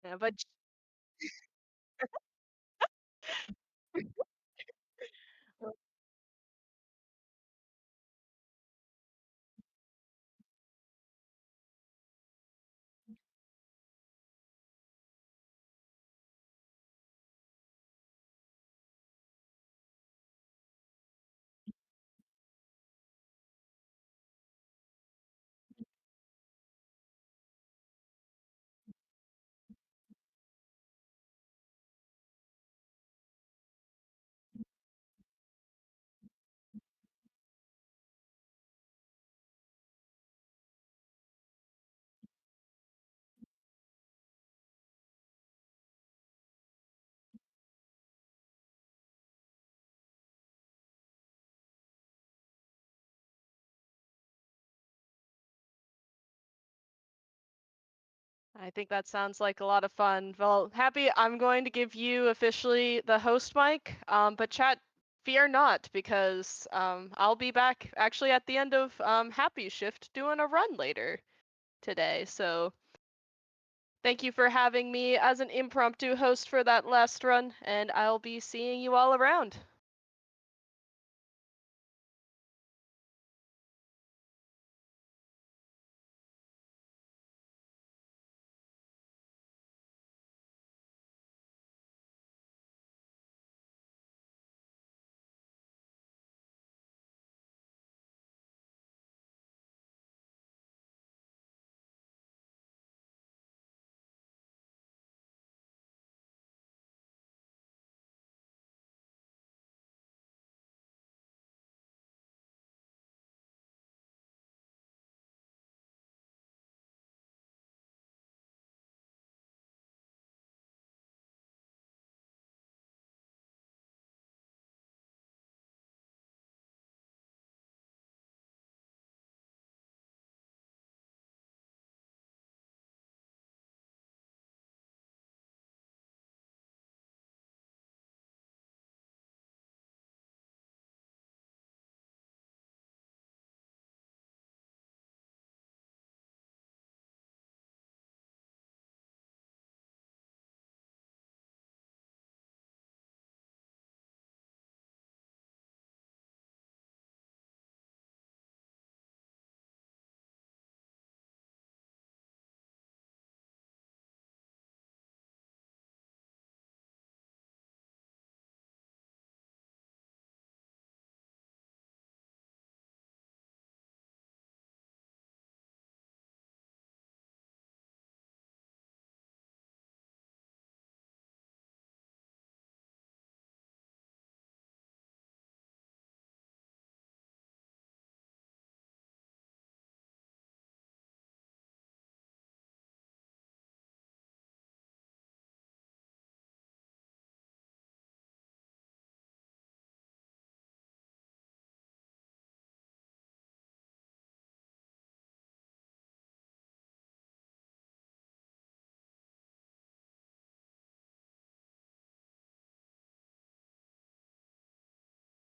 Yeah, but I think that sounds like a lot of fun. Well, Happy, I'm going to give you officially the host mic, but chat, fear not, because I'll be back actually at the end of Happy's shift doing a run later today. So thank you for having me as an impromptu host for that last run, and I'll be seeing you all around.